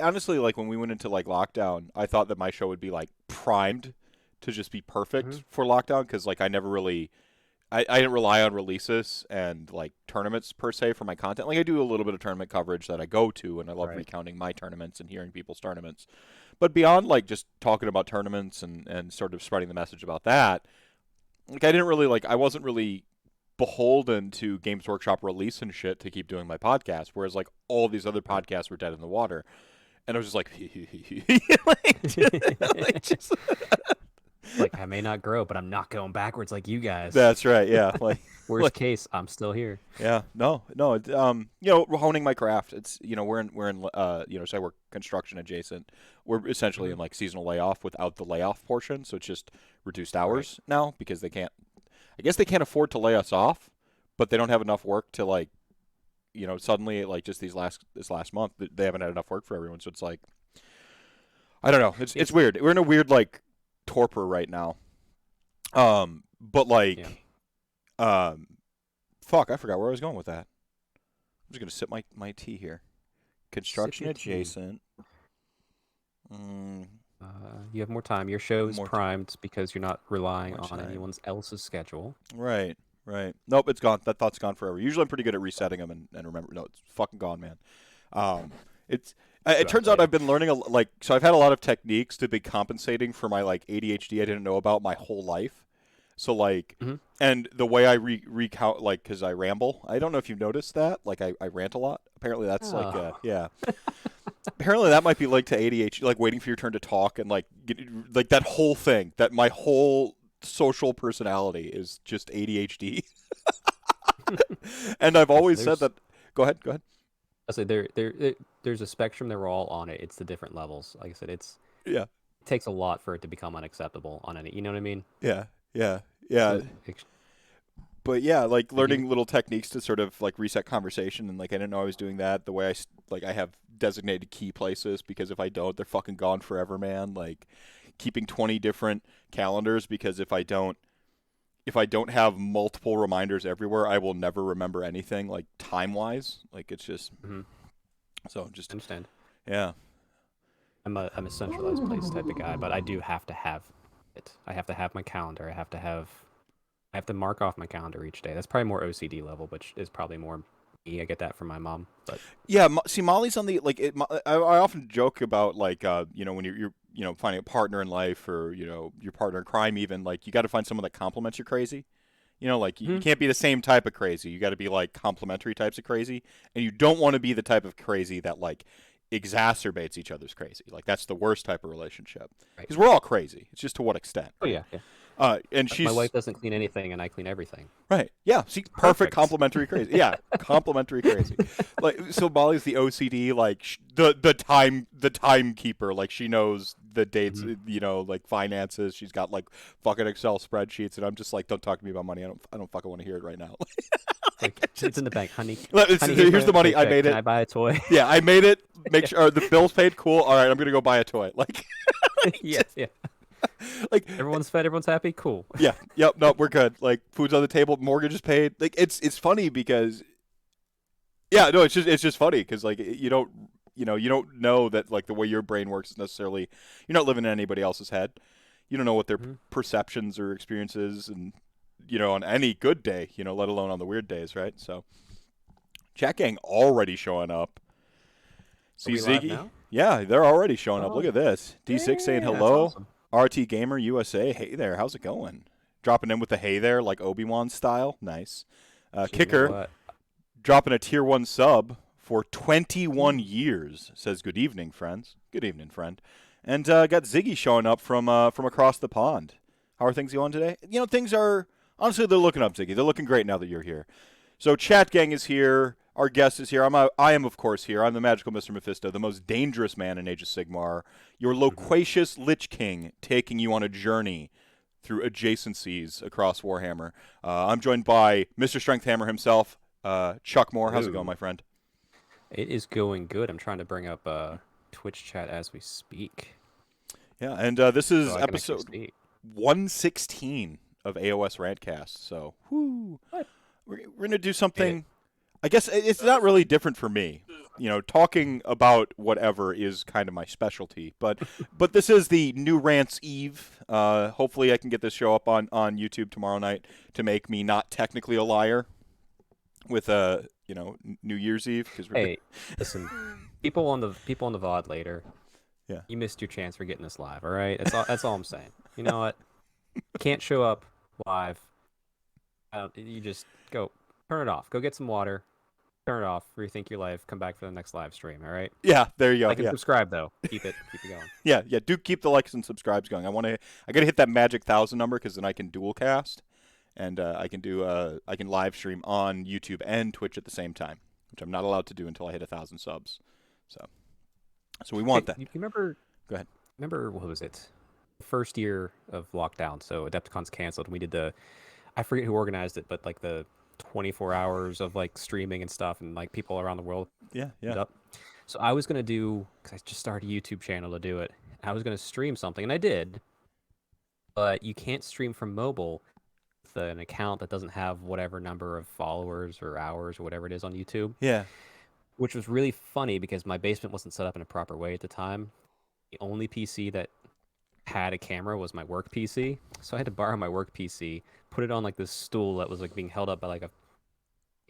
honestly, like when we went into like lockdown, I thought that my show would be like primed to just be perfect for lockdown because like I never really I didn't rely on releases and like tournaments per se for my content. Like I do a little bit of tournament coverage that I go to, and I love recounting my tournaments and hearing people's tournaments. But beyond like just talking about tournaments and sort of spreading the message about that, like I wasn't really beholden to Games Workshop release and shit to keep doing my podcast. Whereas like all these other podcasts were dead in the water, and I was just like, just like I may not grow, but I'm not going backwards like you guys. That's right. Yeah. Like worst case, I'm still here. Yeah. No. We're honing my craft. It's we're in so I work construction adjacent. We're essentially in like seasonal layoff without the layoff portion, so it's just reduced hours now because they can't. I guess they can't afford to lay us off, but they don't have enough work to like, suddenly like just this last month they haven't had enough work for everyone. So it's like, I don't know. It's weird. We're in a weird like torpor right now. But like, fuck, I forgot where I was going with that. I'm just gonna sip my tea here. Construction adjacent. You have more time. Your show's primed because you're not relying on anyone else's schedule. Right. Nope, it's gone. That thought's gone forever. Usually I'm pretty good at resetting them and remember. No, it's fucking gone, man. It turns out I've been learning so I've had a lot of techniques to be compensating for my like ADHD I didn't know about my whole life. So like, and the way I recount, like, because I ramble. I don't know if you've noticed that. Like I rant a lot. Apparently that's like, yeah. Apparently that might be linked to ADHD, like waiting for your turn to talk and like like that whole thing. That my whole social personality is just ADHD. And I've always said that. Go ahead. I say there's a spectrum that we're all on it. It's the different levels. Like I said, it takes a lot for it to become unacceptable on any. You know what I mean? Yeah. But yeah, like learning little techniques to sort of like reset conversation, and like I didn't know I was doing that. The way I have designated key places because if I don't, they're fucking gone forever, man. Like keeping 20 different calendars because if I don't have multiple reminders everywhere, I will never remember anything like time wise. Like it's just so just understand. Yeah, I'm a centralized place type of guy, but I do have to have it. I have to have my calendar. I have to mark off my calendar each day. That's probably more OCD level, which is probably more me. I get that from my mom. But yeah, see, Molly's on the like. I often joke about like when you're finding a partner in life or your partner in crime, even like you got to find someone that complements your crazy. Like you can't be the same type of crazy. You got to be like complementary types of crazy, and you don't want to be the type of crazy that like exacerbates each other's crazy. Like that's the worst type of relationship because we're all crazy. It's just to what extent. Oh yeah. And my wife doesn't clean anything, and I clean everything. Right? Yeah. See, perfect complementary crazy. Yeah, complementary crazy. Like so, Molly's the OCD, like the timekeeper. Like she knows the dates. Like finances. She's got like fucking Excel spreadsheets, and I'm just like, don't talk to me about money. I don't fucking want to hear it right now. It's in the bank, honey. Here's the money. I made it. Can I buy a toy? Yeah, I made it. Make sure the bill's paid. Cool. All right, I'm gonna go buy a toy. Like. Yeah. Like everyone's fed, everyone's happy. Cool. Yeah. Yep. No, we're good. Like food's on the table, mortgage is paid. Like it's funny because. Yeah. No, it's just funny because like you don't know that like the way your brain works is necessarily you're not living in anybody else's head. You don't know what their perceptions or experiences and on any good day, let alone on the weird days, right? So, Chat Gang already showing up. See Ziggy? Yeah, they're already showing up. Look at this. D6 saying hello. Awesome. RT Gamer USA. Hey there, how's it going? Dropping in with the hey there, like Obi-Wan style. Nice. Kicker dropping a tier 1 sub for 21 years. Says good evening, friends. Good evening, friend. And got Ziggy showing up from across the pond. How are things going today? Things are honestly they're looking up, Ziggy. They're looking great now that you're here. So Chat Gang is here. Our guest is here. I am, of course, here. I'm the magical Mr. Mephisto, the most dangerous man in Age of Sigmar, your loquacious Lich King, taking you on a journey through adjacencies across Warhammer. I'm joined by Mr. Strength Hammer himself, Chuck Moore. How's it going, my friend? It is going good. I'm trying to bring up Twitch chat as we speak. Yeah, and this is episode 116 of AOS RantCast. So, we're going to do something I guess it's not really different for me. You know, talking about whatever is kind of my specialty. But this is the new Rants Eve. Hopefully, I can get this show up on YouTube tomorrow night to make me not technically a liar with New Year's Eve because we're Hey, listen, people on the VOD later. yeah. You missed your chance for getting this live. All right, that's all I'm saying. You know what? Can't show up live. You just go turn it off. Go get some water. Turn it off. Rethink your life. Come back for the next live stream. All right. Yeah, there you go. Like and Yeah. subscribe though. Keep it going. Yeah, yeah. Do keep the likes and subscribes going. I gotta hit that magic 1,000 number because then I can dual cast, and I can live stream on YouTube and Twitch at the same time, which I'm not allowed to do until I hit 1,000 subs. So we want Hey, that. you remember? Go ahead. Remember what was it? First year of lockdown. So Adepticon's canceled. We did I forget who organized it, but like the 24 hours of like streaming and stuff, and like people around the world Yeah, yeah. up. So I was gonna do because I just started a YouTube channel to do it. I was gonna stream something, and I did, but you can't stream from mobile with an account that doesn't have whatever number of followers or hours or whatever it is on YouTube, Yeah. which was really funny because my basement wasn't set up in a proper way at the time. The only PC that had a camera was my work PC, so I had to borrow my work PC, put it on like this stool that was like being held up by like a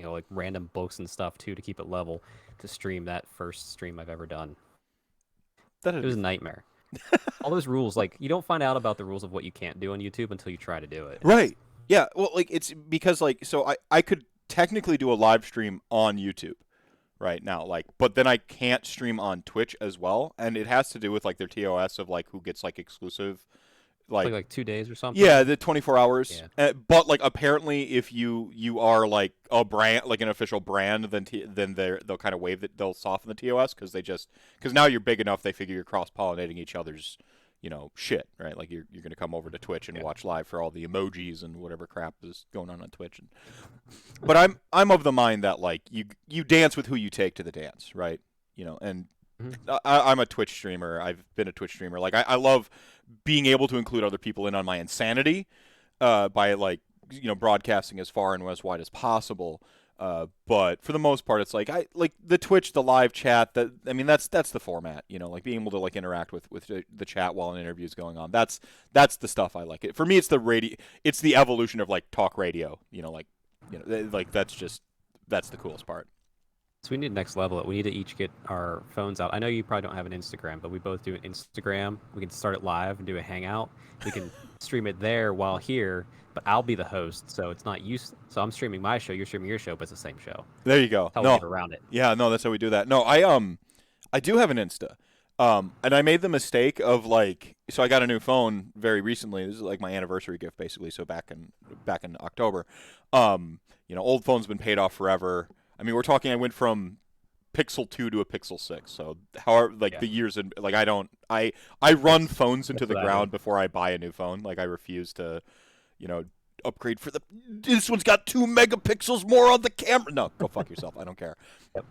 like random books and stuff too to keep it level to stream that first stream I've ever done. It was a nightmare. All those rules, like you don't find out about the rules of what you can't do on YouTube until you try to do it. Right. Yeah. Well, like it's because like so I could technically do a live stream on YouTube right now, like, but then I can't stream on Twitch as well, and it has to do with like their TOS of like who gets like exclusive, Like 2 days or something. yeah, the 24 hours. Yeah. But like apparently, if you are like a brand, like an official brand, then they'll kind of waive it. They'll soften the TOS because now you're big enough. They figure you're cross pollinating each other's shit, right? Like you're gonna come over to Twitch and watch live for all the emojis and whatever crap is going on Twitch. But I'm of the mind that like you dance with who you take to the dance, right? And I'm a Twitch streamer. I've been a Twitch streamer. Like I love being able to include other people in on my insanity by like broadcasting as far and as wide as possible. But for the most part, it's like I like the Twitch, the live chat. That's the format. Like being able to like interact with the chat while an interview is going on. That's the stuff I like. For me, it's it's the evolution of like talk radio. Like that's the coolest part. So we need to next level it. We need to each get our phones out. I know you probably don't have an Instagram, but we both do an Instagram. We can start it live and do a hangout. We can stream it there while here, but I'll be the host, so it's not you. So I'm streaming my show, you're streaming your show, but it's the same show. There you go. How we get around it. Yeah, no, that's how we do that. No, I do have an Insta. And I made the mistake of so I got a new phone very recently. This is like my anniversary gift, basically. So back in October, old phone's been paid off forever. I mean, we're talking. I went from Pixel 2 to a Pixel 6. So however, the years and like I run phones into the ground before I buy a new phone. Like I refuse to, upgrade for this one's got 2 megapixels more on the camera. No, go fuck yourself. I don't care.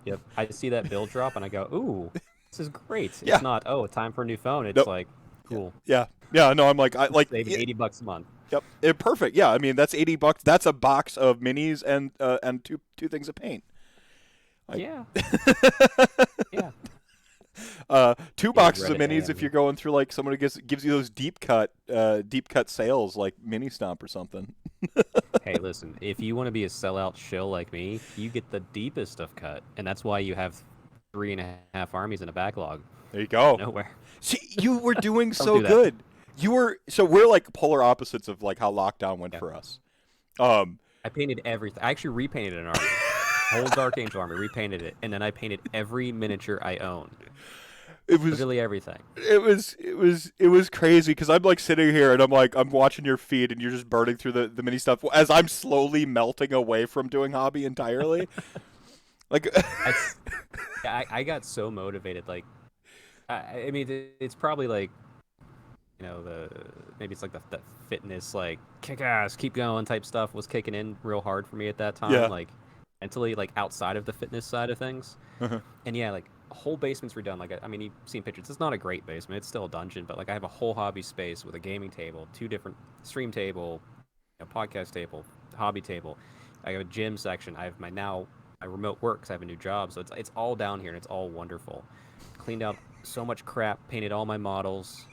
Yep. I see that bill drop and I go, ooh, this is great. It's Yeah. not time for a new phone. It's like cool. Yeah. No, I'm like Saving $80 a month. Yep. Perfect. Yeah. I mean, that's $80. That's a box of minis and two things of paint. Yeah. Yeah. 2 boxes of Reddit minis ad. if you're going through like someone who gives you those deep cut sales like Mini Stomp or something. Hey, listen, if you want to be a sellout shill like me, you get the deepest of cut, and that's why you have 3.5 armies in a backlog. There you go. Nowhere. See, you were doing Don't so do that. good. We're like polar opposites of like how lockdown went for us. I painted everything. I actually repainted an army. Whole Dark Angel army, repainted it, and then I painted every miniature I owned. It was Literally everything. It was crazy because I'm like sitting here and I'm watching your feed and you're just burning through the mini stuff as I'm slowly melting away from doing hobby entirely. Like I got so motivated. Like, I mean, it's probably like, maybe it's like the fitness, like kick ass, keep going type stuff was kicking in real hard for me at that time. Yeah. Like mentally, like outside of the fitness side of things. And yeah, like whole basement's redone. Like, I mean, you've seen pictures. It's not a great basement. It's still a dungeon, but like I have a whole hobby space with a gaming table, 2 different stream table, a podcast table, hobby table. I have a gym section. I have my now my remote work because I have a new job. So it's all down here and it's all wonderful. Cleaned out so much crap, painted all my models,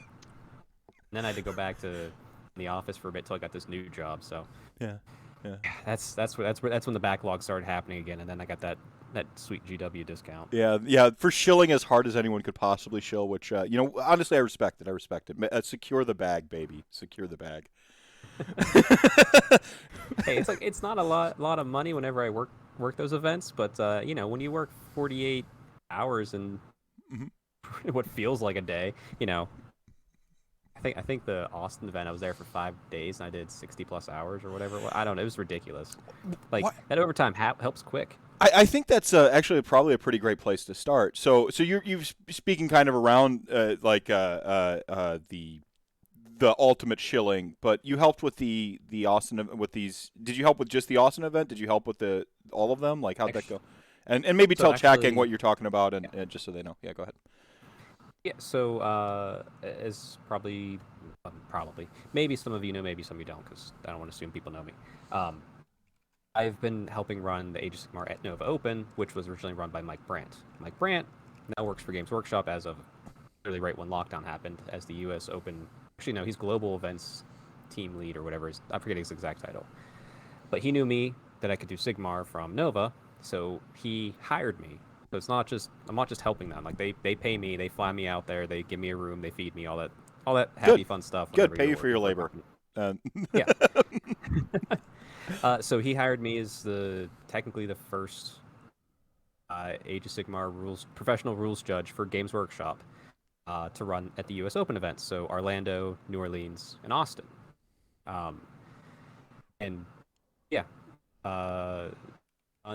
and then I had to go back to the office for a bit till I got this new job. So Yeah. Yeah. that's when the backlog started happening again, and then I got that sweet GW discount. Yeah, yeah, for shilling as hard as anyone could possibly shill, which honestly, I respect it. I respect it. Secure the bag, baby. Secure the bag. Hey, it's like it's not a lot of money whenever I work those events, but when you work 48 hours in Mhm. what feels like a day, I think the Austin event I was there for 5 days and I did 60 plus hours or whatever. I don't know. It was ridiculous. Like What? that overtime helps quick. I think that's actually probably a pretty great place to start. So you're speaking kind of around the ultimate shilling, but you helped with the Austin with these. Did you help with just the Austin event? Did you help with the all of them? Like how'd that Actually, go? And maybe so tell Chat Gang actually, what you're talking about, yeah, and just so they know. Yeah, go ahead. yeah. So as probably maybe some of you know, maybe some of you don't, because I don't want to assume people know me. Um, I've been helping run the Age of Sigmar at Nova Open, which was originally run by Mike Brandt. Mike Brandt now works for Games Workshop as of literally right when lockdown happened as the U.S. Open. Actually, no, he's global events team lead or whatever. I forget his exact title. But he knew me that I could do Sigmar from Nova, so he hired me. So I'm not just helping them. Like they pay me, they fly me out there, they give me a room, they feed me, all that Good, happy fun stuff good. whenever Pay you're you for your working for a labor. company. Uh, Yeah. So he hired me as technically the first Age of Sigmar professional rules judge for Games Workshop to run at the U.S. Open events. So Orlando, New Orleans, and Austin. Um, and yeah, uh,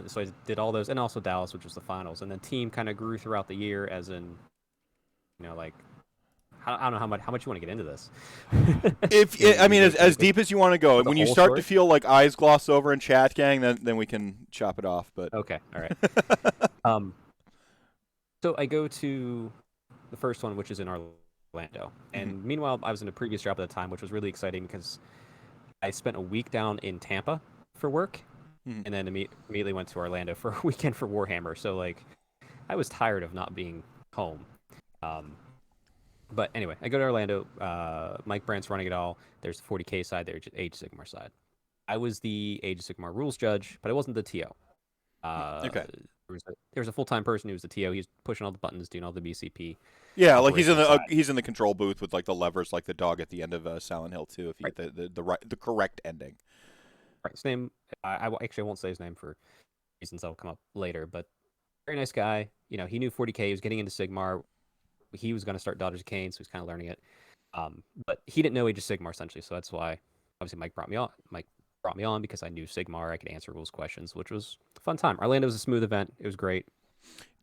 so I did all those, and also Dallas, which was the finals. And the team kind of grew throughout the year, as in, like I don't know how much you want to get into this. if you want I me to mean, go as through deep as you want to go, the when you whole start to story? feel like eyes gloss over in Chat Gang, then we can chop it off. But Okay, all right. Um, so I go to the first one, which is in Orlando. Mhm. And meanwhile, I was in a previous job at the time, which was really exciting because I spent a week down in Tampa for work, Mhm. and then immediately went to Orlando for a weekend for Warhammer. So like, I was tired of not being home. Um, but anyway, I go to Orlando. Mike Brandt's running it all. There's the 40K side, there's Age of Sigmar side. I was the Age of Sigmar rules judge, but I wasn't the TO. Okay. There was a full time person who was the TO. He's pushing all the buttons, doing all the BCP Yeah, like operational side. he's in the control booth with like the levers, like the dog at the end of Silent Hill 2, if you Right. get the correct ending. Right. His name. Actually I won't say his name for reasons that'll come up later. But very nice guy. He knew 40K. He was getting into Sigmar. He was going to start Daughters of Khaine, so he's kind of learning it. But he didn't know Age of Sigmar essentially, so that's why obviously Mike brought me on. Mike brought me on because I knew Sigmar. I could answer rules questions, which was a fun time. Orlando was a smooth event. It was great.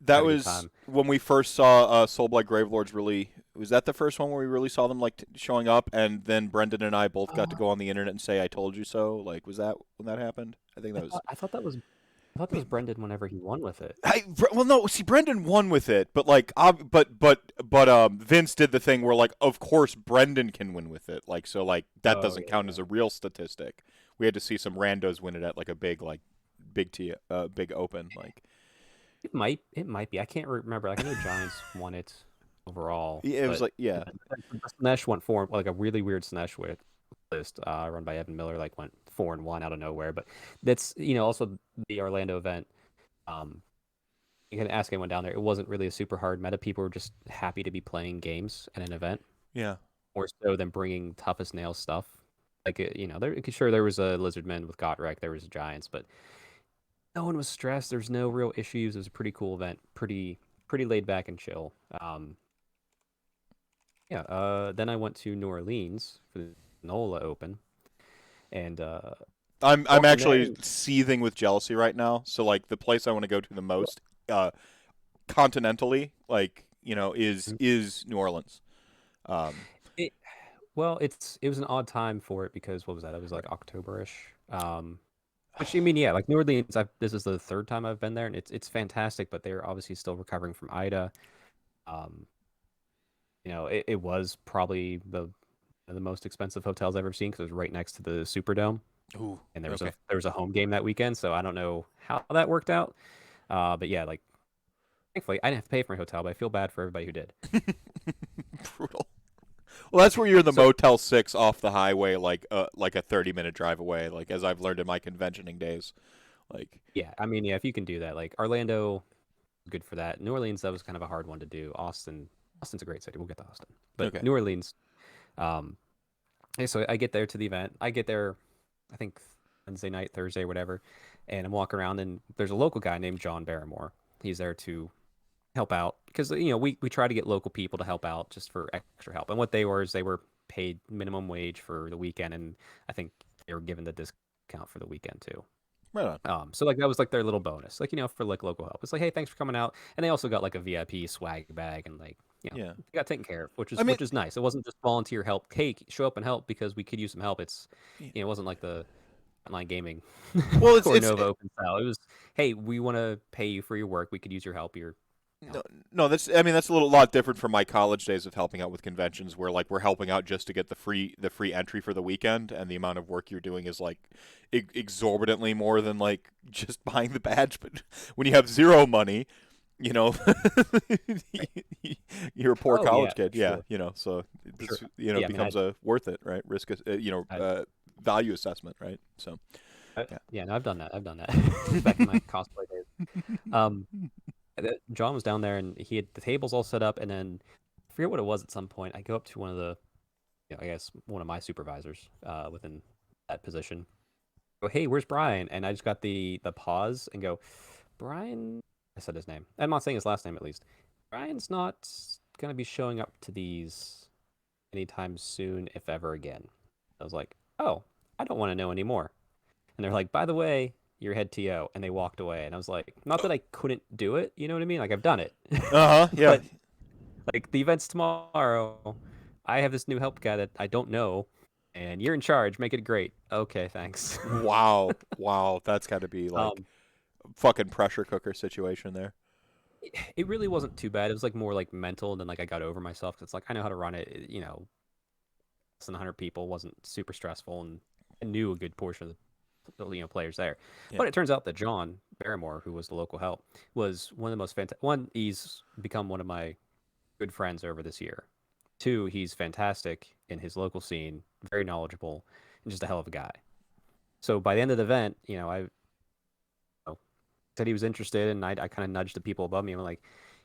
That Had a good was time. when we first saw Soulblight Gravelords. Really, was that the first one where we really saw them like showing up? And then Brendan and I both got to Uh, go on the internet and say, "I told you so." Like, was that when that happened? I think I that was. thought I thought that was I thought I that was mean, Brendan whenever he won with it. well, no. See, Brendan won with it, but like, Vince did the thing where like, of course, Brendan can win with it. Like, so like that Oh doesn't yeah, count yeah. as a real statistic. We had to see some randos win it at like a big open. Like, It might be. I can't remember. Like I know Giants won it overall, it was but like, yeah, Snesh went four, like a really weird Snesh list run by Evan Miller, like went 4-1 out of nowhere. But that's also the Orlando event. Um, you can ask anyone down there. It wasn't really a super hard meta. People were just happy to be playing games at an event, yeah. more so than bringing tough as nails stuff. Like sure there was a Lizardmen with Gotrek, there was Giants, but no one was stressed. There's no real issues. It was a pretty cool event. Pretty laid back and chill. Yeah. Then I went to New Orleans for the Nola Open, and I'm walking there. actually seething with jealousy right now. So like the place I want to go to the most, uh, continentally, like is New Orleans. Um, It, well, it was an odd time for it because what was that? It was like right. Octoberish. Which I mean, yeah, like New Orleans. This is the third time I've been there, and it's fantastic. But they're obviously still recovering from Ida. Um, it was probably the most expensive hotels I've ever seen because it was right next to the Superdome. Ooh, and okay. there was a home game that weekend, so I don't know how that worked out. But yeah, like thankfully I didn't have to pay for my hotel, but I feel bad for everybody who did. Brutal. Well, that's where you're in the So Motel 6 off the highway, like a 30-minute drive away, like as I've learned in my conventioning days. Like, yeah, I mean, yeah, if you can do that, like Orlando, good for that. New Orleans, that was kind of a hard one to do. Austin's a great city. We'll get to Austin, but okay. New Orleans. Um, so I get there to the event. I get there, I think Wednesday night, Thursday, whatever, and I'm walking around, and there's a local guy named John Barrymore. He's there to help out because we try to get local people to help out just for extra help. And what they were is they were paid minimum wage for the weekend, and I think they were given the discount for the weekend too. Right on. So like that was like their little bonus, like for like local help. It's like, hey, thanks for coming out, and they also got like a VIP swag bag and like Yeah. they got taken care of, I mean, which is nice. It wasn't just volunteer help. Hey, show up and help because we could use some help. It's yeah. it wasn't like the online gaming Well, it's or it's Nova Open style. It was, hey, we want to pay you for your work. We could use your help. You know, no, no. That's a little lot different from my college days of helping out with conventions, where like we're helping out just to get the free entry for the weekend, and the amount of work you're doing is like exorbitantly more than like just buying the badge. But when you have zero money, you know, you're a poor oh yeah, college kid. for Yeah, sure, so for this sure. it Yeah, I mean, becomes a worth it, right? Risk, I, value assessment, right? So yeah. yeah, no, I've done that. I've done that back in my cosplay days. Um, John was down there and he had the tables all set up, and then I forget what it was. At some point, I go up to one of the, I guess one of my supervisors within that position. Go, hey, where's Brian? And I just got the pause and go, Brian. I said his name. I'm not saying his last name at least. Brian's not gonna be showing up to these anytime soon, if ever again. I was like, oh, I don't want to know anymore. And they're like, by the way, your head TO, and they walked away. And I was like, not that I couldn't do it, you know what I mean? Like I've done it, Uh huh. Yeah. but like the event's tomorrow. I have this new help guy that I don't know, and you're in charge. Make it great. Okay, thanks. Wow. Wow. That's got to be like um, fucking pressure cooker situation there. it really wasn't too bad. It was like more like mental, and then like I got over myself. 'Cause it's like I know how to run it. Less than 100 people wasn't super stressful, and I knew a good portion of the players there. Yeah. But it turns out that John Barrymore, who was the local help, was one of the most fantastic. One, he's become one of my good friends over this year. Two, he's fantastic in his local scene, very knowledgeable, and just a hell of a guy. So by the end of the event, I said he was interested, and I kind of nudged the people above me. I'm like,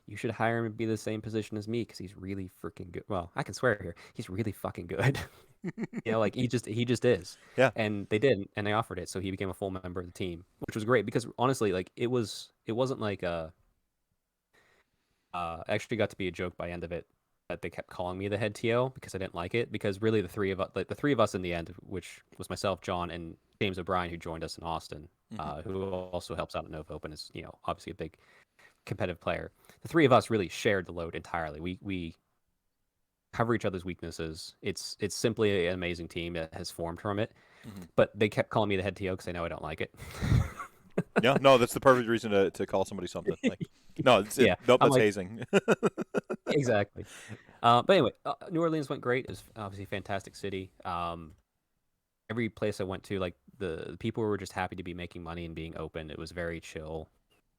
you should hire him to be the same position as me because he's really freaking good. Well, I can swear here, he's really fucking good. Like he just is. Yeah. And they did, and they offered it, so he became a full member of the team, which was great because honestly, like it wasn't like I actually got to be a joke by end of it that they kept calling me the head TO because I didn't like it because really the three of us in the end, which was myself, John, and James O'Brien, who joined us in Austin, Hmm. who also helps out at Nova Open, is obviously a big competitive player. The three of us really shared the load entirely. We cover each other's weaknesses. It's simply an amazing team that has formed from it. Hmm. But they kept calling me the head TO because they know I don't like it. Yeah. No, that's the perfect reason to call somebody something. Like, no, Yeah, nope, I'm that's like hazing. exactly. But anyway, New Orleans went great. It's obviously a fantastic city. Every place I went to, like the people were just happy to be making money and being open. It was very chill.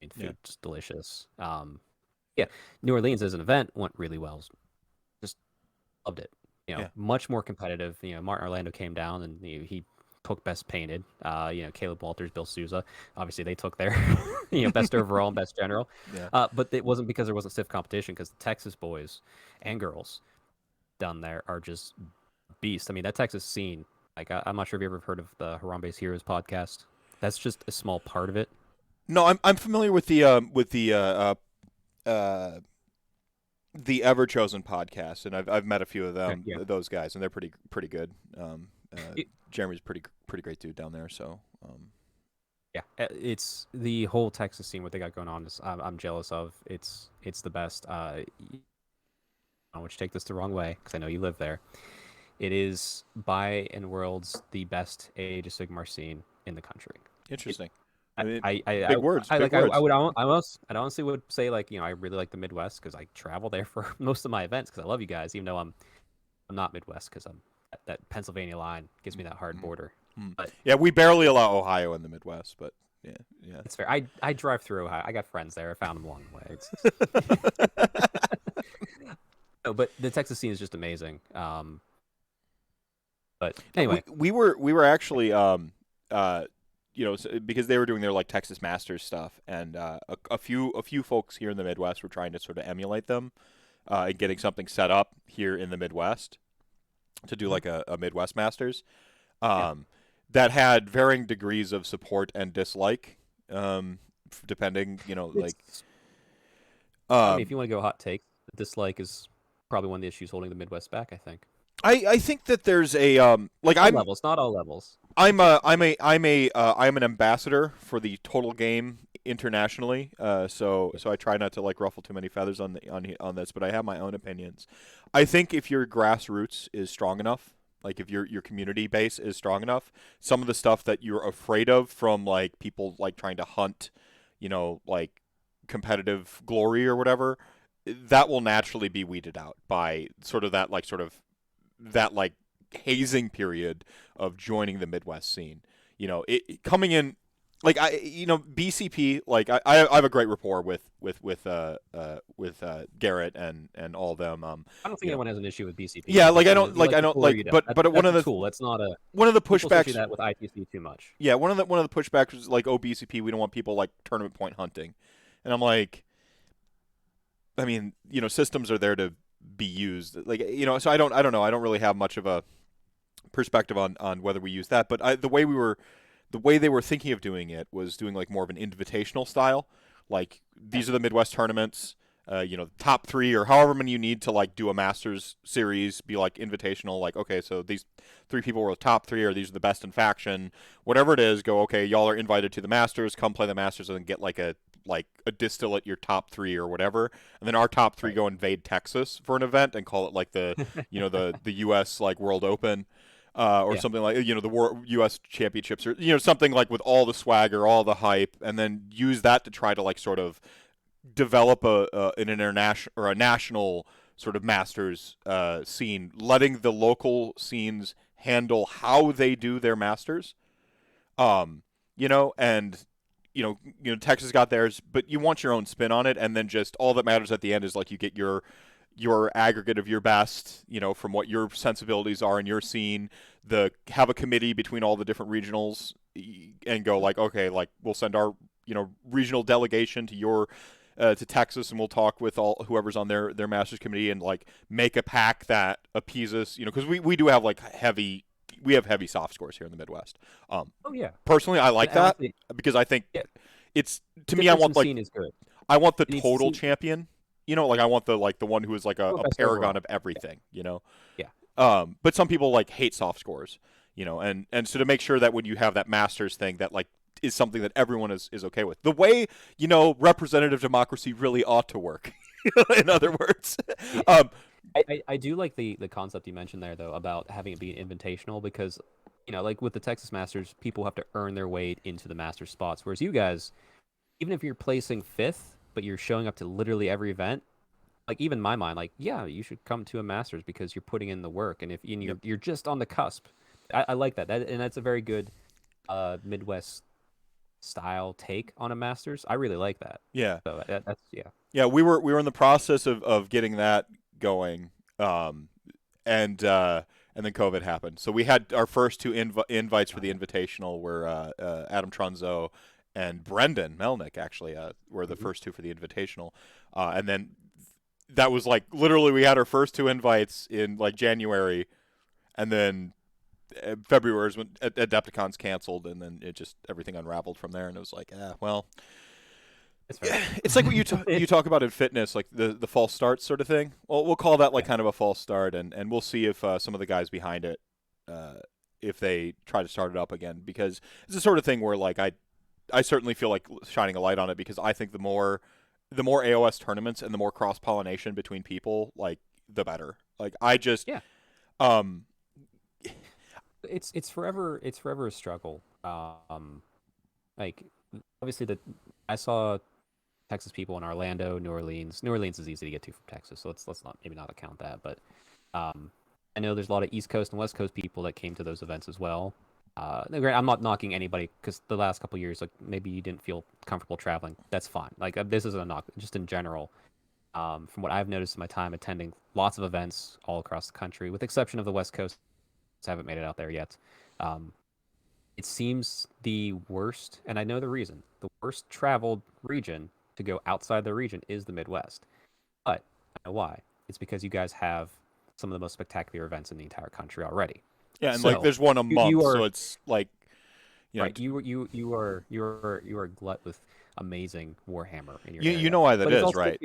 And Yeah. food just delicious. Yeah, New Orleans as an event went really well. Just loved it. Yeah. Much more competitive. Martin Orlando came down and he took best painted. Caleb Walters, Bill Souza, obviously they took their best overall and best general. Yeah. But it wasn't because there wasn't stiff competition because the Texas boys and girls down there are just beasts. I mean that Texas scene. Like I'm not sure if you ever heard of the Harambe's Heroes podcast. That's just a small part of it. No, I'm familiar with the Ever Chosen podcast, and I've met a few of Okay, them, yeah. those guys, and they're pretty good. It- Jeremy's pretty great dude down there. So Yeah, it's the whole Texas scene. What they got going on is I'm jealous of. It's the best. I don't want you to take this the wrong way because I know you live there. It is by and worlds the best Age of Sigmar scene in the country. It, interesting. I I, mean, I, I, big words, I big like. I words. would. I honestly would say like I really like the Midwest because I travel there for most of my events because I love you guys. Even though I'm not Midwest because I'm that Pennsylvania line gives me that hard Mhm. border. Hmm. But Yeah, we barely allow Ohio in the Midwest, but yeah, yeah. it's fair. I drive through Ohio. I got friends there. I found them along the way. No, but the Texas scene is just amazing. But No, anyway, we were actually because they were doing their like Texas Masters stuff, and a few folks here in the Midwest were trying to sort of emulate them, and getting something set up here in the Midwest to do Mhm. like a Midwest Masters, Yeah, um, that had varying degrees of support and dislike, depending, it's. I mean, if um, you want to go hot take, the dislike is probably one of the issues holding the Midwest back. I think I think that there's a like all levels, not all levels. I'm an ambassador for the total game internationally. So I try not to like ruffle too many feathers on this, but I have my own opinions. I think if your grassroots is strong enough, like if your community base is strong enough, some of the stuff that you're afraid of from like people like trying to hunt, like competitive glory or whatever, that will naturally be weeded out by sort of that hazing period of joining the Midwest scene. Coming in like BCP, like I have a great rapport with Garrett and all of them. I don't think You know, anyone has an issue with BCP. yeah, It's like just I you, don't you like like I the don't tool or like, you don't. but That's one a of the tool. That's not a. one of the People associate pushbacks. that with ITC too much. Yeah, one of the pushbacks was like, oh, BCP, we don't want people like tournament point hunting, and I'm like, I mean, systems are there to be used, like, so I don't know, I don't really have much of a perspective on whether we use that, but the way they were thinking of doing it was doing like more of an invitational style. Like Yeah, these are the Midwest tournaments. Top three or however many you need to like do a Masters series, be like invitational. Like, okay, so these three people were the top three, or these are the best in faction. Whatever it is, go. Okay, y'all are invited to the Masters. Come play the Masters and then get like a distillate your top three or whatever, and then our top three right. go invade Texas for an event and call it like the U.S. like World Open, or Yeah, something like the U.S. Championships, or something like with all the swagger, all the hype, and then use that to try to like sort of develop an international or a national sort of masters scene, letting the local scenes handle how they do their masters. And Texas got theirs, but you want your own spin on it, and then just all that matters at the end is like you get your aggregate of your best, from what your sensibilities are in your scene. Have a committee between all the different regionals, and go like, okay, like we'll send our regional delegation to Texas, and we'll talk with all whoever's on their masters committee, and like make a pack that appeases, because we do have like heavy soft scores here in the Midwest. oh yeah. Personally, I And like that honestly, because I think yeah, it's to me. difference in scene is good. I want the It needs to total see champion. Like I want the one who is like a best paragon overall. of everything. Yeah, But some people like hate soft scores. And so to make sure that when you have that masters thing, that like is something that everyone is okay with. The way representative democracy really ought to work. In other words, yeah. um, I do like the concept you mentioned there though about having it be invitational because like with the Texas Masters, people have to earn their way into the Masters spots, whereas you guys, even if you're placing fifth, but you're showing up to literally every event, like even in my mind, like yeah, you should come to a Masters because you're putting in the work, and if and yep, you're just on the cusp. I like that. And that's a very good Midwest style take on a Masters. I really like that. yeah. So that's yeah. Yeah, we were in the process of getting that going, and then COVID happened. So we had our first two invites for the invitational were Adam Trunzo and Brendan Melnick, actually, were the Mhm. first two for the invitational, and then that was like literally we had our first two invites in like January, and then February is when Adepticon's canceled, and then it just everything unraveled from there, and it was like, well, That's fair. it's like what you talk about in fitness, like the false start sort of thing. Well, we'll call that like Yeah. kind of a false start, and we'll see if some of the guys behind it, if they try to start it up again, because it's the sort of thing where like I certainly feel like shining a light on it, because I think the more AOS tournaments and the more cross pollination between people, like the better. Like I just Yeah. um It's forever a struggle. Like obviously I saw Texas people in Orlando, New Orleans. New Orleans is easy to get to from Texas, so let's not maybe not account that. But I know there's a lot of East Coast and West Coast people that came to those events as well. I'm not knocking anybody because the last couple years, like maybe you didn't feel comfortable traveling. That's fine. Like this isn't a knock. Just in general, from what I've noticed in my time attending lots of events all across the country, with the exception of the West Coast, I haven't made it out there yet. Um, it seems the worst, and I know the reason. The worst traveled region to go outside the region is the Midwest. But I know why. It's because you guys have some of the most spectacular events in the entire country already. Yeah, and like So there's one a month, you so are it's like right. You are glut with amazing Warhammer in your you area. know why that But it's is, also right?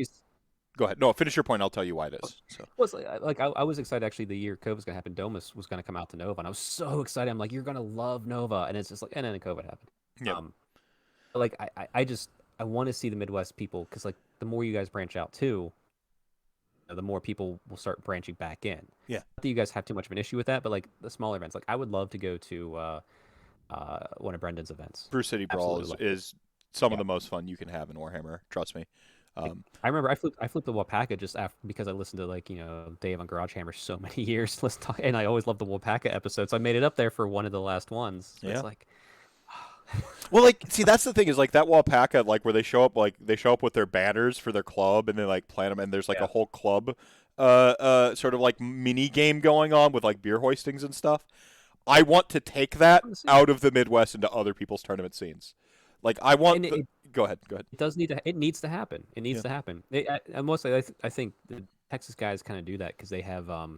Go ahead. No, finish your point. I'll tell you why it is. So was like I was excited actually the year COVID was gonna happen. Domus was gonna come out to Nova, and I was so excited. I'm like, you're gonna love Nova, and it's just like, and then COVID happened. yeah, Like I just I want to see the Midwest people because like the more you guys branch out too, the more people will start branching back in. yeah. Not that you guys have too much of an issue with that, but like the smaller events, like I would love to go to one of Brendan's events. Brew City Brawl Absolutely love it. is some of Yeah. the most fun you can have in Warhammer. Trust me. Like, Um, I remember I flipped the Wapaka just after because I listened to like Dave on Garage Hammer so many years. Let's talk, and I always loved the Wapaka episodes. So I made it up there for one of the last ones. So yeah. it's like, Well, like, see, that's the thing is like that Wapaka, like where they show up with their banners for their club, and they like plant them, and there's like yeah, a whole club, sort of like mini game going on with like beer hoistings and stuff. I want to take that I wanna see it. out of the Midwest into other people's tournament scenes. Like, I want And the. Go ahead. Go ahead. it does need to. It needs to happen. It needs Yeah. to happen. And mostly, I think the Texas guys kind of do that because they have a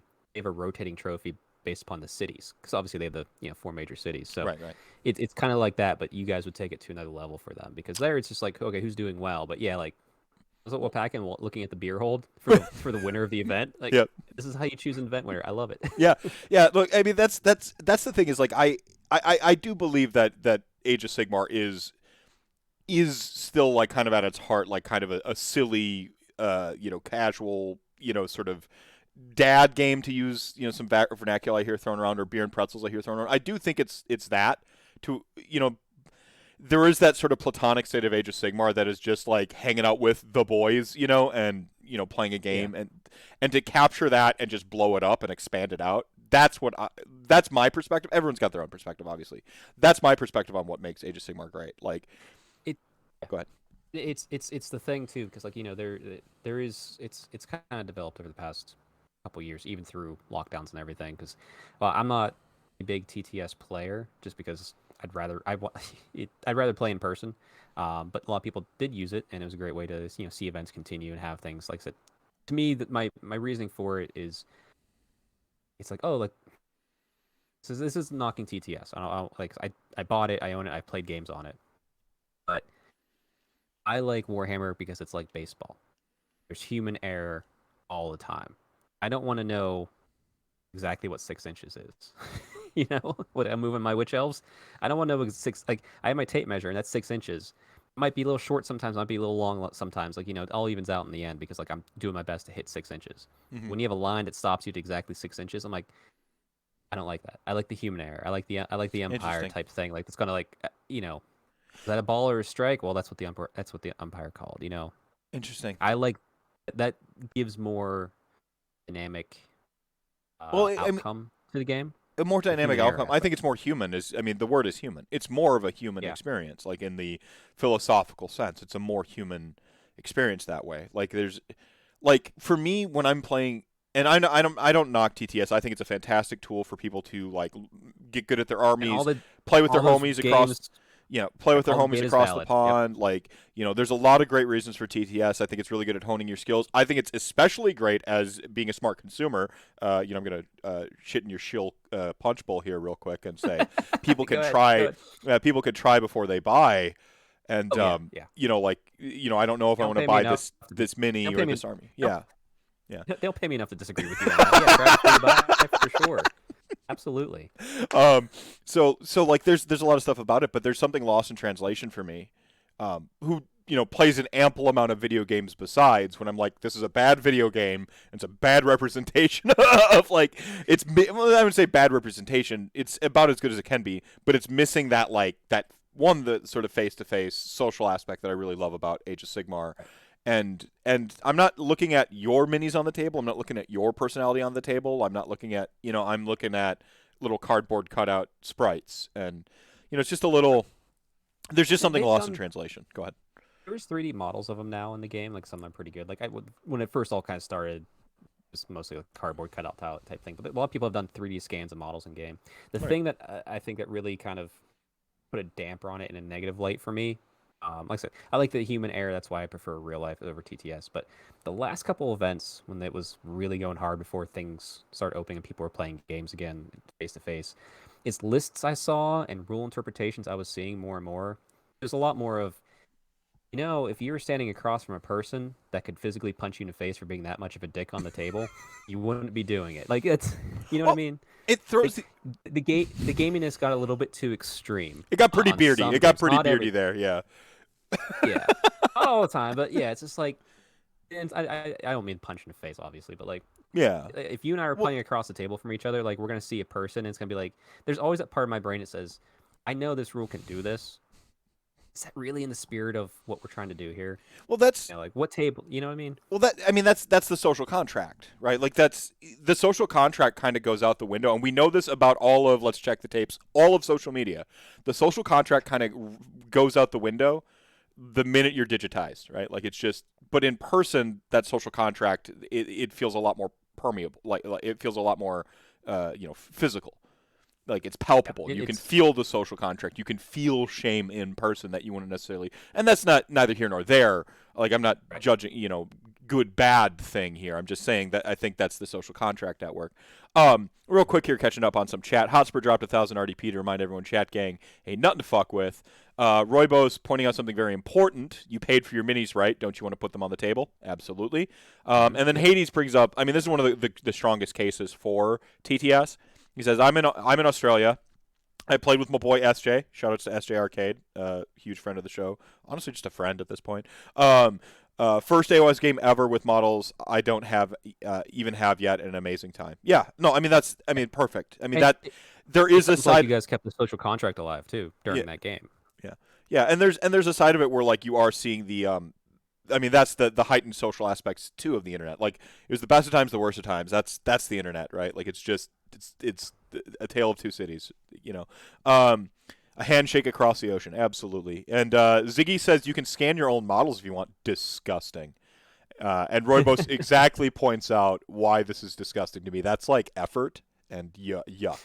rotating trophy based upon the cities. Because obviously they have the 4 major cities. So Right. Right. it's kind of like that. But you guys would take it to another level for them because there it's just like, okay, who's doing well? But yeah, like I was at Wapaka looking at the beer hold for the winner of the event. Like Yep. this is how you choose an event winner. I love it. Yeah. Yeah. Look, I mean, that's the thing is like I do believe that Age of Sigmar is still like kind of at its heart like kind of a silly casual sort of dad game, to use some vernacular I hear thrown around, or beer and pretzels I hear thrown around. I do think it's that to there is that sort of platonic state of Age of Sigmar that is just like hanging out with the boys, and playing a game, Yeah. and to capture that and just blow it up and expand it out. That's my perspective. Everyone's got their own perspective, obviously. That's my perspective on what makes Age of Sigmar great. Like, It go ahead. it's the thing too because like there is it's kind of developed over the past couple years even through lockdowns and everything because well I'm not a big TTS player just because I'd rather play in person but a lot of people did use it and it was a great way to see events continue and have things like I said to me that my reasoning for it is it's like oh like so this is knocking TTS I don't like I bought it I own it I played games on it but I like Warhammer because it's like baseball. There's human error all the time. I don't want to know exactly what 6 inches is. What I'm moving my witch elves. I don't want to know like I have my tape measure and that's 6 inches. It might be a little short sometimes, might be a little long sometimes. Like it all evens out in the end because like I'm doing my best to hit 6 inches. Mm-hmm. When you have a line that stops you at exactly 6 inches, I'm like, I don't like that. I like the human error. I like the empire Interesting. type thing. Like it's kind of like is that a ball or a strike? Well, that's what the umpire called. Interesting. I like that gives more dynamic Well, I mean, outcome to the game. a more The dynamic human error outcome. I think aspect. it's more human. The word is human. It's more of a human Yeah, experience, like in the philosophical sense. It's a more human experience that way. Like there's, like for me when I'm playing, and I don't knock TTS. I think it's a fantastic tool for people to like get good at their and armies, play with all their those homies across games, play with their all the homies data's across the valid. Yep. pond. Like, there's a lot of great reasons for TTS. I think it's really good at honing your skills. I think it's especially great as being a smart consumer. I'm going to shit in your shill punch bowl here real quick and say people Go can ahead. Go try ahead. people could try before they buy. And, Oh yeah, yeah. I don't know if I They'll want to pay me buy enough. this mini They'll or pay me. this army. They'll, Yeah. Yeah. they'll pay me enough to disagree with you on that. Yeah, grab it for the buy, for sure. Absolutely. So like there's a lot of stuff about it, but there's something lost in translation for me. Who plays an ample amount of video games besides, when I'm like, this is a bad video game. It's a bad representation of like well, I would say bad representation. It's about as good as it can be, but it's missing that the sort of face to face social aspect that I really love about Age of Sigmar. And I'm not looking at your minis on the table. I'm not looking at your personality on the table. I'm not looking at I'm looking at little cardboard cutout sprites, and it's just a little. There's just something They've lost in done translation. Go ahead. there's 3D models of them now in the game. Like some are pretty good. Like when it first all kind of started, it's mostly like cardboard cutout type thing. But a lot of people have done 3D scans of models in game. The Right. thing that I think that really kind of put a damper on it in a negative light for me. Like I said, I like the human error. That's why I prefer real life over TTS. But the last couple events, when it was really going hard before things started opening and people were playing games again face to face, it's lists I saw and rule interpretations I was seeing more and more. There's a lot more of, if you were standing across from a person that could physically punch you in the face for being that much of a dick on the table, you wouldn't be doing it. Like it's, you know what I Well, mean? it throws. Like the gaminess got a little bit too extreme It got pretty on beardy. some It got games. pretty Not beardy every, there. Yeah. yeah, not all the time, but yeah, it's just like, and I don't mean punch in the face, obviously, but like Yeah. if you and I are Well, playing across the table from each other, like we're gonna see a person, and it's gonna be like, there's always that part of my brain that says, I know this rule can do this. Is that really in the spirit of what we're trying to do here? well, that's Like what table? You know what I mean? Well, that's the social contract, right? Like that's the social contract kind of goes out the window, and we know this about all of let's check the tapes, all of social media. The social contract kind of goes out the window the minute you're digitized, right? Like it's just, but in person, that social contract it feels a lot more permeable, like it feels a lot more, physical. Like it's Yeah, palpable. You can it's feel the social contract. You can feel shame in person that you wouldn't necessarily. And that's not neither here nor there. Like I'm not right. judging, good bad thing here. I'm just saying that I think that's the social contract at work. Real quick here, catching up on some chat. Hotspur dropped 1,000 RDP to remind everyone, chat gang, hey, nothing to fuck with. Roybos pointing out something very important. You paid for your minis, right? Don't you want to put them on the table? Absolutely. And then Yep. Hades brings up. I mean, this is one of the strongest cases for TTS. He says, I'm in Australia. I played with my boy SJ. Shout out to SJ Arcade, huge friend of the show. Honestly, just a friend at this point. First AOS game ever with models I don't have even have yet. An amazing time. Yeah, no, I mean perfect. I mean And that there it is a sounds like you side. guys kept the social contract alive too Yeah, during that game. yeah, yeah. And there's a side of it where like you are seeing the I mean that's the heightened social aspects too of the internet. Like it was the best of times, the worst of times. That's the internet, right? Like it's a tale of two cities, you know. A handshake across the ocean, absolutely. And Ziggy says you can scan your own models if you want. Disgusting. And Roybos exactly points out why this is disgusting to me. That's like effort and yuck.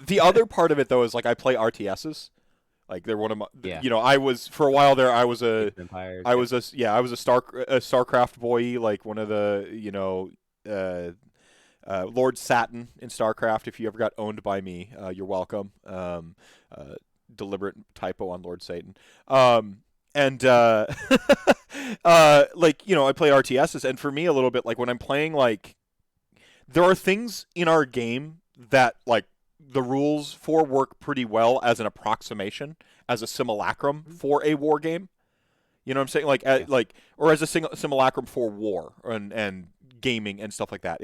The other part of it though is like I play RTSs. Like they're one of my, Yeah, I was for a while there. Age of Empires. I Yep. was I was a Starcraft boy, like one of the Lord Satin in Starcraft. If you ever got owned by me, you're welcome. Deliberate typo on Lord Satan. And like I play RTSs, and for me a little bit like when I'm playing, like there are things in our game that like the rules for work pretty well as an approximation, as a simulacrum for a war game. You know what I'm saying? Like, Yeah. or as a simulacrum for war and gaming and stuff like that.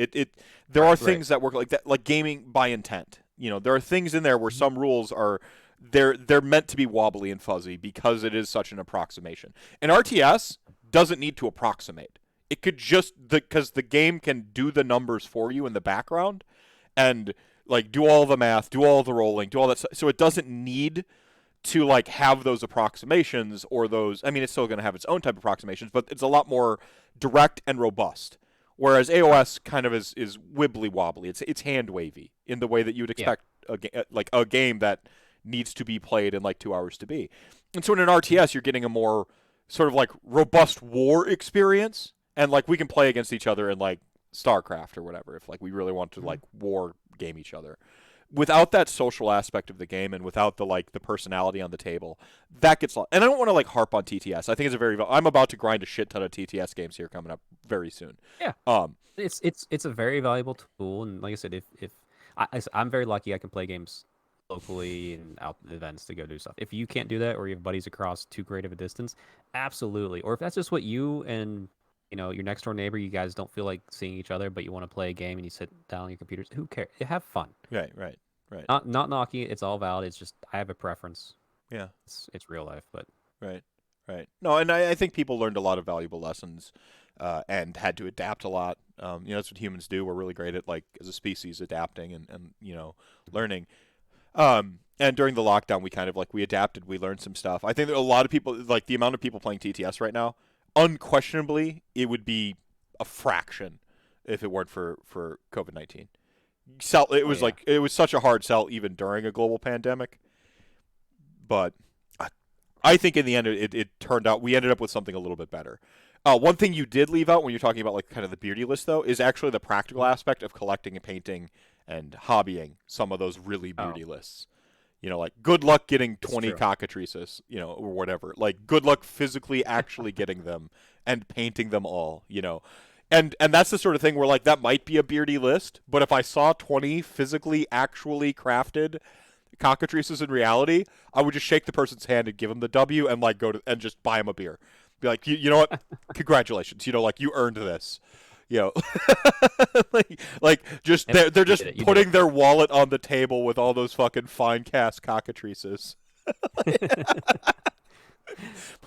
There are Right. things that work like that, like gaming by intent. There are things in there where Mhm. some rules are they're meant to be wobbly and fuzzy because it is such an approximation. And RTS doesn't need to approximate. It could just because the game can do the numbers for you in the background and like do all the math, do all the rolling, do all that. So it doesn't need to like have those approximations or those. I mean, it's still going to have its own type of approximations, but it's a lot more direct and robust. Whereas Right. AOS kind of is wibbly wobbly. It's hand wavy in the way that you would Yeah. expect like a game that needs to be played in like 2 hours to be. And so in an Mhm. RTS, you're getting a more sort of like robust war experience, and like we can play against each other in like StarCraft or whatever if like we really want to Mhm. like war game each other without that social aspect of the game and without the personality on the table, that gets lost. And I don't want to like harp on TTS. I think it's a very. I'm about to grind a shit ton of TTS games here coming up very soon. Yeah. Um, It's a very valuable tool, and like I said, if I'm very lucky, I can play games locally and out at events to go do stuff. If you can't do that, or you have buddies across too great of a distance, absolutely. Or if that's just what you and your next door neighbor, you guys don't feel like seeing each other, but you want to play a game and you sit down on your computers, who cares? Have fun. right, right, right. Not knocking it. It's all valid. It's just I have a preference. Yeah, It's real life, but right, right. No, and I think people learned a lot of valuable lessons and had to adapt a lot. That's what humans do. We're really great at, like, as a species, adapting and learning. And during the lockdown, we kind of we adapted. We learned some stuff. I think that a lot of people, like the amount of people playing TTS right now, unquestionably, it would be a fraction if it weren't for COVID-19. It was it was such a hard sell even during a global pandemic. But I think in the end, it turned out we ended up with something a little bit better. One thing you did leave out when you're talking about like kind of the beardy list, though, is actually the practical aspect of collecting and painting and hobbying some of those really beardy lists. Like good luck getting 20 cockatrices, or whatever. Like good luck physically actually getting them and painting them all, And that's the sort of thing where like that might be a beardy list, but if I saw 20 physically actually crafted cockatrices in reality, I would just shake the person's hand and give them the W and like go to and just buy them a beer. Be like, you know what? Congratulations. Like you earned this. Just they're just putting their wallet on the table with all those fucking fine cast cockatrices.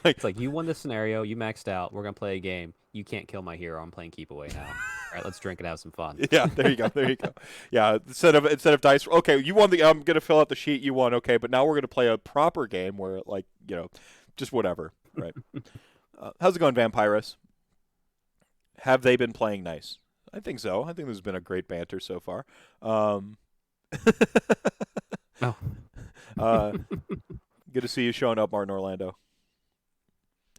It's like you won this scenario, you maxed out. We're gonna play a game. You can't kill my hero. I'm playing keep away now. All right, let's drink and have some fun. Yeah, there you go. Yeah, instead of dice. Okay, you won the. I'm gonna fill out the sheet. You won. Okay, but now we're gonna play a proper game where just whatever. Right. How's it going, Vampirus? Have they been playing nice? I think so. I think there's been a great banter so far. Good to see you showing up, Martin Orlando.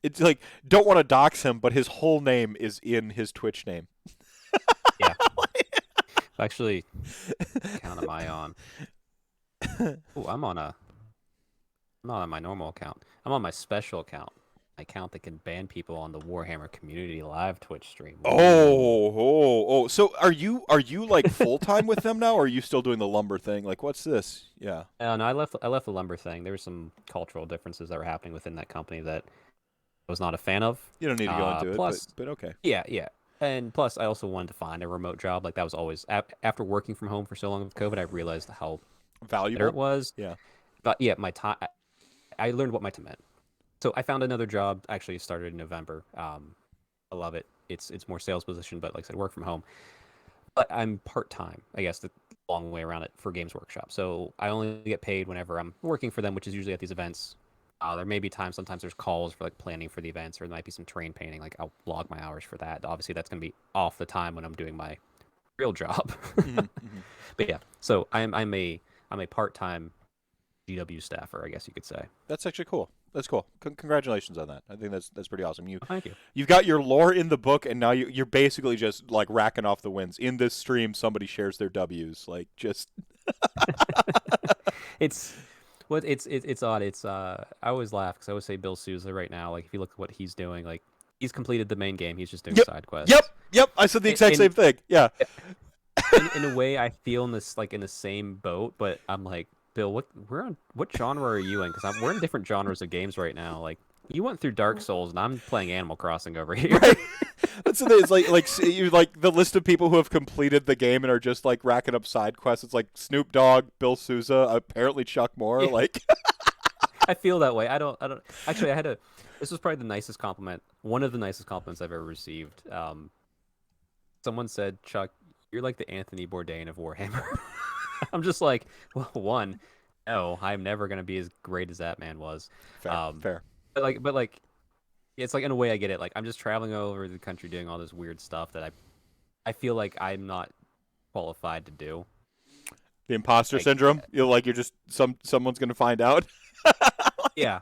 It's like, don't want to dox him, but his whole name is in his Twitch name. Yeah. Actually, account am I on? Oh, I'm not on my normal account. I'm on my special account. Account that can ban people on the Warhammer Community Live Twitch stream. Oh! So are you like full time with them now, or are you still doing the lumber thing? Like, what's this? Yeah. No, I left the lumber thing. There were some cultural differences that were happening within that company that I was not a fan of. You don't need to go into it, but okay. Yeah. And plus, I also wanted to find a remote job. Like that was always after working from home for so long with COVID, I realized how valuable it was. Yeah. But yeah, my time. I learned what my time meant. So I found another job. Actually, started in November. I love it. It's more sales position, but like I said, work from home. But I'm part time. I guess the long way around it for Games Workshop. So I only get paid whenever I'm working for them, which is usually at these events. There may be times. Sometimes there's calls for like planning for the events, or there might be some terrain painting. Like I'll log my hours for that. Obviously, that's going to be off the time when I'm doing my real job. But yeah, so I'm a part time GW staffer, I guess you could say. That's actually cool. That's cool. Congratulations on that. I think that's pretty awesome. Thank you. You've got your lore in the book, and now you're basically just like racking off the wins. In this stream, somebody shares their W's. Like just. It's odd. It's I always laugh because I always say Bill Souza right now. Like if you look at what he's doing, like he's completed the main game. He's just doing side quests. Yep. I said the exact same thing. Yeah. In a way, I feel in the same boat, but I'm like, Bill, what genre are you in? Because we're in different genres of games right now. Like you went through Dark Souls, and I'm playing Animal Crossing over here. Right. That's the thing. It's you like the list of people who have completed the game and are just like racking up side quests. It's like Snoop Dogg, Bill Souza, apparently Chuck Moore. Yeah. Like I feel that way. I don't. Actually, this was probably the nicest compliment. One of the nicest compliments I've ever received. Someone said, "Chuck, you're like the Anthony Bourdain of Warhammer." I'm just like, well, no, I'm never gonna be as great as that man was. Fair. But like, it's like in a way I get it. Like I'm just traveling over the country doing all this weird stuff that I feel like I'm not qualified to do. The imposter syndrome. You're just someone's gonna find out. Yeah.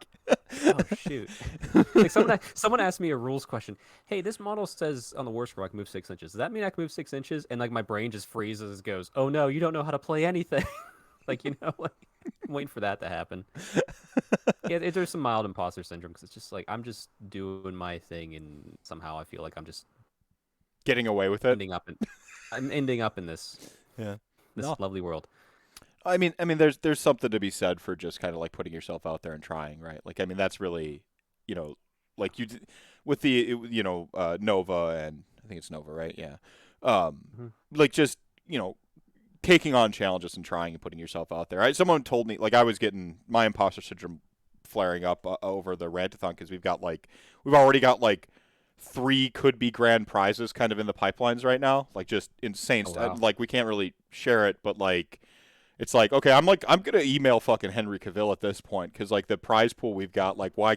Oh shoot! Like someone asked me a rules question. Hey, this model says on the war scroll I can move 6 inches. Does that mean I can move 6 inches? And like my brain just freezes, goes, "Oh no, you don't know how to play anything." Like I'm waiting for that to happen. Yeah, there's some mild imposter syndrome because it's just like I'm just doing my thing, and somehow I feel like I'm just getting away with it. I'm ending up in this lovely world. I mean, there's something to be said for just kind of like putting yourself out there and trying, right? Like, I mean, that's really, like you did with the, Nova, and I think it's Nova, right? Yeah. Like just, taking on challenges and trying and putting yourself out there. Someone told me, like, I was getting my imposter syndrome flaring up over the Rantathon because we've already got like 3 could be grand prizes kind of in the pipelines right now, like just insane Oh, stuff. wow. Like we can't really share it, but like it's like, okay, I'm gonna email fucking Henry Cavill at this point because like the prize pool we've got, like why,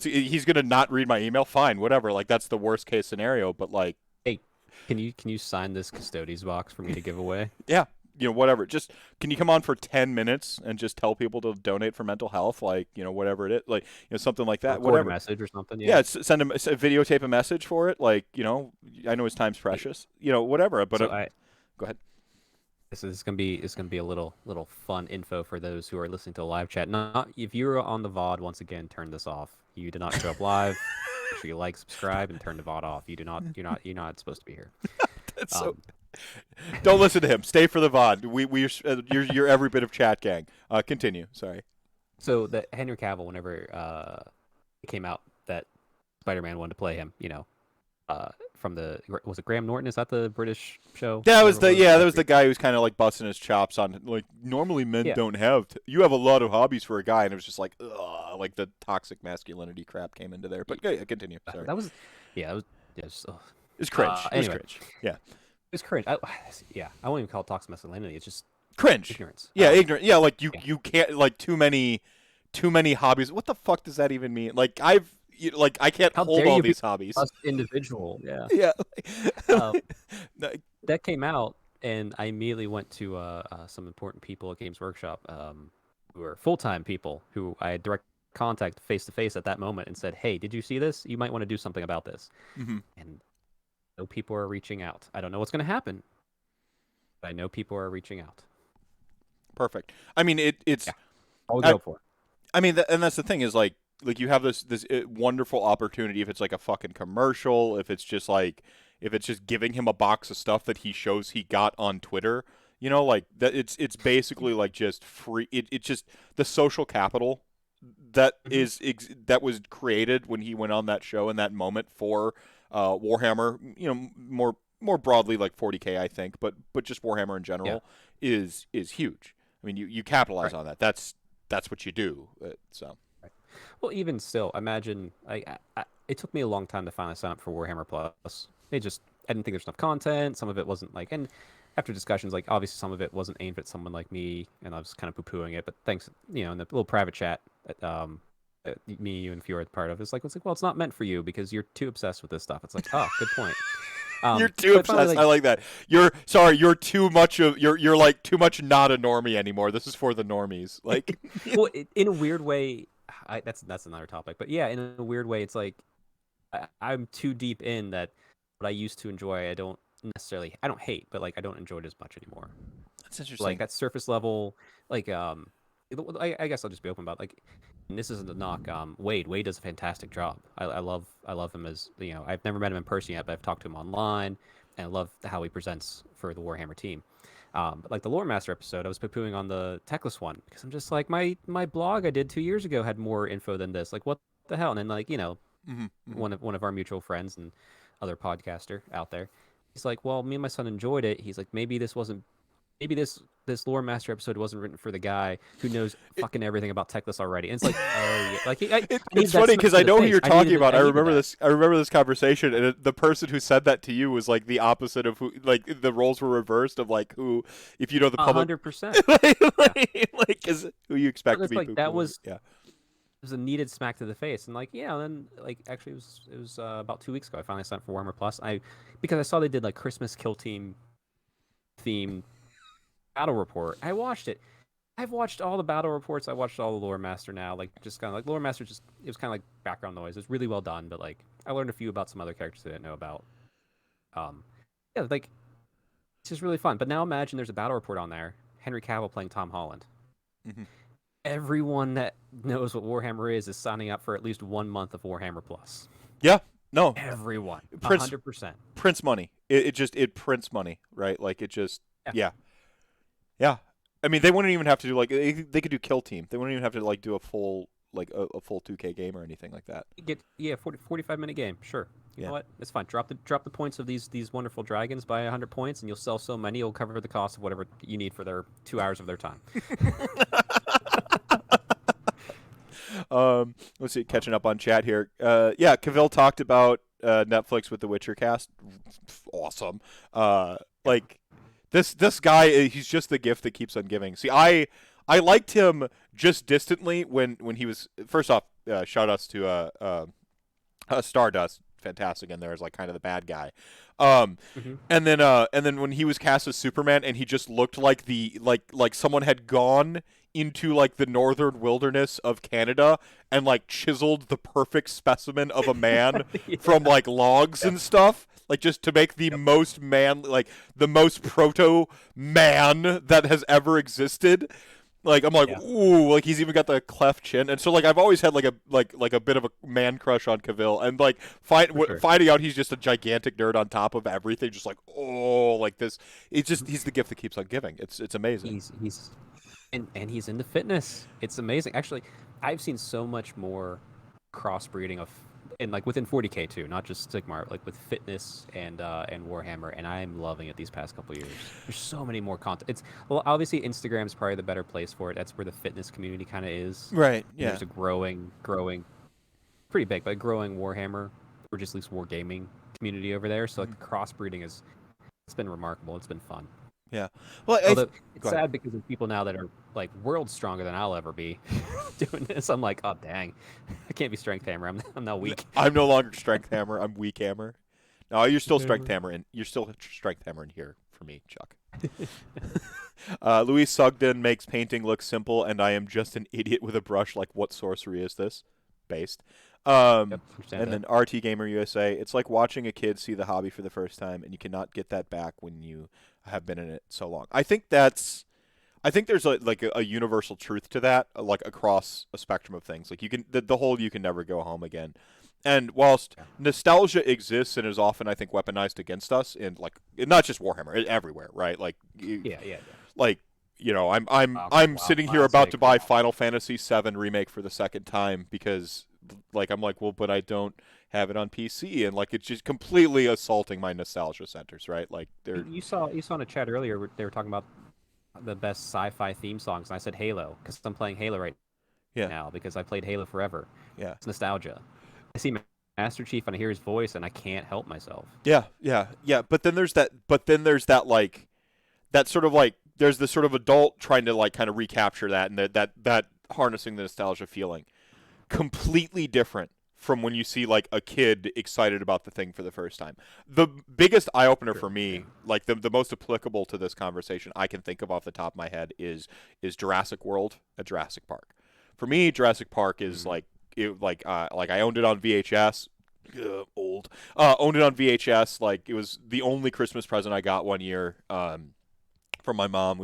he's gonna not read my email? Fine, whatever. Like that's the worst case scenario, but like Hey, can you sign this Custodes box for me to give away? yeah, whatever. Just can you come on for 10 minutes and just tell people to donate for mental health, like whatever it is, like something like that, Record a whatever. message or something. Yeah, Yeah. send him videotape a message for it, like I know his time's Hey, precious, whatever. But so I go ahead. this is gonna be a little fun info for those who are listening to the live chat. Not if you're on the VOD, once again, turn this off. You did not show up live. Make sure you like, subscribe, and turn the VOD off. You're not supposed to be here. That's so. Um, Don't listen to him. Stay for the VOD. You're every bit of chat gang. Continue. Sorry. so the Henry Cavill, whenever it came out that Spider-Man wanted to play him, from was it Graham Norton? Is that the British show? That was Whatever it that was the guy who's kind of like busting his chops on like normally men Yeah. don't have. You have a lot of hobbies for a guy, and it was just like ugh, like the toxic masculinity crap came into there. But continue. Sorry. That was, yeah, that was, yeah, just, ugh. It's cringe. It was Anyway. cringe. Yeah. It's cringe. Yeah, I won't even call it toxic masculinity. It's just Cringe. ignorance. Yeah, ignorant. Yeah, like you Yeah. you can't like too many hobbies. What the fuck does that even mean? Like I can't How hold dare all you be these hobbies. us individual? Yeah. Yeah. Um, Like, that came out, and I immediately went to some important people at Games Workshop, who are full-time people who I had direct contact face to face at that moment, and said, "Hey, did you see this? You might want to do something about this." mhm. And I know people are reaching out. I don't know what's going to happen, but I know people are reaching out. Perfect. I mean, it's. Yeah. I'll I- go for it. I mean, and that's the thing is like you have this wonderful opportunity if it's like a fucking commercial, if it's just giving him a box of stuff that he shows he got on Twitter, like that. It's basically like just free. It's just the social capital that that was created when he went on that show in that moment for Warhammer. More broadly like 40K, I think, but just Warhammer in general is huge. I mean, you capitalize on that. That's what you do. So. Well, even still, imagine it took me a long time to finally sign up for Warhammer Plus. I didn't think there's enough content. Some of it wasn't like, and after discussions, like obviously some of it wasn't aimed at someone like me, and I was kind of poo-pooing it. But thanks, in the little private chat that me, you, and Fiora are part of, it's like, well, it's not meant for you because you're too obsessed with this stuff. It's like, oh, good point. You're too but finally, obsessed. I like that. You're too much of you're like too much not a normie anymore. This is for the normies. Like well, in a weird way, that's another topic. But yeah, in a weird way, it's like I'm too deep in that what I used to enjoy, I don't hate, but like I don't enjoy it as much anymore. that's interesting. Like that surface level, like I guess I'll just be open about like, and this isn't a knock. Wade does a fantastic job. I love him as I've never met him in person yet, but I've talked to him online, and I love how he presents for the Warhammer team. But like the Lore Master episode, I was poo-pooing on the Techless one because I'm just like my blog I did 2 years ago had more info than this. Like what the hell? And then like one of our mutual friends and other podcaster out there, he's like, well, me and my son enjoyed it. He's like, maybe this Lore Master episode wasn't written for the guy who knows fucking everything about Techless already. And it's like, oh yeah, like it's funny because I know who you're talking about. I remember that. this. I remember this conversation, and the person who said that to you was like the opposite of who. Like the roles were reversed of like who, if you know the public, 100%. like is who you expect to be. Like that was yeah. It was a needed smack to the face, and like and then like actually it was about 2 weeks ago I finally signed up for Warhammer Plus. Because I saw they did like Christmas Kill Team themed battle report. I watched it. I've watched all the battle reports. I watched all the Lore Master now. Like just kind of like Lore Master, it was kind of like background noise. It was really well done, but like I learned a few about some other characters I didn't know about. Yeah, like it's just really fun. But now imagine there's a battle report on there. Henry Cavill playing Tom Holland. Mm-hmm. Everyone that knows what Warhammer is signing up for at least 1 month of Warhammer Plus. Yeah. No. Everyone. 100%. Prints money. It prints money, right? Like it just yeah. I mean, they wouldn't even have to do like they could do Kill Team. They wouldn't even have to like do a full a full 2K game or anything like that. 45-minute game. Sure. You know what? It's fine. Drop the points of these wonderful dragons by 100 points, and you'll sell so many it'll cover the cost of whatever you need for their 2 hours of their time. Let's see, catching up on chat here. Yeah, Cavill talked about Netflix with the Witcher cast. Awesome. Like this guy, he's just the gift that keeps on giving. See, I liked him just distantly when he was first off. Shout outs to Stardust, fantastic in there as like kind of the bad guy. Hmm. And then when he was cast as Superman and he just looked like like someone had gone into like the northern wilderness of Canada and like chiseled the perfect specimen of a man Yeah. from like logs and stuff. Like just to make the most like the most proto man that has ever existed. Like I'm like, Yeah. ooh, like he's even got the cleft chin, and so like I've always had like a bit of a man crush on Cavill, and like For sure. finding out he's just a gigantic nerd on top of everything, just like oh, like this, it's just he's the gift that keeps on giving. It's amazing. He's and he's into fitness. It's amazing. Actually, I've seen so much more crossbreeding of and like within 40K too, not just Sigmar, like with fitness and Warhammer, and I'm loving it these past couple years. There's so many more content. It's well, obviously Instagram's probably the better place for it. That's where the fitness community kind of is. Right. And Yeah. there's a growing, pretty big, but growing Warhammer or just at least wargaming community over there. So like the crossbreeding it's been remarkable. It's been fun. Yeah. Well, Although it's go ahead. sad because of people now that are like worlds stronger than I'll ever be doing this. I'm like, oh dang, I can't be Strength Hammer. I'm now weak. I'm no longer Strength Hammer. I'm Weak Hammer. No, you're still Strength Hammer, and you're still Strength Hammer in here for me, Chuck. Louise Sugden makes painting look simple, and I am just an idiot with a brush. Like, what sorcery is this? Based. Yep, understand And that. then RT Gamer USA. It's like watching a kid see the hobby for the first time, and you cannot get that back when you have been in it so long. I think there's a universal truth to that, like across a spectrum of things. Like you can the whole you can never go home again. And whilst Yeah. nostalgia exists and is often I think weaponized against us in like not just Warhammer, everywhere, right? Like Yeah. like Wow, I'm wow, sitting here about to classic. buy Final Fantasy VII remake for the second time because like I'm like, well, but I don't have it on PC, and like it's just completely assaulting my nostalgia centers, right? Like they're You saw in a chat earlier where they were talking about the best sci-fi theme songs, and I said Halo because I'm playing Halo right yeah, now because I played Halo forever. yeah. It's nostalgia. I see Master Chief and I hear his voice and I can't help myself. Yeah. But then there's that. But then there's that like that sort of like there's this sort of adult trying to like kind of recapture that and that harnessing the nostalgia feeling. Completely different from when you see like a kid excited about the thing for the first time. The biggest eye opener for me, Yeah. like the most applicable to this conversation I can think of off the top of my head is Jurassic World at Jurassic Park. For me, Jurassic Park is Mhm. like I owned it on VHS. Old. Owned it on VHS. Like it was the only Christmas present I got one year. From my mom,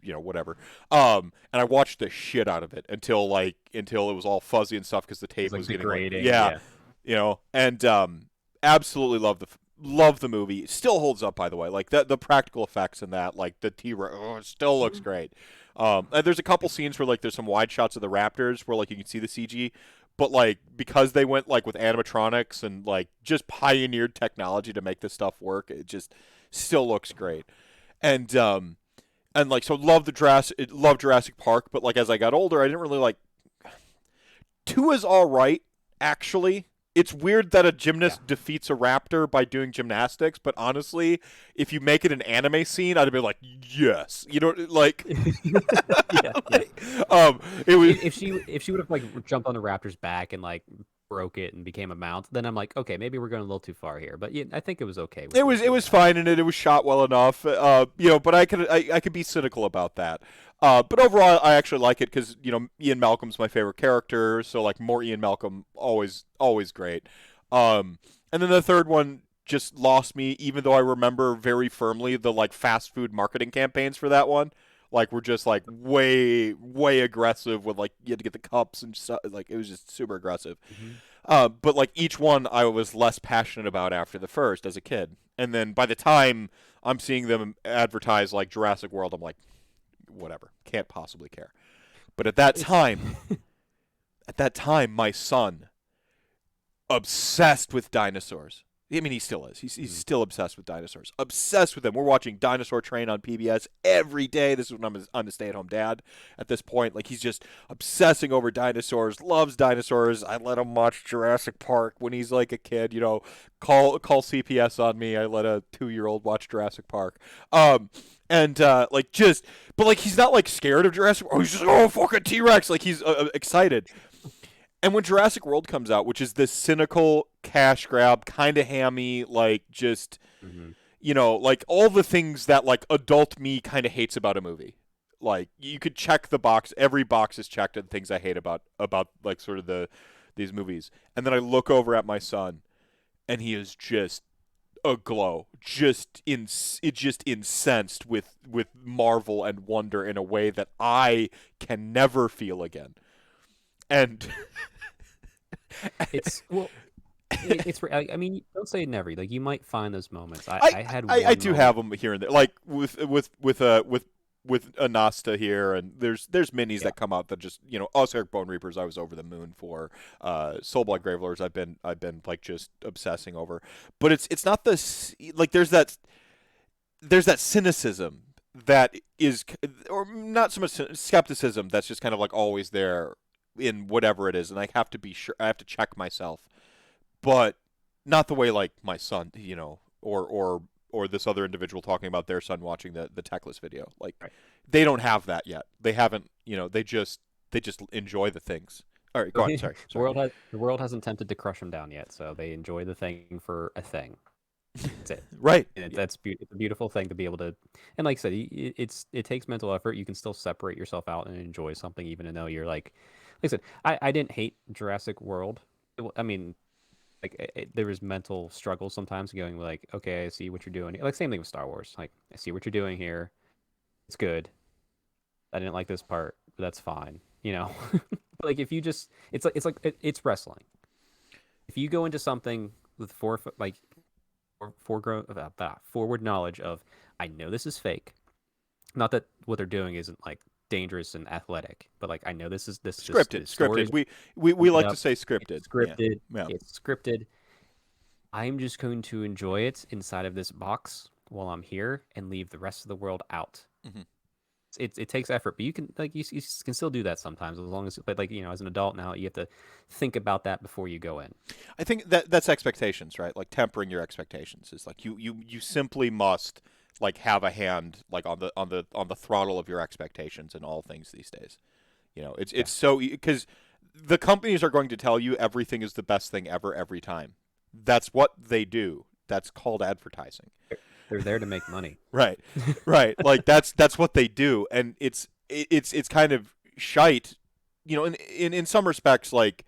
whatever. And I watched the shit out of it until it was all fuzzy and stuff because the It's tape like was getting degrading. yeah, Yeah. and absolutely love the movie. It still holds up, by the way. Like the practical effects in that, like the T-Rex, it still looks great. And there's a couple scenes where like there's some wide shots of the raptors where like you can see the CG, but like because they went like with animatronics and like just pioneered technology to make this stuff work, it just still looks great. And like so love Jurassic Park, but like as I got older, I didn't really like two is all right actually. It's weird that a gymnast defeats a raptor by doing gymnastics, but honestly, if you make it an anime scene, I'd be like, yes, like, Yeah. it was If she would have like jumped on the raptor's back and like broke it and became a mount, then I'm like, okay, maybe we're going a little too far here. But yeah, I think it was okay. With it was fine and it was shot well enough, but I could be cynical about that. But overall, I actually like it because Ian Malcolm's my favorite character, so like more Ian Malcolm, always great. And then the third one just lost me, even though I remember very firmly the like fast food marketing campaigns for that one. Like were just like way aggressive with like you had to get the cups and stuff. Like it was just super aggressive. Hmm. But like each one I was less passionate about after the first as a kid. And then by the time I'm seeing them advertise like Jurassic World, I'm like, whatever, can't possibly care. But at that It's time, my son, obsessed with dinosaurs. I mean, he still is. He's Mhm. still obsessed with dinosaurs. Obsessed with them. We're watching Dinosaur Train on PBS every day. This is when I'm a stay-at-home dad at this point. Like, he's just obsessing over dinosaurs, loves dinosaurs. I let him watch Jurassic Park when he's like a kid. You know, call CPS on me. I let a 2-year-old watch Jurassic Park. And like, just, but like, he's not like scared of Jurassic. Oh, he's just, oh, fucking T-Rex. Like, he's excited. And when Jurassic World comes out, which is this cynical cash grab, kind of hammy, like, just, Mhm. you know, like all the things that like adult me kind of hates about a movie. Like, you could check the box, every box is checked and things I hate about like sort of these movies. And then I look over at my son and he is just aglow, just incensed with marvel and wonder in a way that I can never feel again. And It's well, it's. I mean, don't say never. Like you might find those moments. I, I had I one do moment. have them here and there, like with Anasta here, and there's minis Yeah. that come out that just, you know, Osiric Bone Reapers I was over the moon for, Soulblight Gravelords I've been like just obsessing over, but it's not like there's that cynicism that is, or not so much skepticism, that's just kind of like always there in whatever it is, and I have to be sure, I have to check myself, but not the way like my son, you know, or this other individual talking about their son watching the Techless video. Like, Right. they don't have that yet. They haven't, you know, they just enjoy the things. All right, go on. Sorry, sorry. The world hasn't attempted to crush them down yet, so they enjoy the thing for a thing. That's it. Right. And it's a beautiful thing to be able to. And like I said, it takes mental effort. You can still separate yourself out and enjoy something, even though you're like I said, I didn't hate Jurassic World. I mean, like there was mental struggle sometimes going like, okay, I see what you're doing. Like same thing with Star Wars. Like I see what you're doing here. It's good. I didn't like this part, but that's fine. You know, but like if you just, it's wrestling. If you go into something with forward knowledge of, I know this is fake. Not that what they're doing isn't like dangerous and athletic, but like I know this Scripted, the story scripted. is We made like to up. say It's scripted. Yeah. scripted. Yeah. It's scripted. I'm just going to enjoy it inside of this box while I'm here and leave the rest of the world out. Hmm. It takes effort, but you can like you can still do that sometimes as long as, but like you know, as an adult now you have to think about that before you go in. I think that's expectations, right? Like, tempering your expectations is like you simply must like have a hand like on the throttle of your expectations in all things these days. You know, Yeah, it's so, because the companies are going to tell you everything is the best thing ever every time. That's what they do. That's called advertising. they're there to make money. Right. Right. Like, that's what they do, and it's kind of shite, you know, in some respects, like,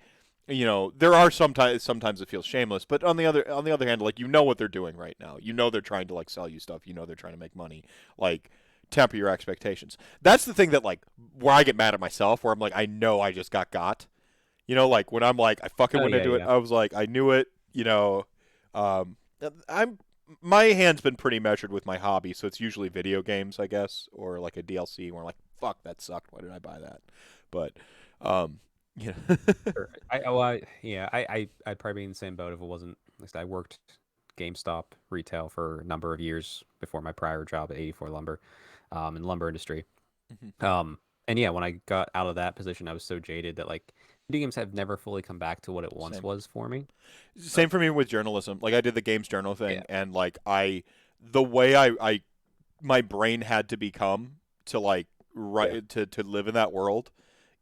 you know, there are sometimes it feels shameless, but on the other hand, like, you know what they're doing right now. You know they're trying to like sell you stuff. You know they're trying to make money. Like, temper your expectations. That's the thing that, like, where I get mad at myself, where I'm like, I know I just got. You know, like, when I'm like, I fucking Oh went yeah, into it. yeah. I was like, I knew it. You know, um, I'm my hand's been pretty measured with my hobby, so it's usually video games, I guess, or like a DLC where I'm like, fuck, that sucked. Why did I buy that? But, you know, Sure. I'd probably be in the same boat if it wasn't. At least I worked GameStop retail for a number of years before my prior job at 84 Lumber, in the lumber industry. Mhm. Um, and yeah, when I got out of that position, I was so jaded that like video games have never fully come back to what it once Same. was for me. Same But for me with journalism. Like, I did the games journal yeah, thing, and like, the way I my brain had to become to like yeah, write to live in that world.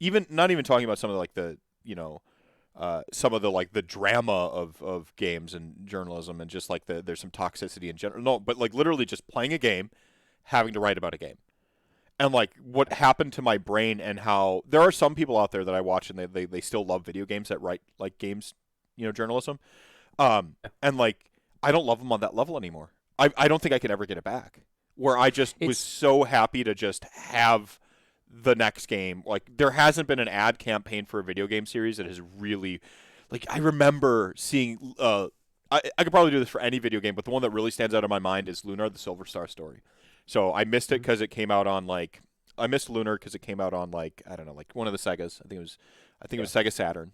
Even not even talking about some of like the, you know, some of the like the drama of games and journalism, and just like there's some toxicity in general. No, but like literally just playing a game, having to write about a game, and like what happened to my brain, and how there are some people out there that I watch and they still love video games that write like games, you know, journalism. And like, I don't love them on that level anymore. I don't think I could ever get it back. Where I just was it's so happy to just have the next game. Like, there hasn't been an ad campaign for a video game series that has really, like, I remember seeing. I could probably do this for any video game, but the one that really stands out in my mind is Lunar: The Silver Star Story. So I missed it Mhm. because it came out on like, I missed Lunar because it came out on like, I don't know, like one of the Segas. I think it was Yeah. Sega Saturn.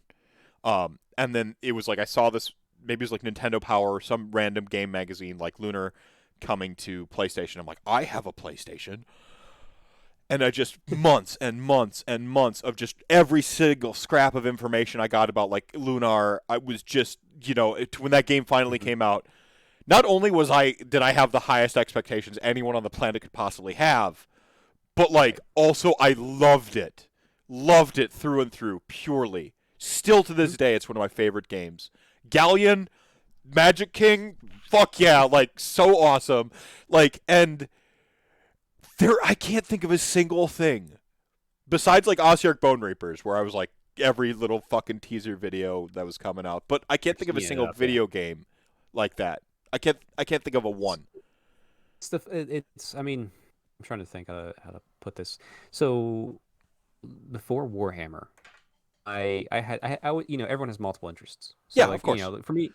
And then it was like I saw this maybe it was like Nintendo Power or some random game magazine like Lunar coming to PlayStation. I'm like, I have a PlayStation. And I just months and months and months of just every single scrap of information I got about like Lunar. I was just, when that game finally came out, not only did I have the highest expectations anyone on the planet could possibly have, but like also I loved it. Loved it through and through, purely. Still to this day, it's one of my favorite games. Galleon, Magic King, fuck yeah, like so awesome. Like, and I can't think of a single thing besides like Ossiarch Bone Reapers, where I was like every little fucking teaser video that was coming out. But I can't think of a single video game like that. I can't think of a one. I mean, I'm trying to think how to put this. So before Warhammer, I everyone has multiple interests. So Yeah, like, of course. For me,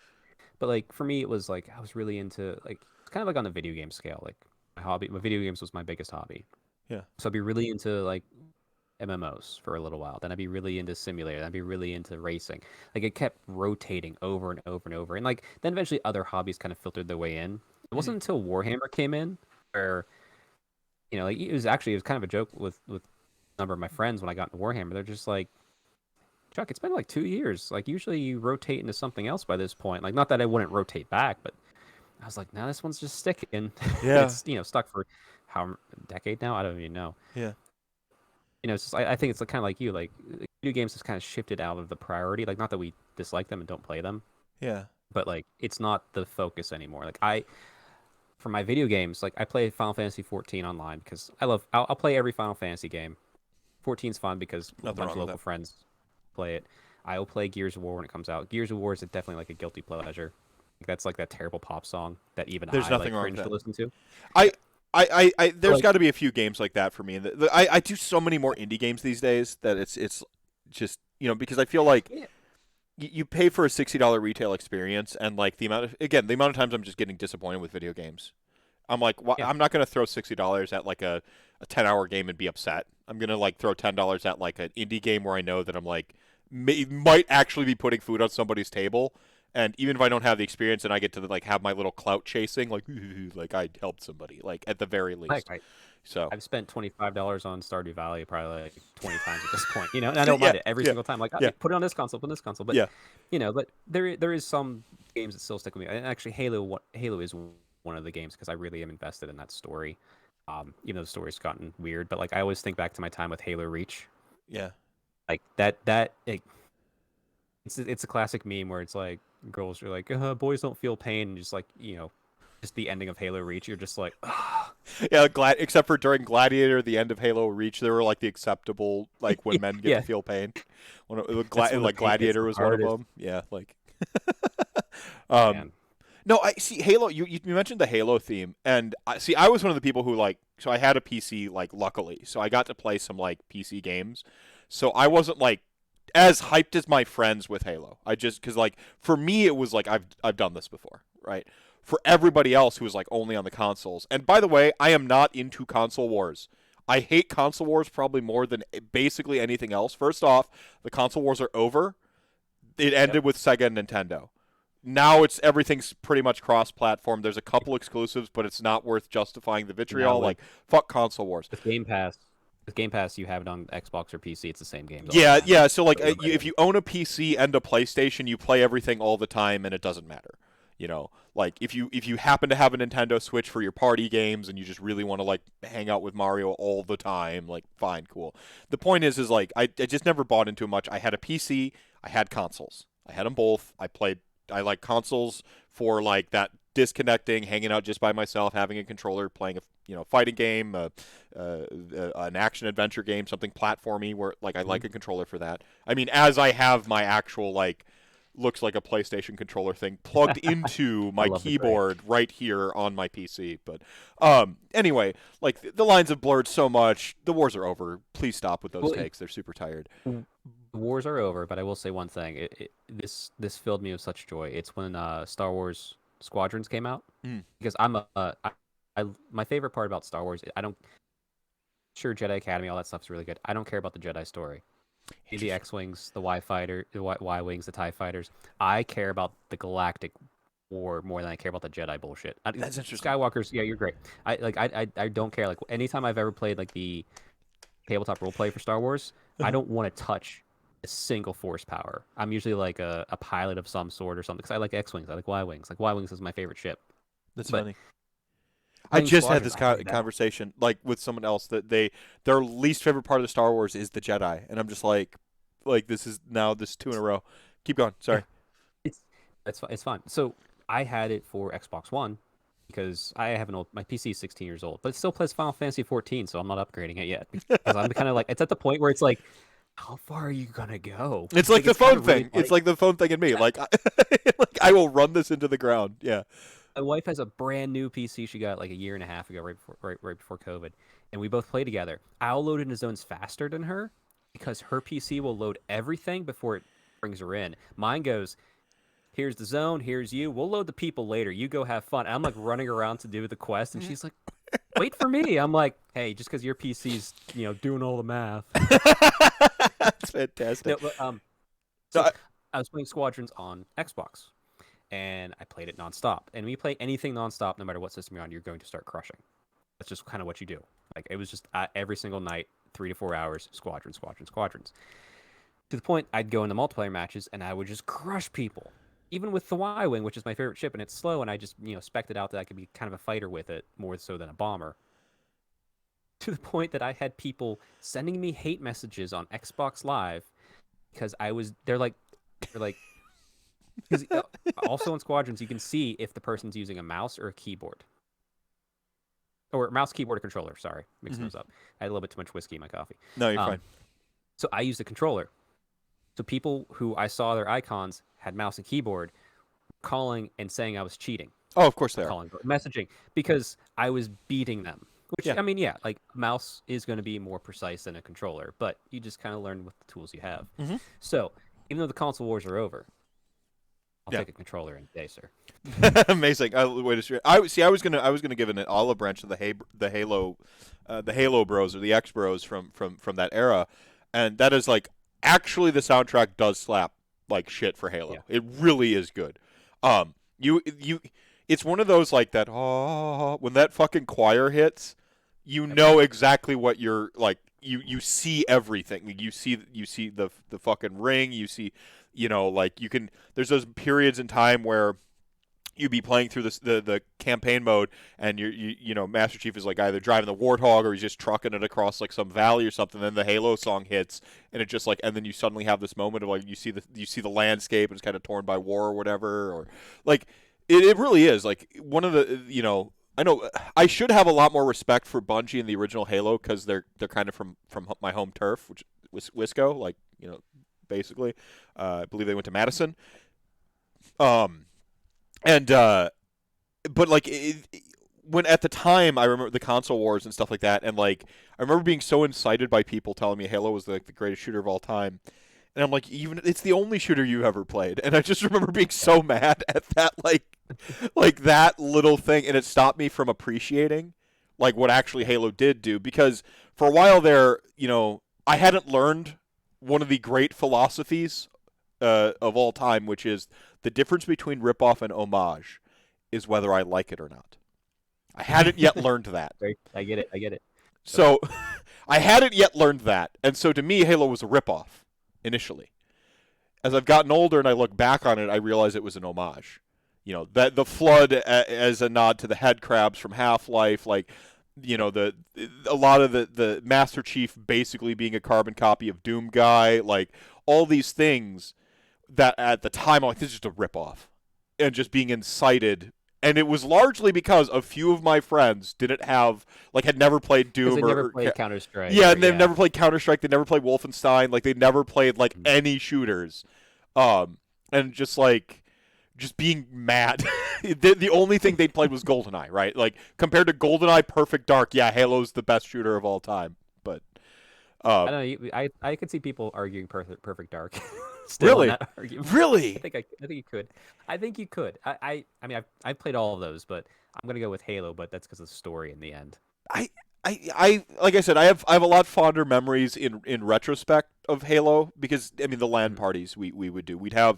but like for me, it was like I was really into like it's kind of like on the video game scale. Like my video games was my biggest hobby. Yeah. So I'd be really into like MMOs for a little while. Then I'd be really into simulator. Then I'd be really into racing. Like it kept rotating over and over and over. And like then eventually other hobbies kind of filtered their way in. It wasn't until Warhammer came in where like it was kind of a joke with a number of my friends when I got into Warhammer. They're just like, Chuck, it's been like 2 years. Like usually you rotate into something else by this point. Like not that I wouldn't rotate back, but I was like, no, this one's just sticking. Yeah. It's stuck for a decade now. I don't even know. Yeah. It's just, I think it's kind of like you. Like video games has kind of shifted out of the priority. Like not that we dislike them and don't play them. Yeah. But like it's not the focus anymore. Like for my video games, like I play Final Fantasy 14 online because I'll play every Final Fantasy game. 14's fun because a bunch of local friends play it. I will play Gears of War when it comes out. Gears of War is definitely like a guilty pleasure. That's like that terrible pop song that even There's I nothing like wrong cringe with to that. listen to. There's Like- got to be a few games like that for me. And I do so many more indie games these days that it's just because I feel like you pay for a $60 retail experience, and like the amount of times I'm just getting disappointed with video games. I'm like, I'm not gonna throw $60 at like a 10-hour game and be upset. I'm gonna like throw $10 at like an indie game where I know that I'm like might actually be putting food on somebody's table. And even if I don't have the experience and I get to like have my little clout chasing, like like I helped somebody, like at the very least. So I've spent $25 on Stardew Valley probably like 20 times at this point. And I don't mind it every single time. Like, put it on this console, put it on this console. But but there is some games that still stick with me. And actually, Halo is one of the games because I really am invested in that story. Even though the story's gotten weird, but like I always think back to my time with Halo Reach. Yeah. Like it's a classic meme where it's like girls are like, boys don't feel pain, and just like just the ending of Halo Reach, you're just like, yeah, except for during Gladiator, the end of Halo Reach, they were like the acceptable like when men get to feel pain. Gladiator was one of them. Yeah, like. No, I see Halo. You mentioned the Halo theme, and I was one of the people who so I had a PC luckily, so I got to play some PC games, so I wasn't as hyped as my friends with Halo. Because for me it was I've done this before, right? For everybody else who was only on the consoles, and by the way, I am not into console wars. I hate console wars probably more than basically anything else. First off, the console wars are over. It ended with Sega and Nintendo. Now everything's pretty much cross-platform. There's a couple exclusives, but it's not worth justifying the vitriol. Fuck console wars. With Game Pass, you have it on Xbox or PC. It's the same game. Yeah. So if you own a PC and a PlayStation, you play everything all the time, and it doesn't matter. If you happen to have a Nintendo Switch for your party games and you just really want to hang out with Mario all the time, fine, cool. The point is I just never bought into it much. I had a PC, I had consoles, I had them both. I like consoles for that disconnecting, hanging out just by myself, having a controller, playing a fighting game, an action adventure game, something platformy where I like a controller for that. I mean, as I have my actual looks like a PlayStation controller thing plugged into my keyboard right here on my PC. But anyway, the lines have blurred so much. The wars are over. Please stop with those takes. They're super tired. The wars are over, but I will say one thing. This filled me with such joy. It's when Star Wars Squadrons came out. Because my favorite part about Star Wars, Jedi Academy, all that stuff's really good. I don't care about the Jedi story. The X-wings, the Y-wings, the TIE fighters. I care about the galactic war more than I care about the Jedi bullshit. That's interesting. Skywalkers, yeah, you're great. I don't care. Like anytime I've ever played like the tabletop roleplay for Star Wars, I don't want to touch a single force power. I'm usually like a pilot of some sort or something because I like X-wings, I like Y-wings. Like Y-wings is my favorite ship. That's But funny. I playing just had Squadrons, this I hate that. conversation like with someone else that their least favorite part of the Star Wars is the Jedi, and I'm just like this is now this two in a row. Keep going. Sorry. It's it's fun. So I had it for Xbox One because I have an old my PC is 16 years old, but it still plays Final Fantasy 14, so I'm not upgrading it yet because I'm kind of like it's at the point where it's like, how far are you gonna go? It's like the it's kind phone of really thing. funny. It's like the phone thing in me. Like, like I will run this into the ground. Yeah. My wife has a brand new PC she got like a year and a half ago, right before COVID, and we both play together. I'll load into zones faster than her because her PC will load everything before it brings her in. Mine goes, here's the zone, here's you. We'll load the people later. You go have fun. And I'm like running around to do the quest, and she's like, wait for me. I'm like, hey, just because your PC's doing all the math. That's fantastic. No, but, So so I was playing Squadrons on Xbox, and I played it nonstop. And when you play anything nonstop, no matter what system you're on, you're going to start crushing. That's just kind of what you do. Like it was just every single night, 3 to 4 hours, squadrons. To the point, I'd go into multiplayer matches and I would just crush people. Even with the Y-wing, which is my favorite ship, and it's slow, and I just spec'd it out that I could be kind of a fighter with it more so than a bomber. To the point that I had people sending me hate messages on Xbox Live because they're like, because also in Squadrons you can see if the person's using a mouse or a keyboard. Or mouse, keyboard, or controller. Sorry, mixing those up. I had a little bit too much whiskey in my coffee. no, you're fine. So I used a controller. So people who I saw their icons had mouse and keyboard, calling and saying I was cheating. Oh, of course they are. Calling, messaging because I was beating them. Which Yeah. I mean, yeah, like mouse is going to be more precise than a controller, but you just kind of learn with the tools you have. So even though the console wars are over, I'll take a controller any day, sir. Amazing. Wait a second. I was gonna give an olive branch to the Halo Bros or the X Bros from that era, and that is like actually the soundtrack does slap like shit for Halo. Yeah. It really is good. It's one of those like that. Oh, when that fucking choir hits, you know exactly what you're like. You see everything. You see the fucking ring. You see, like you can. There's those periods in time where you'd be playing through the campaign mode, and Master Chief is like either driving the Warthog or he's just trucking it across like some valley or something. Then the Halo song hits, and it just like, and then you suddenly have this moment of like you see the landscape and it's kind of torn by war or whatever, or like it really is like one of the I know I should have a lot more respect for Bungie and the original Halo because they're kind of from my home turf, which was Wisco, like basically. I believe they went to Madison. But like when at the time I remember the console wars and stuff like that, and like I remember being so incited by people telling me Halo was like the greatest shooter of all time, and I'm like, even it's the only shooter you ever played, and I just remember being so mad at that like that little thing, and it stopped me from appreciating like what actually Halo did do, because for a while there, I hadn't learned one of the great philosophies of all time, which is the difference between ripoff and homage is whether I like it or not. I hadn't yet learned that. I get it. So I hadn't yet learned that. And so to me, Halo was a ripoff initially. As I've gotten older and I look back on it, I realize it was an homage. That the Flood as a nod to the head crabs from Half-Life, like, a lot of the Master Chief basically being a carbon copy of Doom Guy, like all these things that at the time I'm like, this is just a ripoff, and just being incited. And it was largely because a few of my friends didn't have, like, had never played Doom They or never played Counter-Strike. Yeah, and they've never played Counter-Strike. They never played Wolfenstein. Like, they never played like any shooters, and just being mad. the only thing they played was GoldenEye, right? Like compared to GoldenEye, Perfect Dark, yeah, Halo's the best shooter of all time. But I don't know. I could see people arguing Perfect Dark. Still really, in that argument. really, I think you could. I think you could. I mean, I've played all of those, but I'm gonna go with Halo. But that's because of the story in the end. I like I said, I have a lot fonder memories in retrospect of Halo because I mean the LAN Mhm. parties we would do. We'd Oh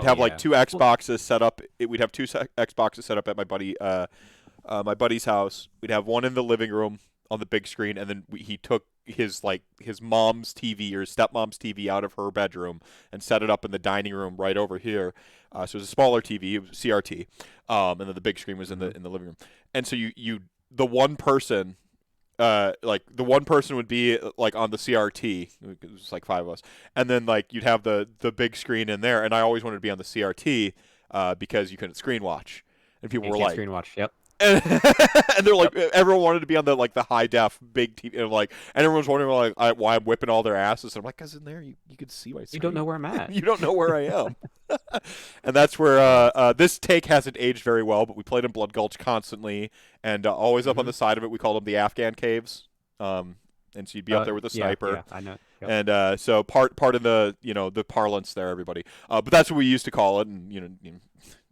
have like yeah. two Well, Xboxes set up. We'd have two Xboxes set up at my buddy's house. We'd have one in the living room on the big screen, and then he took his mom's TV or his stepmom's TV out of her bedroom and set it up in the dining room right over here. So it was a smaller TV, it was CRT, and then the big screen was in mhm. the living room. And so you the one person. Like the one person would be like on the CRT. It was like five of us, and then like you'd have the big screen in there. And I always wanted to be on the CRT because you couldn't screen watch, and people You were can't like, screen watch. Yep. and, and they're like Yep. everyone wanted to be on the high def big TV and like and everyone's wondering like why I'm whipping all their asses and I'm like because in there you can see my You don't know screen. where I'm at. You don't know where I am. And that's where Uh, this take hasn't aged very well, but we played in Blood Gulch constantly and always up on mhm. the side of it we called them the Afghan caves. And so youd be up there with a Yeah, sniper. yeah, I know. Yep. And so part of the the parlance there, everybody. But that's what we used to call it, and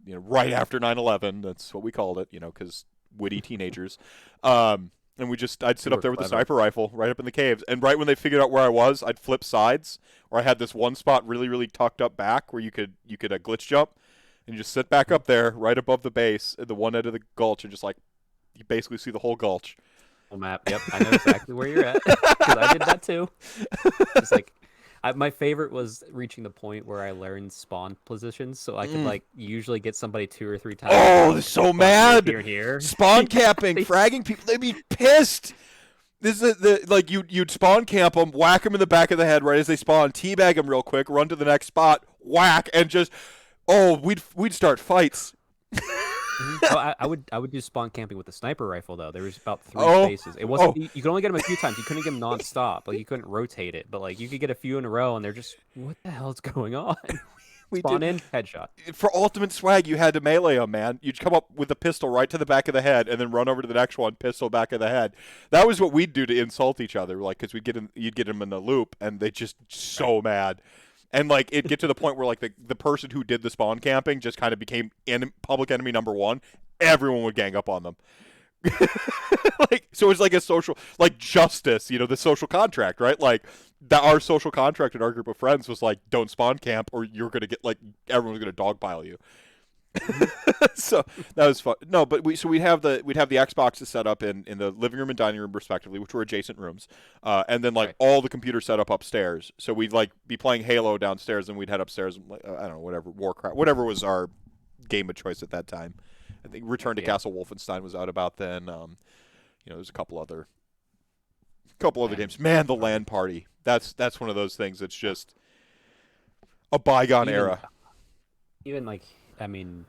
right after 9/11, that's what we called it, because witty teenagers. And I'd sit You up were there with the clever. sniper rifle right up in the caves, and right when they figured out where I was, I'd flip sides, or I had this one spot really really tucked up back where you could glitch jump, and you just sit back Mhm. up there right above the base at the one end of the gulch, and just like you basically see the whole gulch. Full map. Yep, I know exactly where you're at because I did that too. Just like, my favorite was reaching the point where I learned spawn positions, so I could Mm. like usually get somebody 2 or 3 times in a Oh, row they're because they so spawn here, mad. here, and here. Spawn Yeah, camping, they fragging people. They'd be pissed. This is the like you'd spawn camp them, whack them in the back of the head right as they spawn, teabag them real quick, run to the next spot, whack, and just we'd start fights. Mhm. Oh, I would do spawn camping with the sniper rifle though. There was about three Oh, spaces. It wasn't oh, you could only get them a few times. You couldn't get them nonstop. Like you couldn't rotate it, but like you could get a few in a row, and they're just what the hell is going on? we Spawn did. in, headshot. For ultimate swag, you had to melee them, man. You'd come up with a pistol right to the back of the head, and then run over to the next one, pistol back of the head. That was what we'd do to insult each other, like because you'd get them in a loop, and they just so mad. And like it'd get to the point where like the person who did the spawn camping just kind of became public enemy number one. Everyone would gang up on them. Like so it's like a social like justice, the social contract, right? Like that our social contract in our group of friends was like don't spawn camp or you're gonna get like everyone's gonna dogpile you. Mhm. So that was fun. No, but we'd have the Xboxes set up in the living room and dining room respectively, which were adjacent rooms, and then like Right. all the computers set up upstairs. So we'd like be playing Halo downstairs, and we'd head upstairs. And, like, I don't know, whatever Warcraft, whatever was our game of choice at that time. I think Return to Yeah. Castle Wolfenstein was out about then. There's a couple other Man. games. Man, the LAN party. That's one of those things. That's just a bygone Even era. even like I mean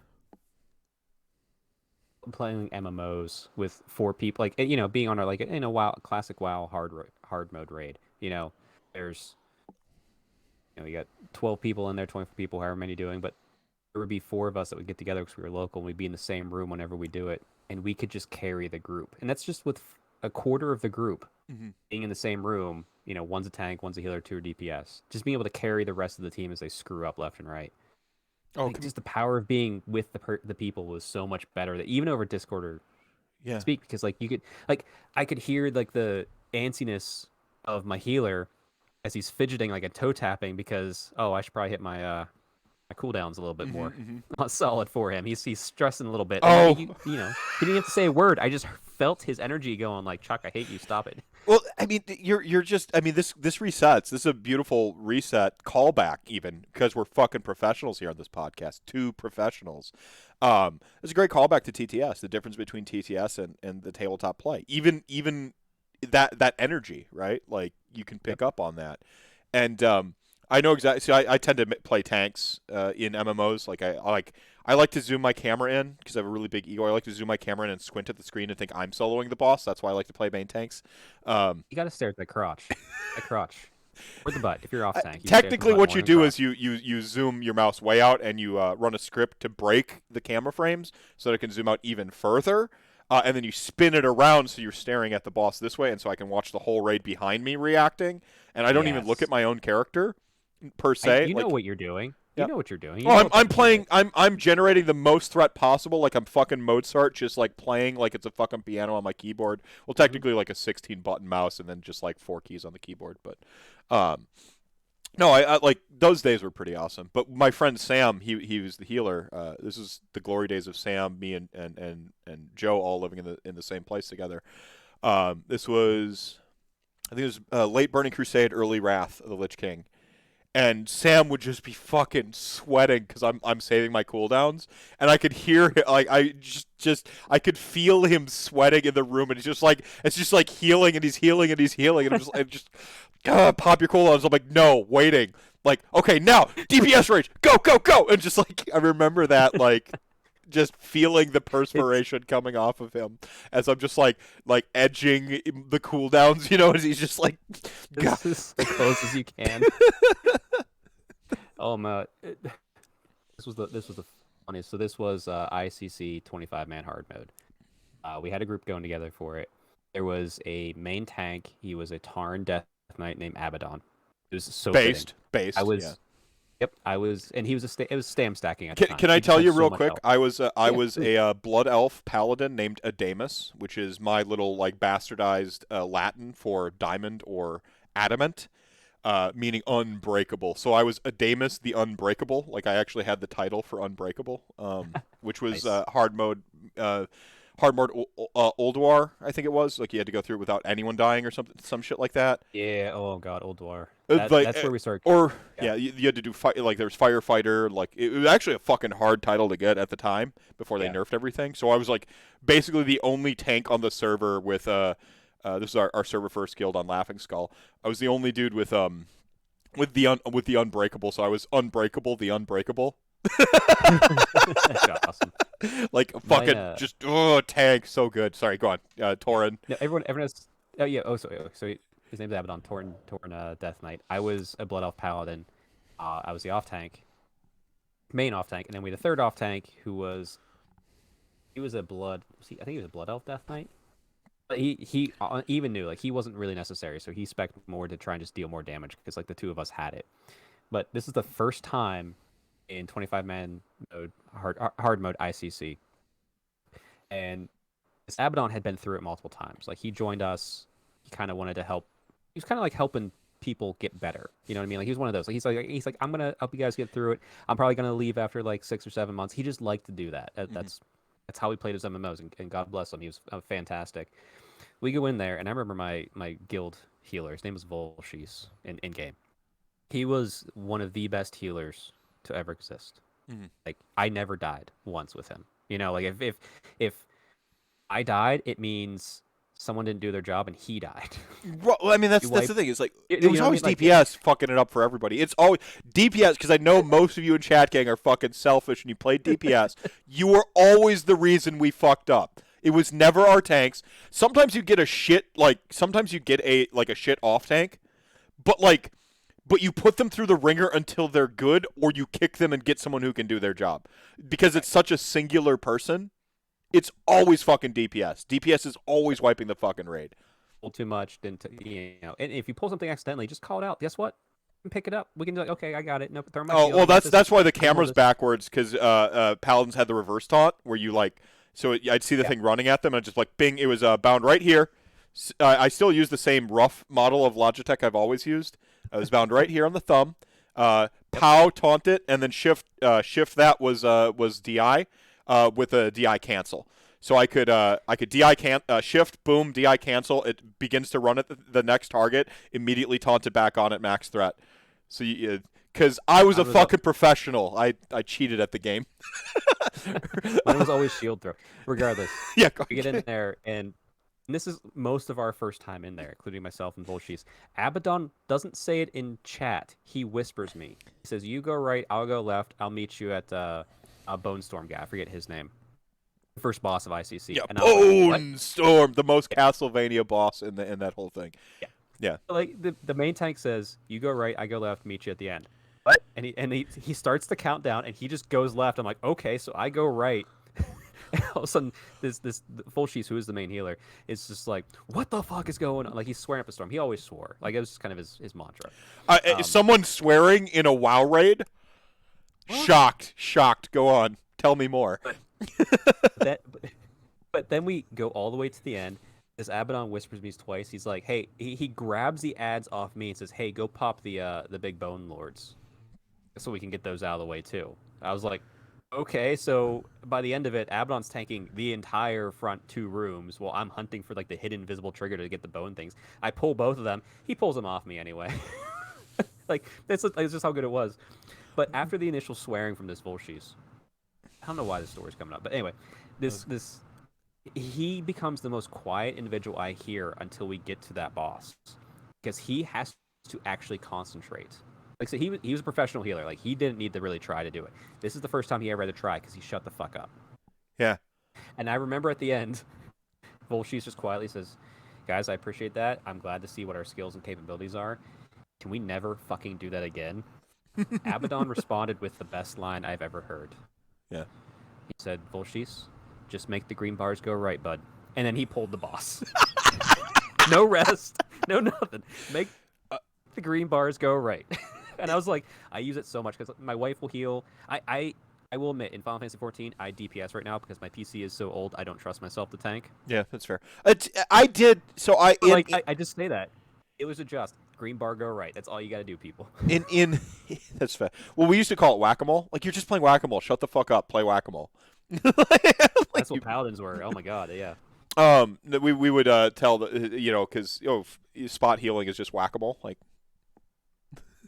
playing MMOs with 4 people, like being on a like in a WoW classic WoW hard mode raid. There's you got 12 people in there, 24 people, however many doing, but there would be 4 of us that would get together because we were local and we'd be in the same room whenever we do it, and we could just carry the group, and that's just with a quarter of the group Hmm. being in the same room. One's a tank, one's a healer, two are DPS. Just being able to carry the rest of the team as they screw up left and right. Oh, Like just the power of being with the people was so much better that even over Discord or yeah. speak, because like you could like I could hear like the antsiness of my healer as he's fidgeting like a toe tapping because I should probably hit my cooldowns a little bit Hmm. more. Hmm. Not solid for him. He's stressing a little bit, and Oh, he didn't have to say a word. I just felt his energy going like, Chuck, I hate you. Stop it. well, I mean, you're just. I mean, this resets. This is a beautiful reset callback, even because we're fucking professionals here on this podcast. Two professionals. It's a great callback to TTS. The difference between TTS and the tabletop play. Even that energy, right? Like you can Yep. pick up on that, and I know exactly. See, I tend to play tanks in MMOs. Like I like to zoom my camera in because I have a really big ego. I like to zoom my camera in and squint at the screen and think I'm soloing the boss. That's why I like to play main tanks. Um, You got to stare at the crotch, or the butt. If you're off tank, you stare at the Technically, butt what more you than do crotch. is you zoom your mouse way out and you run a script to break the camera frames so that it can zoom out even further. And then you spin it around so you're staring at the boss this way, and so I can watch the whole raid behind me reacting. And I don't even look at Yes. my own character per se. You know Like, what you're doing. You yeah. know what you're doing. You Oh, know I'm what I'm button to playing. hit. I'm generating the most threat possible. Like I'm fucking Mozart, just like playing like it's a fucking piano on my keyboard. Well, Mhm. technically like a 16 button mouse and then just like 4 keys on the keyboard. But, um, No, I like those days were pretty awesome. But my friend Sam, he was the healer. This is the glory days of Sam, me and Joe all living in the same place together. This was I think it was late Burning Crusade, early Wrath of the Lich King. And Sam would just be fucking sweating because I'm saving my cooldowns, and I could hear him, like I just I could feel him sweating in the room, and it's just like healing, and he's healing, and he's healing, and pop your cooldowns. I'm like, no, waiting, like, okay, now DPS rage, go go go, and just like I remember that, like just feeling the perspiration coming off of him as I'm just like edging the cooldowns, as he's just like, God. This is as close as you can. Oh man, this was the funniest. So this was ICC 25-man hard mode. We had a group going together for it. There was a main tank. He was a Tarn Death Knight named Abaddon. It was so based. I was. Yeah. Yep, I was, and he was it was stam stacking at the time. Can I He just tell had you so real much quick? health. I was a blood elf paladin named Adamus, which is my little like bastardized Latin for diamond or adamant, meaning unbreakable. So I was Adamus the Unbreakable. Like I actually had the title for unbreakable, which was Nice. hard mode Old War, I think it was. Like you had to go through it without anyone dying or something, some shit like that. Yeah. Oh God, Old War. Like, That's where we started. or Yeah. you had to do fight, like there was firefighter, like it was actually a fucking hard title to get at the time before they Yeah. nerfed everything. So I was like basically the only tank on the server with this is our server first guild on Laughing Skull. I was the only dude with the unbreakable, so I was unbreakable the unbreakable. That's awesome. Like My, fucking just tank, so good. Sorry, go on. Torin. No, everyone has. Oh yeah. So his name's Abaddon. Torn Death Knight. I was a Blood Elf Paladin. I was the off tank, main off tank, and then we had a third off tank who was. He was a blood. I think he was a Blood Elf Death Knight. But he even knew like he wasn't really necessary, so he spec'd more to try and just deal more damage because like the two of us had it. But this is the first time in 25-man mode hard mode ICC, and this Abaddon had been through it multiple times. Like he joined us, he kind of wanted to help. He was kind of like helping people get better. You know what I mean? Like he was one of those. Like he's like I'm gonna help you guys get through it. I'm probably gonna leave after like 6 or 7 months. He just liked to do that. That's how he played his MMOs, and God bless him. He was fantastic. We go in there, and I remember my guild healer. His name was Volshies in game. He was one of the best healers to ever exist. Mm-hmm. Like I never died once with him. Like if I died, it means someone didn't do their job and he died. Well, I mean, that's the thing. It's like it was always DPS fucking it up for everybody. It's always DPS because I know most of you in chat gang are fucking selfish and you played DPS. You were always the reason we fucked up. It was never our tanks. Sometimes you get a shit sometimes you get a shit off tank, but you put them through the ringer until they're good, or you kick them and get someone who can do their job because it's such a singular person. It's always fucking DPS. DPS is always wiping the fucking raid. Too much, and if you pull something accidentally, just call it out. Guess what? Pick it up. We can be like, okay, I got it. No, throw my shield. Well, that's why the camera's backwards because Paladins had the reverse taunt where you I'd see the thing running at them and just like bing, it was bound right here. I still use the same rough model of Logitech I've always used. I was bound right here on the thumb. Pow, taunt it, and then shift that was DI with a DI cancel. So I could DI shift, boom, DI cancel. It begins to run at the next target, immediately taunt it back on at max threat. So because I was a fucking professional, I cheated at the game. Mine was always shield throw. Regardless, yeah, we get in there and this is most of our first time in there, including myself and Volshies. Abaddon doesn't say it in chat. He whispers me. He says, "You go right, I'll go left. I'll meet you at a Bone Storm guy. I forget his name. The first boss of ICC." Yeah, and Bone Storm, the most Castlevania boss in that whole thing. Yeah. Like the main tank says, "You go right, I go left. Meet you at the end." What? And he starts the countdown, and he just goes left. I'm like, okay, so I go right. And all of a sudden, this Volshies, who is the main healer, is just like, what the fuck is going on? Like, he's swearing up a storm. He always swore. Like, it was just kind of his mantra. Someone swearing in a WoW raid? What? Shocked. Go on. Tell me more. But then we go all the way to the end, As Abaddon whispers me twice, he's like, "Hey," he grabs the ads off me and says, "Hey, go pop the big bone lords, so we can get those out of the way too." I was like, "Okay." So by the end of it, Abaddon's tanking the entire front 2 rooms while I'm hunting for like the hidden invisible trigger to get the bone things. I pull both of them. He pulls them off me anyway. Like that's just how good it was. But after the initial swearing from this Volshies, I don't know why this story's coming up, but anyway, this he becomes the most quiet individual I hear until we get to that boss, because he has to actually concentrate. Like, so he was a professional healer. Like, he didn't need to really try to do it. This is the first time he ever had to try because he shut the fuck up. Yeah. And I remember at the end, Volshies just quietly says, "Guys, I appreciate that. I'm glad to see what our skills and capabilities are. Can we never fucking do that again?" Abaddon responded with the best line I've ever heard. Yeah. He said, "Volshies, just make the green bars go right, bud." And then he pulled the boss. No rest, no nothing. Make the green bars go right. And I was like, I use it so much because my wife will heal. I will admit, in Final Fantasy 14, I DPS right now because my PC is so old. I don't trust myself to tank. Yeah, that's fair. I did. So I just say that it was a just green bar go right. That's all you got to do, people. in that's fair. Well, we used to call it whack-a-mole. Like, you're just playing whack-a-mole. Shut the fuck up. Play whack-a-mole. That's what paladins were. Oh my god, yeah. We would tell the because spot healing is just whack-a-mole. Like,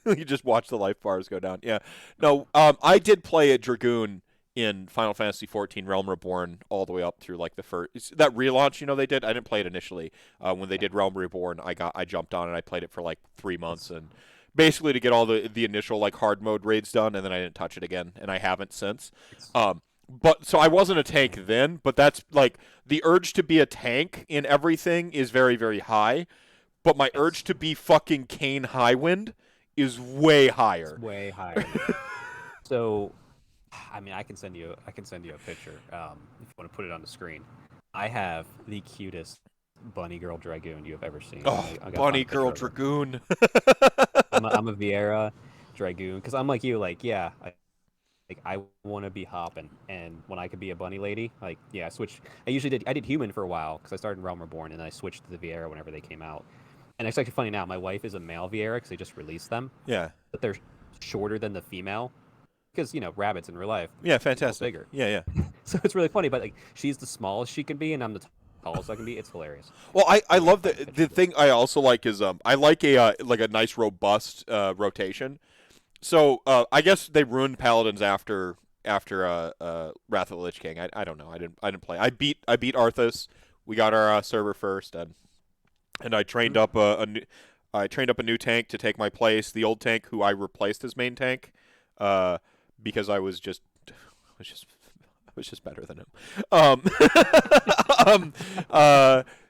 you just watch the life bars go down. Yeah. No. I did play a dragoon in Final Fantasy 14 Realm Reborn all the way up through like the first that relaunch. They did. I didn't play it initially. When they did Realm Reborn, I jumped on and I played it for like 3 months and basically to get all the initial like hard mode raids done, and then I didn't touch it again, and I haven't since. But so I wasn't a tank then, but that's like the urge to be a tank in everything is very, very high. But my urge to be fucking Khaine Highwind is way higher. It's way higher. So, I mean, I can send you a picture if you want to put it on the screen. I have the cutest bunny girl dragoon you have ever seen. Oh, bunny girl dragoon. I'm a Vieira dragoon because I'm like you. Like, yeah, I want to be hopping, and when I could be a bunny lady, like, yeah, I switched. I did human for a while because I started in Realm Reborn, and I switched to the Vieira whenever they came out. And it's actually funny now. My wife is a male Vieira because they just released them. Yeah, but they're shorter than the female because rabbits in real life. Yeah, fantastic. Bigger. Yeah. So it's really funny, but like she's the smallest she can be, and I'm the tallest I can be. It's hilarious. Well, I love the thing I also like is I like a nice robust rotation. So I guess they ruined paladins after Wrath of the Lich King. I don't know. I didn't play. I beat Arthas. We got our server first, and I trained up a new tank to take my place. The old tank who I replaced as main tank, because I was just better than him.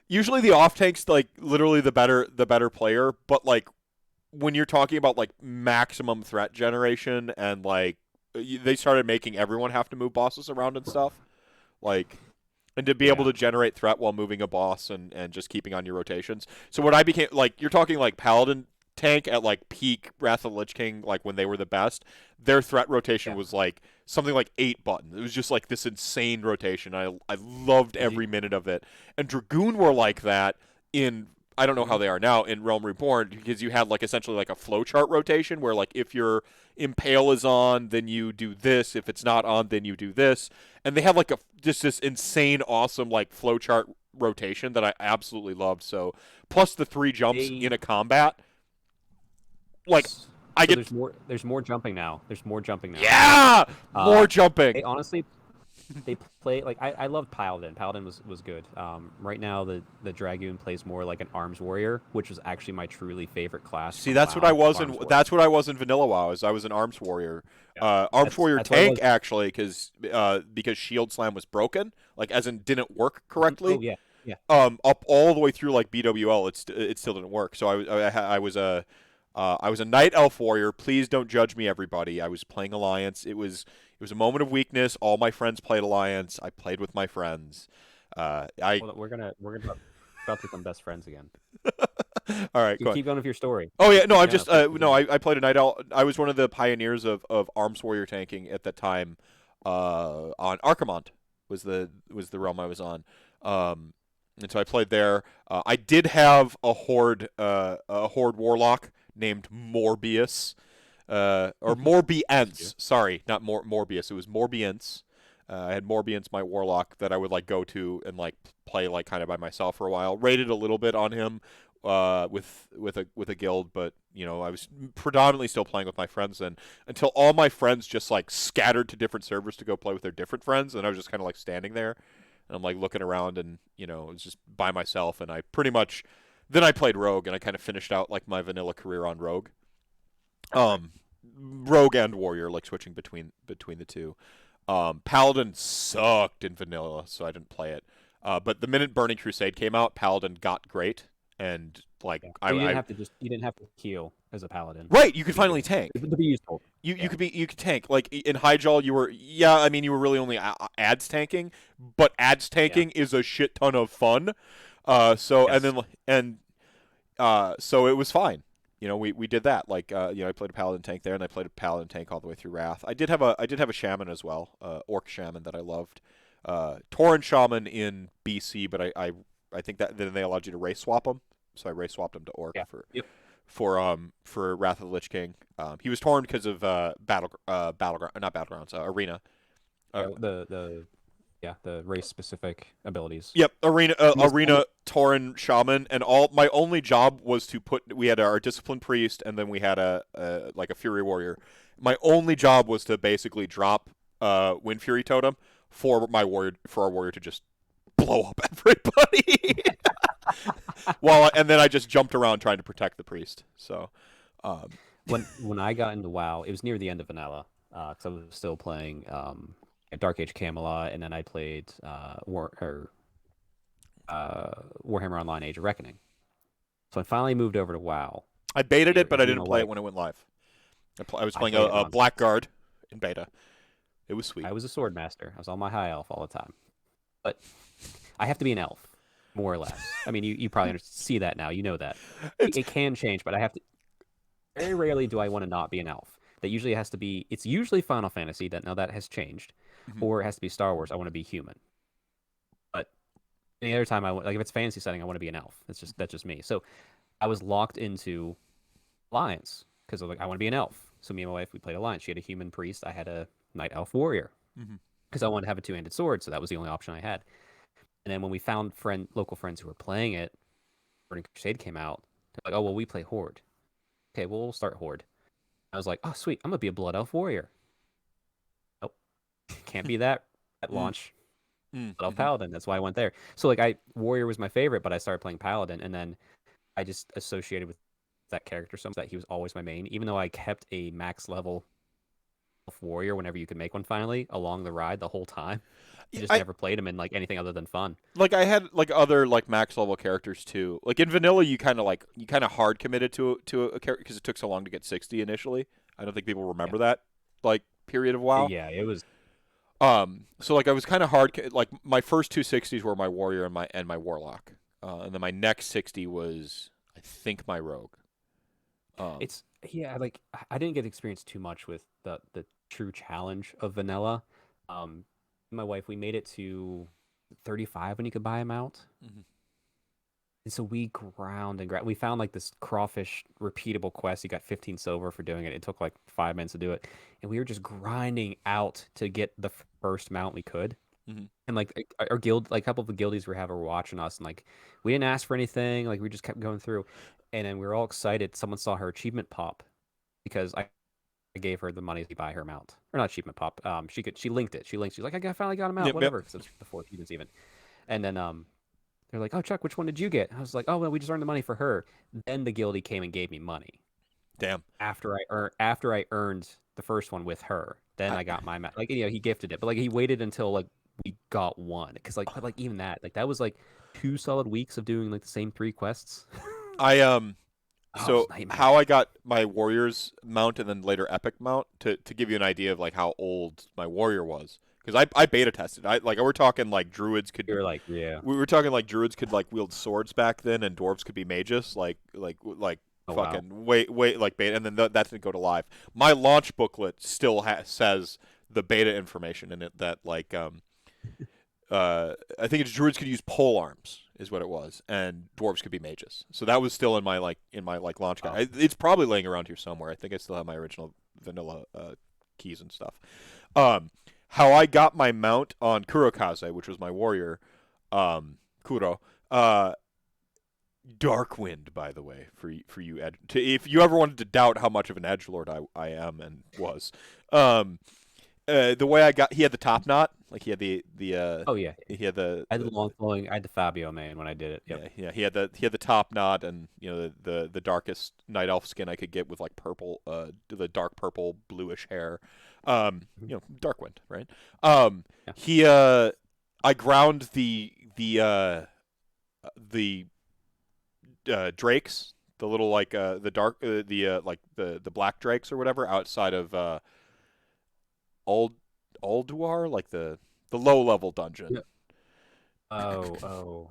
Usually the off tank's like literally the better player, but like when you're talking about like maximum threat generation and like they started making everyone have to move bosses around and stuff, like, and to be able to generate threat while moving a boss and just keeping on your rotations. So when I became like, you're talking like paladin tank at like peak Wrath of the Lich King, like when they were the best, their threat rotation was like something like 8 buttons. It was just like this insane rotation. I loved every minute of it. And Dragoon were like that in, I don't know how they are now in Realm Reborn, because you had like essentially like a flowchart rotation where like if your Impale is on, then you do this. If it's not on, then you do this. And they have like just this insane, awesome like flowchart rotation that I absolutely loved. So plus the 3 jumps in a combat, like I get. There's more jumping now. Yeah, more jumping. They honestly. They play like I love Paladin. Paladin was good. Right now the Dragoon plays more like an arms warrior, which was actually my truly favorite class. See, that's what I was in. That's what I was in Vanilla WoW. I was an arms warrior, warrior tank actually, because Shield Slam was broken, like as in didn't work correctly. Oh yeah. Up all the way through like BWL, it still didn't work. So I was a Night Elf warrior. Please don't judge me, everybody. I was playing Alliance. It was a moment of weakness. All my friends played Alliance. I played with my friends. We're gonna about to become best friends again. All right, keep going with your story. Oh yeah, no, I'm just I played a Night Elf. I was one of the pioneers of arms warrior tanking at that time. On Archimond was the realm I was on. And so I played there. I did have a horde warlock named Morbius, or Morbience. Sorry, not Morbius. It was Morbience. I had Morbience, my warlock, that I would like go to and like play like kind of by myself for a while. Rated a little bit on him with a guild, but you know I was predominantly still playing with my friends then until all my friends just like scattered to different servers to go play with their different friends, and I was just kind of like standing there, and I'm like looking around, and you know it was just by myself, and I pretty much then I played Rogue, and I kind of finished out like my vanilla career on Rogue. Um, Rogue and Warrior, like switching between the two. Paladin sucked in vanilla, so I didn't play it. But the minute Burning Crusade came out, Paladin got great, and like Yeah. So you didn't have to heal as a paladin. right, you could finally tank. To be useful. You could tank like in Hyjal. You were I mean you were really only ads tanking, but ads tanking is a shit ton of fun. So Yes. so it was fine. You know, we did that. Like, you know, I played a paladin tank there, and I played a paladin tank all the way through Wrath. I did have a shaman as well, orc shaman that I loved. Tauren shaman in BC, but I think that then they allowed you to race swap them, so I race swapped him to orc Yeah. Yep. for Wrath of the Lich King. He was torn because of battleground, not battlegrounds, arena. The race specific abilities. Yep, arena Tauren shaman, and my only job was to put. We had our disciplined priest, and then we had a like a fury warrior. My only job was to basically drop Wind Fury totem for our warrior to just blow up everybody. And then I just jumped around trying to protect the priest. So, When I got into WoW, it was near the end of vanilla, because I was still playing Dark Age Camelot, and then I played Warhammer Online: Age of Reckoning. So I finally moved over to WoW. I baited it, but I didn't play it when it went live. I was playing a Blackguard in beta. It was sweet. I was a sword master. I was on my high elf all the time, but I have to be an elf, more or less. I mean, you probably see that now. You know that it can change, but I have to. Very rarely do I want to not be an elf. That usually has to be. It's usually Final Fantasy. That has changed, or it has to be Star Wars. I want to be human. But any other time, like if it's fantasy setting, I want to be an elf. That's just me. So I was locked into Alliance because I was like, I want to be an elf. So me and my wife, we played Alliance. She had a human priest. I had a night elf warrior because I wanted to have a two-handed sword. So that was the only option I had. And then when we found local friends who were playing it, Burning Crusade came out. They're like, oh well, we play Horde. Okay, well we'll start Horde. I was like, oh sweet, I'm gonna be a Blood Elf warrior. Nope, can't be that at launch. Blood Elf Paladin. That's why I went there. So like, warrior was my favorite, but I started playing Paladin, and then I just associated with that character so much that he was always my main. Even though I kept a max level warrior whenever you could make one finally along the ride the whole time. I just never played him in like anything other than fun. Like I had like other like max level characters too. Like in vanilla, you kind of hard committed to a character because it took so long to get 60 initially. I don't think people remember that like period of WoW. Yeah, it was. So like I was kind of hard. Like my first two 60s were my warrior and my warlock, and then my next 60 was I think my rogue. Like I didn't get experience too much with the true challenge of vanilla. My wife, we made it to 35 when you could buy them out. And so we ground and we found like this crawfish repeatable quest. You got 15 silver for doing it. It took like 5 minutes to do it. And we were just grinding out to get the first mount we could. And like our guild, like a couple of the guildies we have were watching us, and like we didn't ask for anything. Like we just kept going through. And then we were all excited. Someone saw her achievement pop because I gave her the money to buy her mount, or not achievement pop. She linked it. She's like, I finally got him out, whatever. Because it's before achievements even. And then they're like, oh Chuck, which one did you get? I was like, oh well, we just earned the money for her. Then the guildie came and gave me money. Damn. After I earned the first one with her, then I got my mount. Like he gifted it, but like he waited until like we got one, because like even that was like 2 solid weeks of doing like the same 3 quests. So how I got my warrior's mount and then later epic mount to give you an idea of like how old my warrior was, because I beta tested. We're talking like druids could. You're like, yeah. We were talking like druids could like wield swords back then, and dwarves could be mages. Like fucking wow. wait like beta, and then that didn't go to live. My launch booklet still says the beta information in it that like I think it's druids could use pole arms is what it was, and dwarves could be mages. So that was still in my launch guide. It's probably laying around here somewhere. I think I still have my original vanilla keys and stuff. How I got my mount on Kurokaze, which was my warrior, Kuro. Darkwind, by the way, for you, if you ever wanted to doubt how much of an edgelord I am and was, the way he had the top knot, like he had the Oh yeah, he had the I had the long flowing. I had the Fabio main when I did it. Yep. yeah, he had the top knot, and the darkest night elf skin I could get with like purple, the dark purple bluish hair, Darkwind, right? Yeah. I ground the drakes, the little like the dark like the black drakes or whatever outside of Ulduar, like the low level dungeon. Yeah. Oh.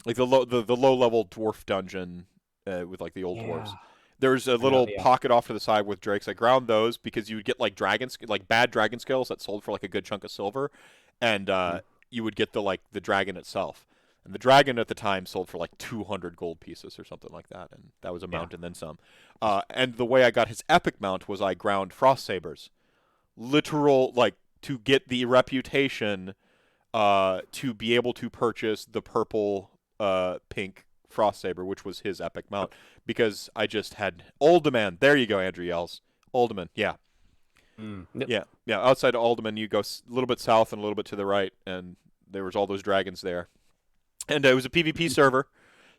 Like the low level dwarf dungeon with like the old dwarves. Yeah. There's a I know, little yeah. pocket off to the side with drakes. I ground those because you would get like bad dragon scales that sold for like a good chunk of silver, and you would get the dragon itself. And the dragon at the time sold for like 200 gold pieces or something like that, and that was a mount and then some. And the way I got his epic mount was I ground frost sabers, literal like to get the reputation to be able to purchase the purple pink frost saber, which was his epic mount, because I just had Uldaman. There you go, Andrew yells. Uldaman, yeah. Yep. Yeah. Outside of Uldaman, you go a little bit south and a little bit to the right, and there was all those dragons there. And it was a PvP server,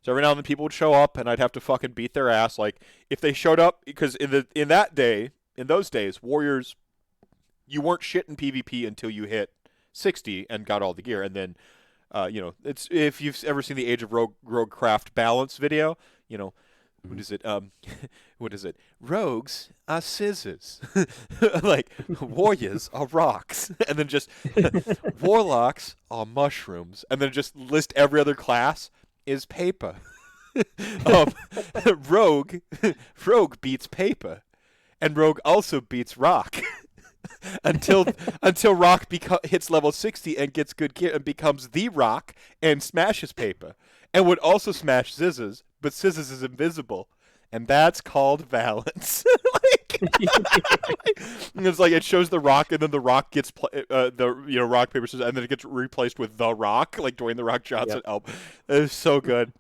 so every now and then people would show up, and I'd have to fucking beat their ass. Like if they showed up, because in those days, warriors, you weren't shit in PvP until you hit 60 and got all the gear, and then it's if you've ever seen the Age of Roguecraft balance video, what is it? What is it? Rogues are scissors, like warriors are rocks, and then just warlocks are mushrooms, and then just list every other class is paper. Rogue beats paper, and rogue also beats rock. until rock hits level 60 and gets good gear and becomes the rock and smashes paper, and would also smash scissors, but scissors is invisible, and that's called balance. It's like it shows the rock, and then the rock gets rock paper scissors, and then it gets replaced with the rock, like Dwayne the Rock Johnson. Yep. Oh, it was so good.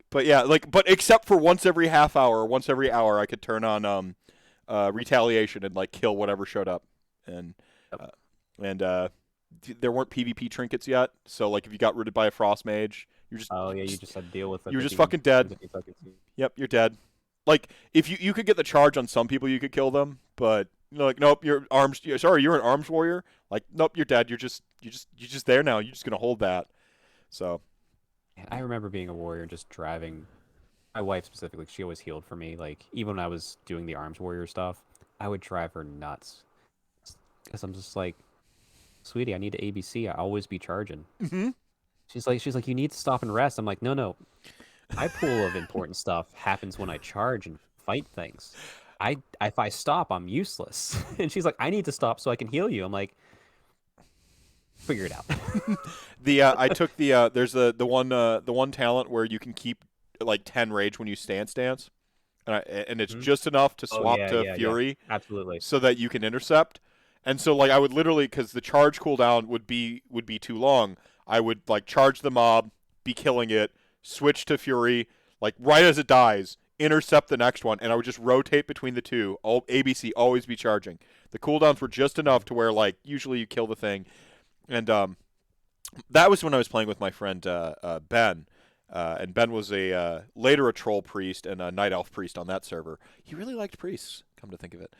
But yeah, but except for once every half hour, once every hour, I could turn on retaliation and like kill whatever showed up. And there weren't PvP trinkets yet, so like if you got rooted by a frost mage, you're just you just had to deal with it. You're just fucking dead. Yep, you're dead. Like if you could get the charge on some people, you could kill them, but like nope, you're an arms warrior. Like nope, you're dead. You're just there now. You're just gonna hold that. So I remember being a warrior, just driving. My wife specifically, she always healed for me. Like even when I was doing the arms warrior stuff, I would drive her nuts. Because I'm just like, sweetie, I need to ABC. I always be charging. Mm-hmm. She's like, you need to stop and rest. I'm like, no. My pool of important stuff happens when I charge and fight things. If I stop, I'm useless. And she's like, I need to stop so I can heal you. I'm like, figure it out. I took there's the one talent where you can keep like 10 rage when you stance, and it's just enough to swap to Fury, absolutely, so that you can intercept. And so, like, I would literally, because the charge cooldown would be too long, I would, like, charge the mob, be killing it, switch to Fury, like, right as it dies, intercept the next one, and I would just rotate between the two. ABC, always be charging. The cooldowns were just enough to where, like, usually you kill the thing. And that was when I was playing with my friend Ben. And Ben was later a troll priest and a night elf priest on that server. He really liked priests, come to think of it.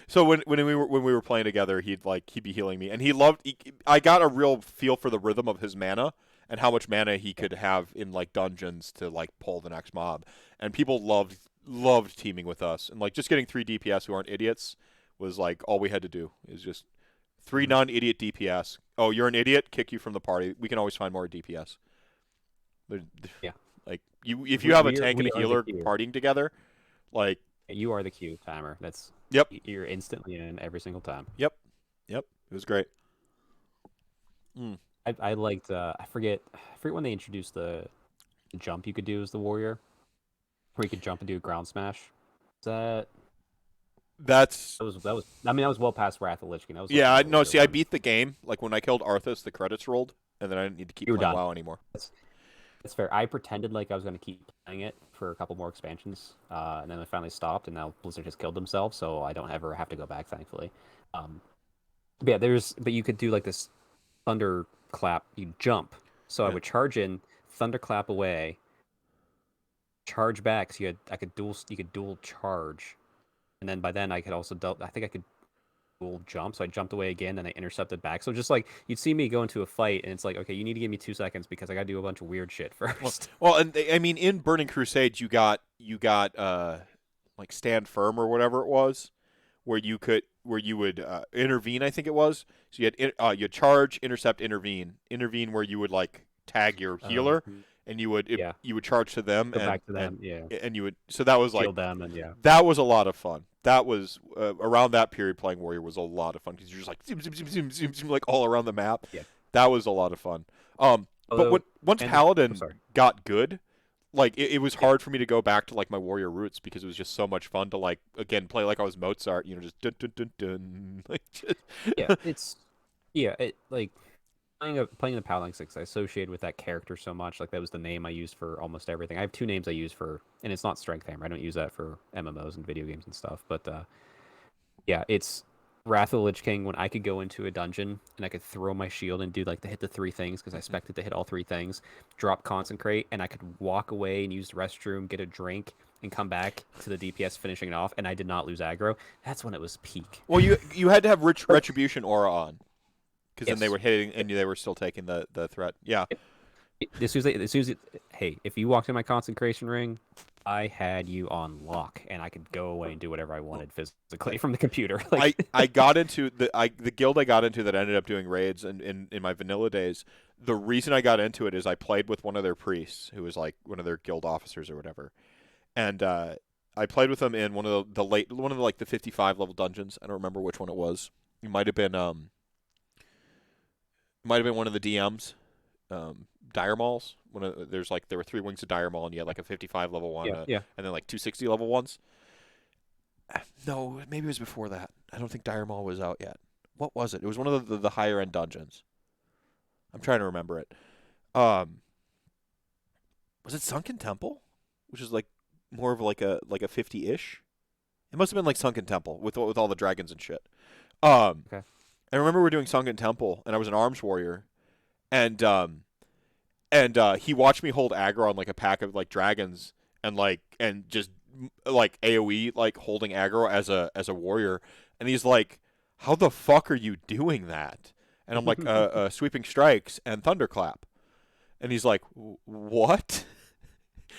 So when we were playing together, he'd be healing me, and I got a real feel for the rhythm of his mana and how much mana he could have in like dungeons to like pull the next mob. And people loved teaming with us, and like just getting 3 DPS who aren't idiots was like all we had to do is just 3 non-idiot DPS. Oh, you're an idiot? Kick you from the party. We can always find more DPS. Yeah. Like if you have a tank and a healer partying together, like you are the queue timer. That's yep. You're instantly in every single time. Yep. It was great. Mm. I liked I forget when they introduced the jump you could do as the warrior, where you could jump and do a ground smash. Is That's that was I mean that was well past Wrath of Lich King. That was like yeah. one of the No, later see, I ones. beat the game. Like when I killed Arthas, the credits rolled, and then I didn't need to keep You were playing done. WoW anymore. That's fair. I pretended like I was going to keep playing it for a couple more expansions, and then I finally stopped, and now Blizzard has killed themselves, so I don't ever have to go back, thankfully. Um, but yeah, but you could do like this thunderclap. You jump, so I Yeah. would charge in, thunderclap away, charge back. So you could dual charge, and then by then I could also I think I could dual jump. So I jumped away again, and I intercepted back. So just like you'd see me go into a fight, and it's like, okay, you need to give me 2 seconds because I got to do a bunch of weird shit Well, first. well, and I mean, in Burning Crusade, you got like Stand Firm or whatever it was, where you would intervene. I think it was. So you had charge, intercept, intervene where you would like tag your healer, and Yeah. you would charge to them, Go back to them. Yeah. and you would. So that was like Shield them and yeah. that was a lot of fun. That was around that period. Playing Warrior was a lot of fun because you're just like zoom, zoom, zoom, zoom, zoom, zoom, like all around the map. Yeah. That was a lot of fun. But Although, once I'm Paladin sorry. got good, like it was Yeah. hard for me to go back to like my Warrior roots because it was just so much fun to like again play like I was Mozart. You know, just dun dun dun dun. Like just Yeah. It like playing the Paladin 6, I associated with that character so much. Like that was the name I used for almost everything. I have two names I use for, and it's not Strength Hammer. I don't use that for MMOs and video games and stuff. But yeah, it's Wrath of the Lich King when I could go into a dungeon and I could throw my shield and do like to hit the three things because I expected to hit all three things, drop consecrate, and I could walk away and use the restroom, get a drink, and come back to the DPS finishing it off, and I did not lose aggro. That's when it was peak. well, you had to have retribution aura on because then they Yes. were hitting and they were still taking the threat. Yeah. As soon as hey, if you walked in my consecration ring, I had you on lock, and I could go away and do whatever I wanted physically from the computer. I got into the guild I got into that ended up doing raids in my vanilla days. The reason I got into it is I played with one of their priests who was like one of their guild officers or whatever, and I played with them in one of the like the 55 level dungeons. I don't remember which one it was. It might have been one of the DMs, Dire Mauls. There were three wings of Dire Maul, and you had like a 55 level one, Yeah, yeah. and then like 260 level ones. No, maybe it was before that. I don't think Dire Maul was out yet. What was it? It was one of the higher end dungeons. I'm trying to remember it. Um, was it Sunken Temple, which is like more of like a 50-ish? It must have been like Sunken Temple with all the dragons and shit. Okay. I remember we were doing Sunken Temple, and I was an arms warrior, and he watched me hold aggro on like a pack of like dragons, and just like AOE like holding aggro as a warrior, and he's like, "How the fuck are you doing that?" And I'm like, "Sweeping strikes and thunderclap," and he's like, "What?"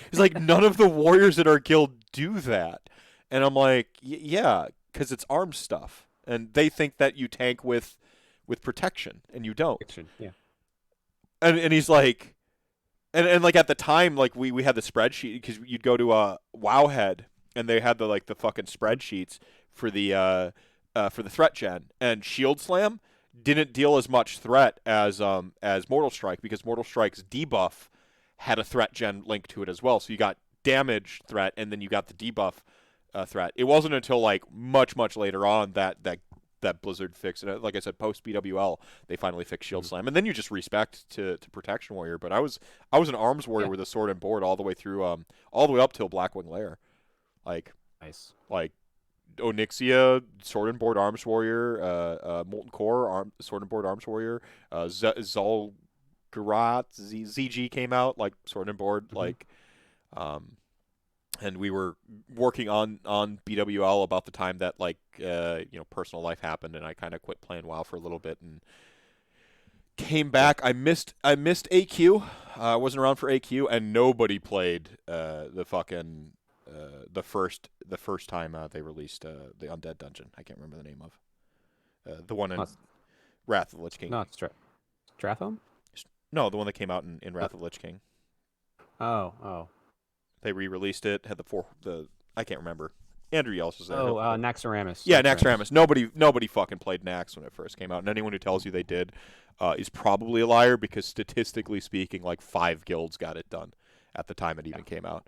He's like, "None of the warriors in our guild do that," and I'm like, "Yeah, because it's arms stuff." And they think that you tank with protection, and you don't. Fiction. Yeah. And he's like, and like at the time, like we had the spreadsheet because you'd go to Wowhead, and they had the fucking spreadsheets for the threat gen, and Shield Slam didn't deal as much threat as Mortal Strike because Mortal Strike's debuff had a threat gen link to it as well. So you got damage threat, and then you got the debuff threat. It wasn't until like much later on that Blizzard fixed it. Like I said, post BWL, they finally fixed Shield Slam, and then you just respect to Protection Warrior. But I was an Arms Warrior Yeah. with a sword and board all the way through, all the way up till Blackwing Lair, like Nice. Onyxia, sword and board Arms Warrior, Molten Core, sword and board Arms Warrior, Zul'Garat, ZG came out like sword and board, um, and we were working on BWL about the time that personal life happened, and I kind of quit playing WoW for a little bit and came back. I missed AQ. I wasn't around for AQ, and nobody played the fucking the first time they released the Undead Dungeon. I can't remember the name of the one in Not, Wrath of the Lich King. not Stratham? No, the one that came out in Uh, Wrath of the Lich King. oh. They re-released it. Had the I can't remember. Andrew Yells was there. Oh, Naxxramas. Yeah, Naxxramas. Nobody fucking played Nax when it first came out, and anyone who tells you they did is probably a liar because statistically speaking, like 5 guilds got it done at the time it even came out.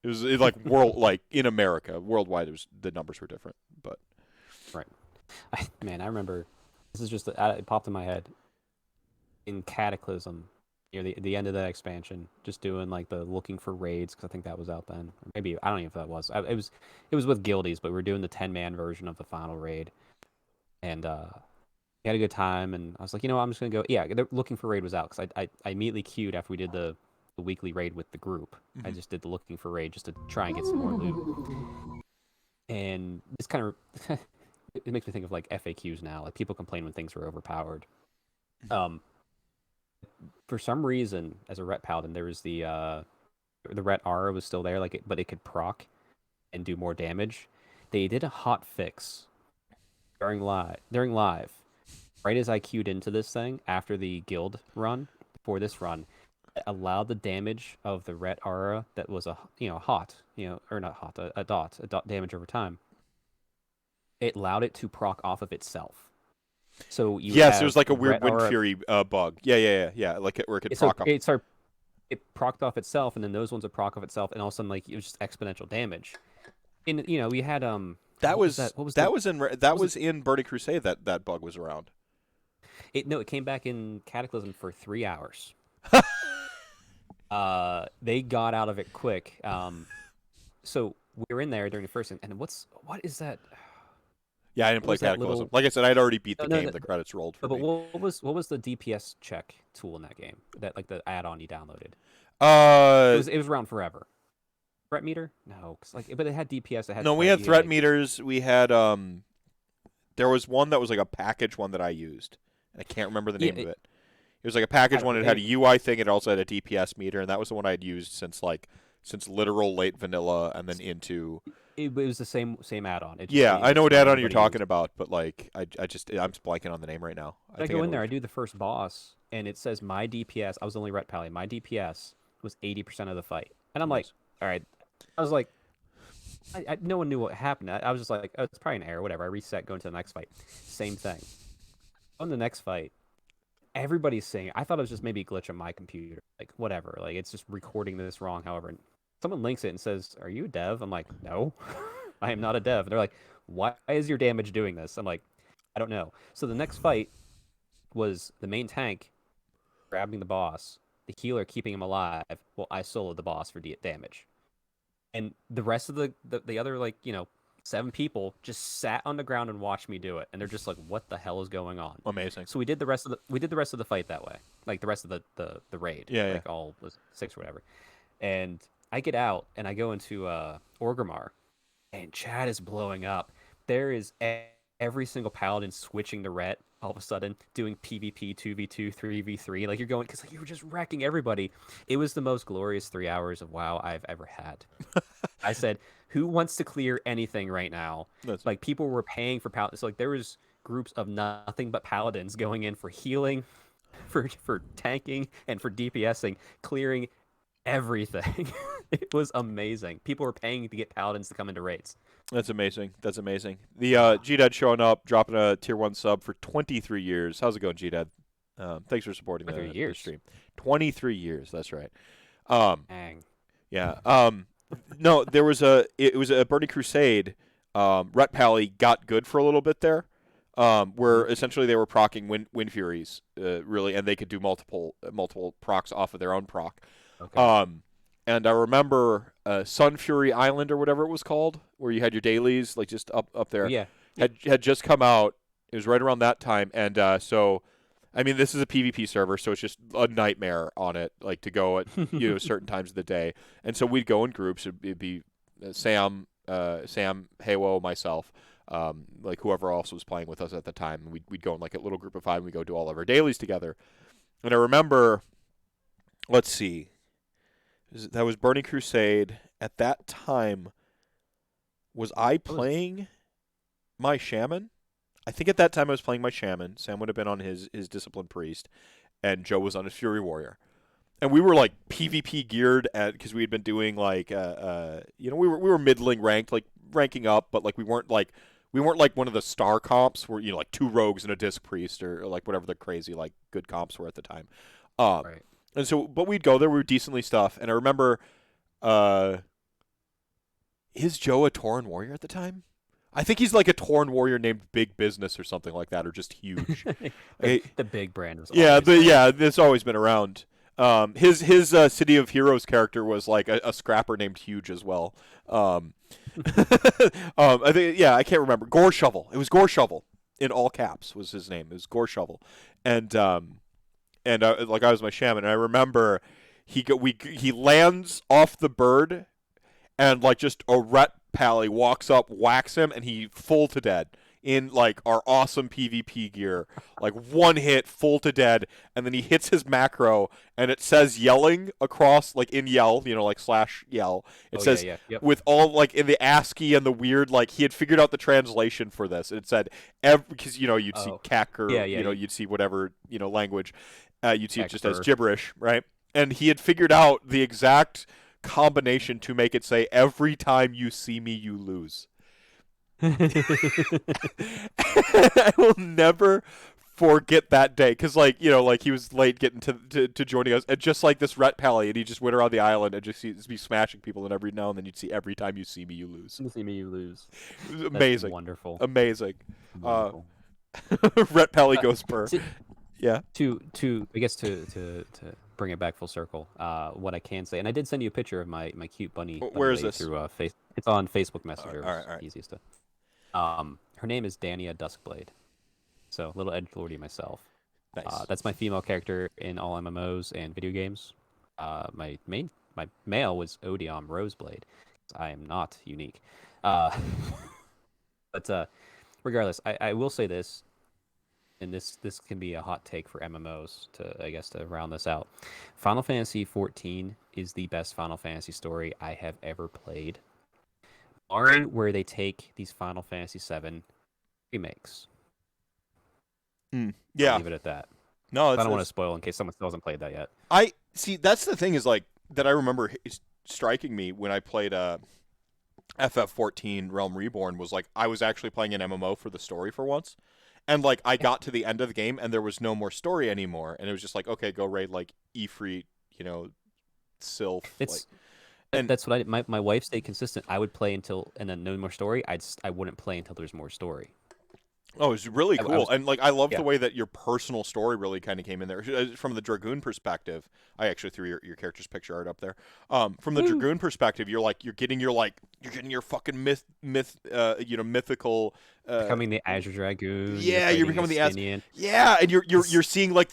It was like like in America, worldwide, the numbers were different, but Right. Man, I remember. This is just it popped in my head. In Cataclysm, near the end of that expansion, just doing like the looking for raids because I think that was out then. Or maybe I don't even know if that was. It was with guildies, but we were doing the 10-man version of the final raid, and we had a good time. And I was like, I'm just gonna go. Yeah, the looking for raid was out because I immediately queued after we did the weekly raid with the group. I just did the looking for raid just to try and get some more loot. And this kind of it makes me think of like FAQs now. Like people complain when things are overpowered. For some reason, as a Ret Paladin, there was the Ret Aura was still there, but it could proc and do more damage. They did a hot fix during live, right as I queued into this thing after the guild run. For this run, it allowed the damage of the Ret Aura that was hot, or not hot, a dot damage over time. It allowed it to proc off of itself. So it was like a weird Wind Fury bug. Yeah. Like where it could proc off. It procced off itself, and then those ones would proc off itself, and all of a sudden, like it was just exponential damage. And we had That was in Burning Crusade that bug was around. It came back in Cataclysm for 3 hours. They got out of it quick. So we were in there during the first, and what is that? Yeah, I didn't play Cataclysm. Like I said, I'd already beat the game. The credits rolled for me. But what was the DPS check tool in that game? That like the add-on you downloaded. It was around forever. Threat meter? No, but it had DPS. We had threat meters. We had there was one that was like a package one that I used. I can't remember the name of it. It was like a package one. It had a UI thing. It also had a DPS meter, and that was the one I'd used since literal late vanilla, and then into. It was the same add-on. I know what add-on you're talking about, but like I'm just blanking on the name right now. I go in there, I do the first boss, and it says my DPS. I was only Ret Pally. My DPS was 80% of the fight, and I'm like, all right. I was like, no one knew what happened. I was just like, oh, it's probably an error. Whatever. I reset, go into the next fight. Same thing. On the next fight, everybody's saying. I thought it was just maybe a glitch on my computer. Like whatever. Like it's just recording this wrong. However. Someone links it and says, "Are you a dev?" I'm like, "No, I am not a dev." And they're like, "Why is your damage doing this?" I'm like, "I don't know." So the next fight was the main tank grabbing the boss, the healer keeping him alive, while I soloed the boss for damage. And the rest of the other 7 people just sat on the ground and watched me do it, and they're just like, "What the hell is going on?" Amazing. So we did the rest of the fight that way, like the rest of the raid, all was 6 or whatever, and. I get out and I go into Orgrimmar, and chat is blowing up. There is every single paladin switching to Ret all of a sudden, doing PvP 2v2, 3v3. Like you're going because you were just wrecking everybody. It was the most glorious 3 hours of WoW I've ever had. I said, "Who wants to clear anything right now?" Like people were paying for paladins. So, like there was groups of nothing but paladins going in for healing, for tanking, and for DPSing, clearing everything. It was amazing. People were paying to get paladins to come into raids. That's amazing. The G-Dad showing up, dropping a tier 1 sub for 23 years. How's it going, G-Dad? Thanks for supporting the stream. 23 years. That's right. Dang. Yeah. No, it was a Burning Crusade. Ret Pally got good for a little bit there, where essentially they were proccing Wind Furies, really, and they could do multiple procs off of their own proc. Okay. And I remember Sun Fury Island or whatever it was called, where you had your dailies, like just up there. Yeah. Had just come out. It was right around that time, and so, I mean, this is a PvP server, so it's just a nightmare on it, like to go at certain times of the day. And so we'd go in groups. It'd be Sam, Haywo, myself, like whoever else was playing with us at the time. And we'd go in like a little group of 5, and we'd go do all of our dailies together. And I remember, let's see. That was Burning Crusade. At that time, was I playing my Shaman? I think at that time I was playing my Shaman. Sam would have been on his Disciplined Priest, and Joe was on his Fury Warrior. and we were like PvP geared at because we had been doing like you know we were middling ranked, like ranking up, but like we weren't like one of the star comps where, you know, like 2 rogues and a disc priest, or like whatever the crazy like good comps were at the time. Right. And so, but we'd go there, we were decently stuff, and I remember, uh, is Joe a Tauren warrior at the time? I think he's like a Tauren warrior named Big Business or something like that, or just huge. the, I- the big brand was yeah, always there. yeah, it's always been around. His City of Heroes character was like a scrapper named Huge as well. I think, yeah, I can't remember. Gore Shovel. It was Gore Shovel in all caps was his name. It was Gore Shovel, and like I was my shaman, and I remember he lands off the bird, and like just a ret pally walks up, whacks him, and he full to dead in like our awesome PvP gear, like one hit, full to dead, and then he hits his macro, and it says yelling across, like in yell, you know, like slash yell. It Oh says yeah, yep. with all like in the ASCII and the weird, like he had figured out the translation for this. It said because, you know, you'd see Oh cack, or yeah, you know, you'd see whatever, you know, language, you'd see it just as Ekber. gibberish, right? And he had figured out the exact combination to make it say every time you see me you lose. I will never forget that day, because, like, you know, like he was late getting to joining us, and just like this ret pally, and he just went around the island and just be smashing people, and every now and then you'd see every time you see me you lose. You see me, you lose. It was That's amazing. wonderful. Amazing. Wonderful. Ret pally Uh, goes per. to, Yeah. to I guess to bring it back full circle, what I can say, and I did send you a picture of my cute bunny Where is lady this? through face. It's on Facebook Messenger. All right, all right. Easiest to. Her name is Dania Duskblade. So a little edgelordy myself. Nice. That's my female character in all MMOs and video games. My male was Odium Roseblade. I am not unique. Uh, but regardless, I will say this, and this can be a hot take for MMOs to round this out. Final Fantasy 14 is the best Final Fantasy story I have ever played. Barring where they take these Final Fantasy 7 remakes. I'll Yeah. leave it at that. No, I don't want to spoil in case someone still hasn't played that yet. I see. That's the thing, is like that I remember striking me when I played FF14 Realm Reborn, was like I was actually playing an MMO for the story for once, and like I got to the end of the game and there was no more story anymore, and it was just like, okay, go raid like Ifrit, you know, Sylph. It's and that's what my wife stayed consistent. I would play until, and then no more story. I wouldn't play until there's more story. Oh, it's really I cool, was- and like I love yeah. the way that your personal story really kind of came in there. From the Dragoon perspective, I actually threw your character's picture art up there. From the Dragoon perspective, you're getting your fucking mythical. Becoming the Azure Dragoon. Yeah, you're becoming the Estinian. Yeah, and you're seeing like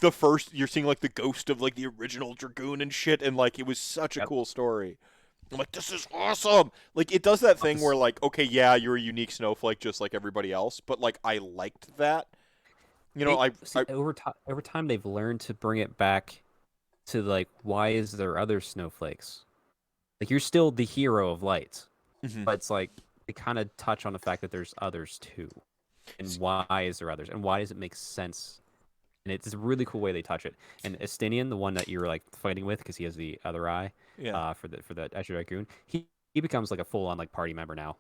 you're seeing like the ghost of like the original Dragoon and shit, and like it was such a Yep. cool story. I'm like, this is awesome. Like, it does that thing where, like, okay, yeah, you're a unique snowflake just like everybody else, but like I liked that. You know, Over time they've learned to bring it back to like, why is there other snowflakes? Like, you're still the hero of light, but it's like they kind of touch on the fact that there's others too, and why is there others, and why does it make sense? And it's a really cool way they touch it. And Estinian, the one that you're like fighting with because he has the other eye, yeah. for the Azure Dragoon, he becomes like a full on like party member now.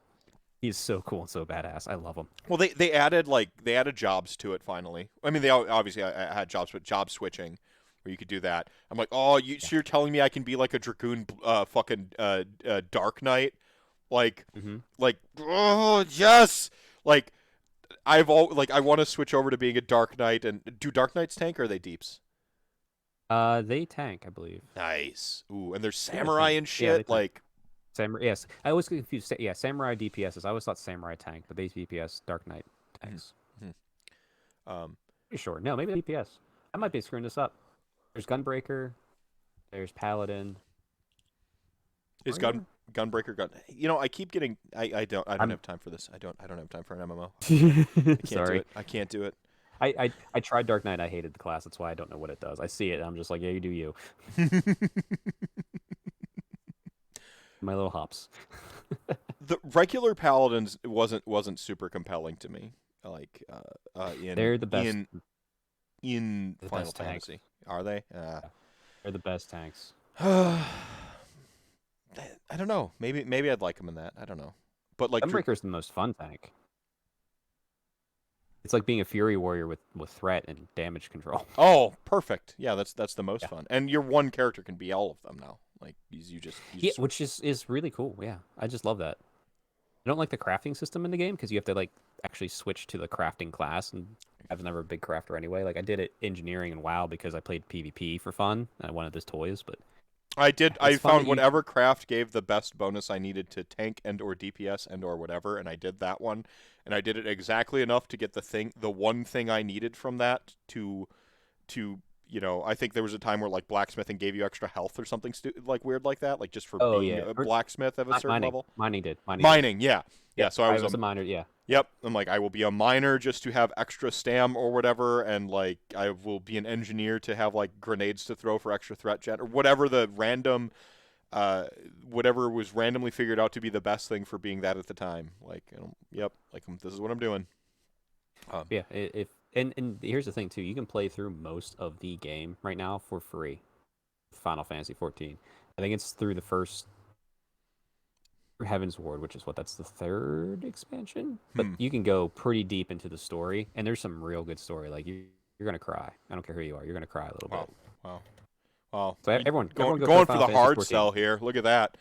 He's so cool and so badass. I love him. Well, they added jobs to it finally. I mean, they obviously had jobs, but job switching, where you could do that. I'm like, oh, so you're telling me I can be like a Dragoon, fucking Dark Knight, like, oh yes, like. I want to switch over to being a Dark Knight, and do Dark Knights tank, or are they deeps? They tank, I believe. Nice. Ooh, and there's samurai and Yeah, they shit. tank. Like, Samurai. Yes, I always get confused. Yeah, samurai DPSs. I always thought samurai tank, but these DPS Dark Knight tanks. Pretty sure. No, maybe DPS. I might be screwing this up. There's Gunbreaker. There's Paladin. is Gunbreaker gun? You know, I keep getting. I don't have time for this. I don't have time for an MMO. I can't Sorry. do it. I can't do it. I tried Dark Knight. I hated the class. That's why I don't know what it does. I see it. And I'm just like, yeah, you do you. My little hops. The regular paladins wasn't super compelling to me. Like, They're the best. in the Final best tank. Fantasy. Are they? They're the best tanks. I don't know. Maybe I'd like him in that. I don't know. But like Unbreaker's the most fun tank. It's like being a Fury Warrior with threat and damage control. oh, perfect. Yeah, that's the most Yeah. fun. And your one character can be all of them now. Like you just Which is really cool. Yeah, I just love that. I don't like the crafting system in the game because you have to like actually switch to the crafting class, and I was never a big crafter anyway. Like I did it engineering and WoW because I played PvP for fun and I wanted his toys, but I did. I it's fun found that you. whatever craft gave the best bonus I needed to tank and or DPS and or whatever, and I did that one, and I did it exactly enough to get the one thing I needed from that to I think there was a time where like blacksmithing gave you extra health or something like weird like that, like just for Oh being yeah, a blacksmith of a certain mining, level. mining did. Mining, yeah, Yeah, yeah. So I I was was a miner. Yeah, Yep. I'm like, I will be a miner just to have extra stam or whatever, and like I will be an engineer to have like grenades to throw for extra threat gen or whatever the random, whatever was randomly figured out to be the best thing for being that at the time. Like, yep, like this is what I'm doing. yeah. If and here's the thing too, you can play through most of the game right now for free. Final Fantasy 14. I think it's through the first Heaven's Ward, which is that's the third expansion. But Hmm. you can go pretty deep into the story, and there's some real good story. Like you're gonna cry. I don't care who you are, you're gonna cry a little Wow. bit. Wow. Wow. So You everyone go play going for Final the Fantasy hard 14. sell here. Look at that.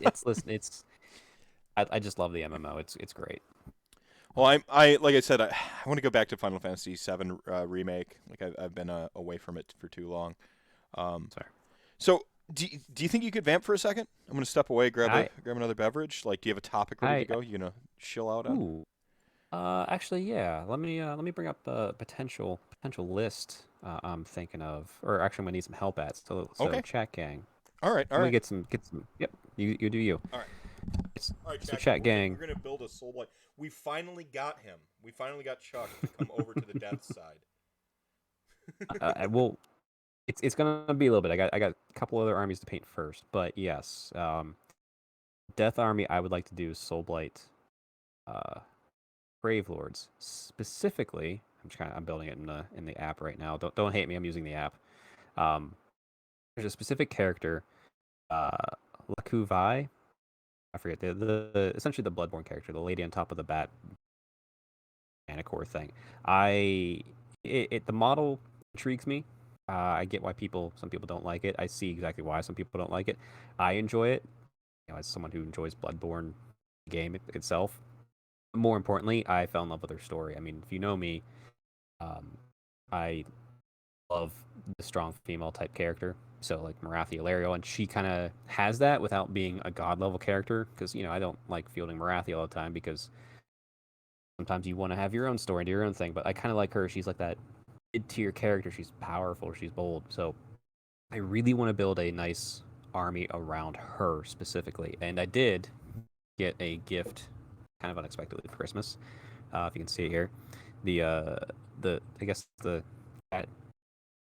It's listen, it's I just love the MMO. It's great. Well, I like I said, I want to go back to Final Fantasy VII remake. Like I've been away from it for too long. Sorry. So do you think you could vamp for a second? I'm gonna step away, I grab another beverage. Like, do you have a topic ready to I go? You gonna chill out on? ooh. Actually, yeah. Let me bring up the potential list I'm thinking of, or actually, I'm gonna need some help at. So Okay. chat gang. All right. All Let me right. get some. Yep. You do you. All right. It's, All right, so chat gang. chat gang. We're gonna build a Soulblight. We finally got him. We finally got Chuck to come over to the death side. I will. It's gonna be a little bit. I got a couple other armies to paint first, but yes. Death army. I would like to do Soulblight. Gravelords specifically. I'm building it in the app right now. Don't hate me. I'm using the app. Um, there's a specific character, uh, Lakuvai. I forget the essentially the Bloodborne character, the lady on top of the bat manicore thing. The model intrigues me. I get why some people don't like it. I see exactly why some people don't like it. I enjoy it. As someone who enjoys Bloodborne game itself. More importantly, I fell in love with her story. I mean, if you know me, I love the strong female type character. So like Marathi Ilario, and she kind of has that without being a god level character. Because I don't like fielding Marathi all the time because sometimes you want to have your own story, do your own thing. But I kind of like her. She's like that mid tier character. She's powerful. She's bold. So I really want to build a nice army around her specifically. And I did get a gift kind of unexpectedly for Christmas. If you can see it here, the I guess the cat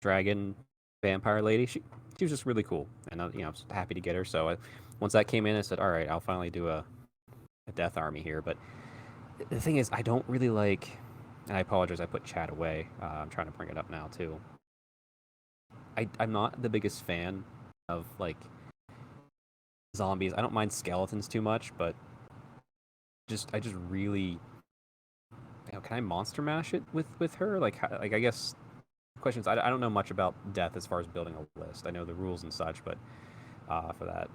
dragon vampire lady. She was just really cool, and I was happy to get her. So once that came in, I said, all right, I'll finally do a death army here. But the thing is, I don't really like. And I apologize, I put chat away. I'm trying to bring it up now too. I'm not the biggest fan of like zombies. I don't mind skeletons too much, but I just really can I monster mash it with her? Like I guess questions. I don't know much about death as far as building a list. I know the rules and such, but for that,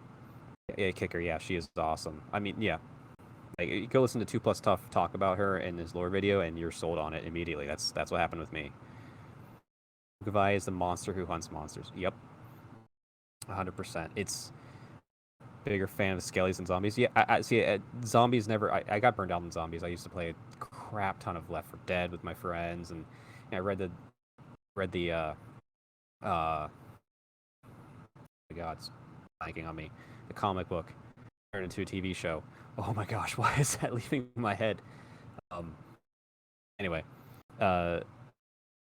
yeah, kicker, yeah, she is awesome. I mean, yeah, like, you go listen to 2 Plus Tough talk about her in his lore video, and you're sold on it immediately. That's what happened with me. Gavai is the monster who hunts monsters. Yep, 100%. It's bigger fan of skellies and zombies. Yeah, I see. Zombies never. I got burned out in zombies. I used to play a crap ton of Left 4 Dead with my friends, and I read the oh my god, it's blanking on me. The comic book turned into a TV show. Oh my gosh, why is that leaving my head? Um. Anyway, uh,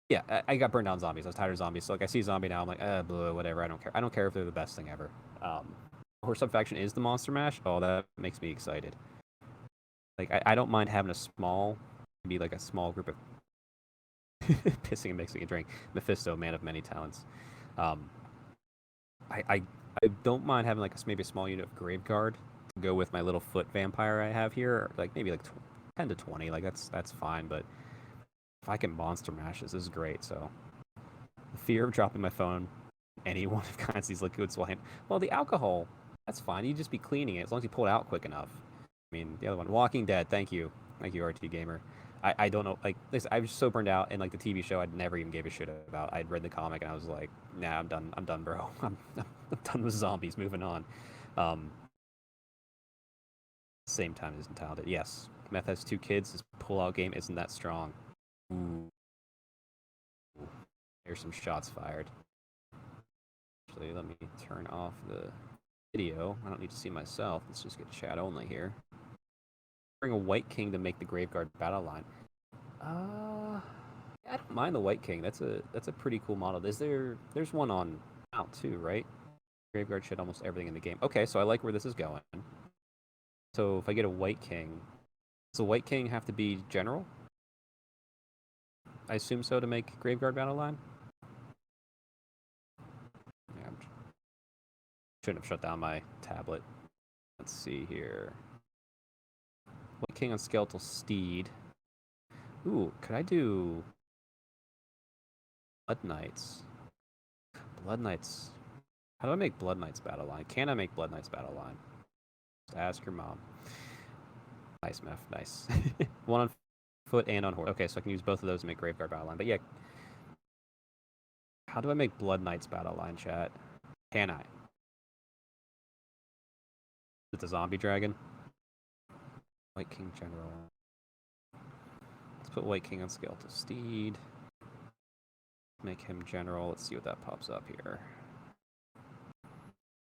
yeah, I got burned down zombies. I was tired of zombies. So like, I see a zombie now, I'm like, blah, whatever. I don't care. I don't care if they're the best thing ever. Or subfaction is the monster mash. Oh, that makes me excited. Like, I don't mind having maybe like a small group of pissing and mixing a drink. Mephisto, man of many talents. I don't mind having like maybe a small unit of Graveguard to go with my little foot vampire I have here, like maybe like 10 to 20. Like that's fine. But if I can monster mash this is great. So the fear of dropping my phone, any one of kinds of these liquids will hand. Well, the alcohol, that's fine. You just be cleaning it as long as you pull it out quick enough. I mean, the other one, Walking Dead. Thank you, RT Gamer. I don't know. Like this, I was so burned out in like the TV show. I'd never even gave a shit about. I'd read the comic and I was like, nah, I'm done. I'm done, bro. I'm done with zombies. Moving on. Um, Same time as Untitled. Yes, Meth has 2 kids. His pull-out game isn't that strong. Ooh. There's some shots fired. Actually, let me turn off the video. I don't need to see myself. Let's just get chat only here. Bring a White King to make the Graveguard battle line. I don't mind the White King. That's a pretty cool model. There's one on out too, right? Graveguard shed almost everything in the game. Okay, so I like where this is going. So if I get a White King, does the White King have to be general? I assume so to make Graveguard battle line. Yeah, shouldn't have shut down my tablet. Let's see here. White King on Skeletal Steed. Ooh, could I do Blood Knights? Blood Knights. How do I make Blood Knights battle line? Can I make Blood Knights battle line? Just ask your mom. Nice, Meph. Nice. One on foot and on horse. Okay, so I can use both of those to make Graveguard battle line. But yeah, how do I make Blood Knights battle line, chat? Can I? It's a zombie dragon. White King General. Let's put White King on Skeletal Steed. Make him general. Let's see what that pops up here.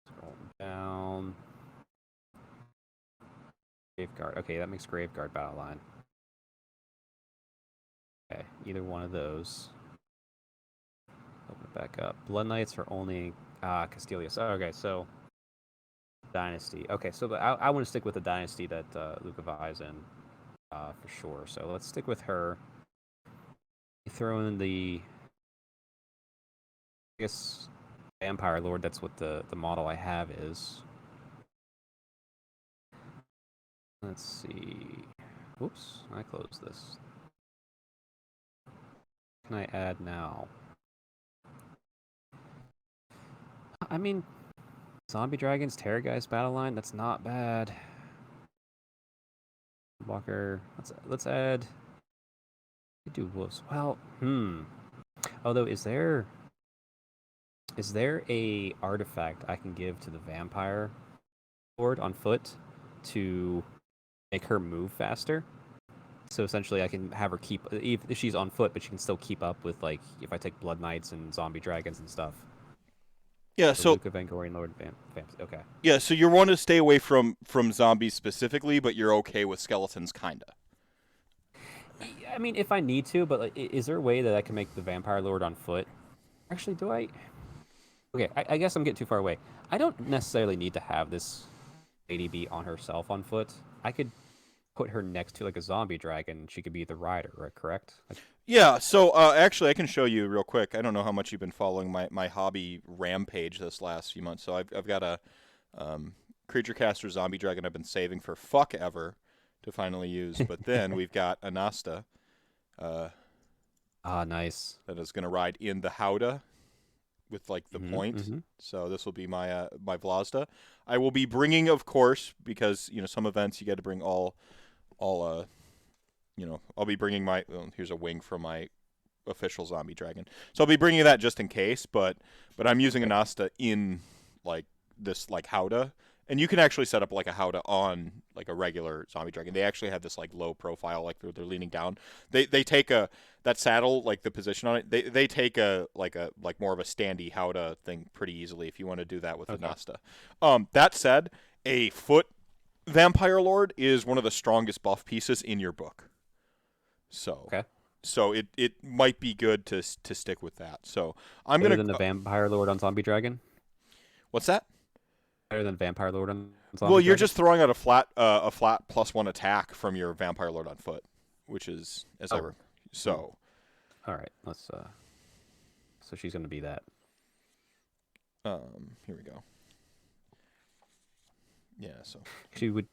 Scroll down. Graveguard. Okay, that makes Graveguard battle line. Okay, either one of those. Open it back up. Blood Knights are only Castilius. Oh, okay, so Dynasty. Okay, so I want to stick with the Dynasty that Luca Vi's in for sure. So let's stick with her. Throw in the, I guess, Vampire Lord. That's what the model I have is. Let's see. Whoops, I closed this. What can I add now? I mean, Zombie Dragons, Terrorgeist battle line. That's not bad. Walker. Let's add. Do wolves. Well, Although, is there a artifact I can give to the Vampire Lord on foot to make her move faster? So essentially, I can have her keep if she's on foot, but she can still keep up with like if I take Blood Knights and Zombie Dragons and stuff. Yeah, so Luca Vangorian Lord okay. yeah, so you're wanting to stay away from zombies specifically, but you're okay with skeletons, kinda. I mean, if I need to, but like, is there a way that I can make the Vampire Lord on foot? Actually, do I? Okay, I guess I'm getting too far away. I don't necessarily need to have this lady be on herself on foot. I could put her next to like a zombie dragon. She could be the rider, right? Correct? Yeah, so actually, I can show you real quick. I don't know how much you've been following my hobby rampage this last few months. So I've got a creature caster zombie dragon I've been saving for fuck ever to finally use. But then we've got Anasta. Nice. That is going to ride in the Howdah with like the point. Mm-hmm. So this will be my my Vlasta. I will be bringing, of course, because some events you got to bring all I'll be bringing my here's a wing from my official zombie dragon. So I'll be bringing that just in case, but I'm using Anasta in like this like Howdah. And you can actually set up like a Howdah on like a regular zombie dragon. They actually have this like low profile, like they're leaning down. They take that saddle, like the position on it. They take a more of a standy Howdah thing pretty easily if you want to do that with Anasta. That said, a foot Vampire Lord is one of the strongest buff pieces in your book. So it might be good to stick with that. So I'm Better gonna than the Vampire Lord on Zombie Dragon. What's that? Better than Vampire Lord on Zombie Well, you're Dragon? just throwing out a flat +1 attack from your Vampire Lord on foot, which is as ever. So, all right, let's. So she's gonna be that. Here we go. Yeah. So. Actually, do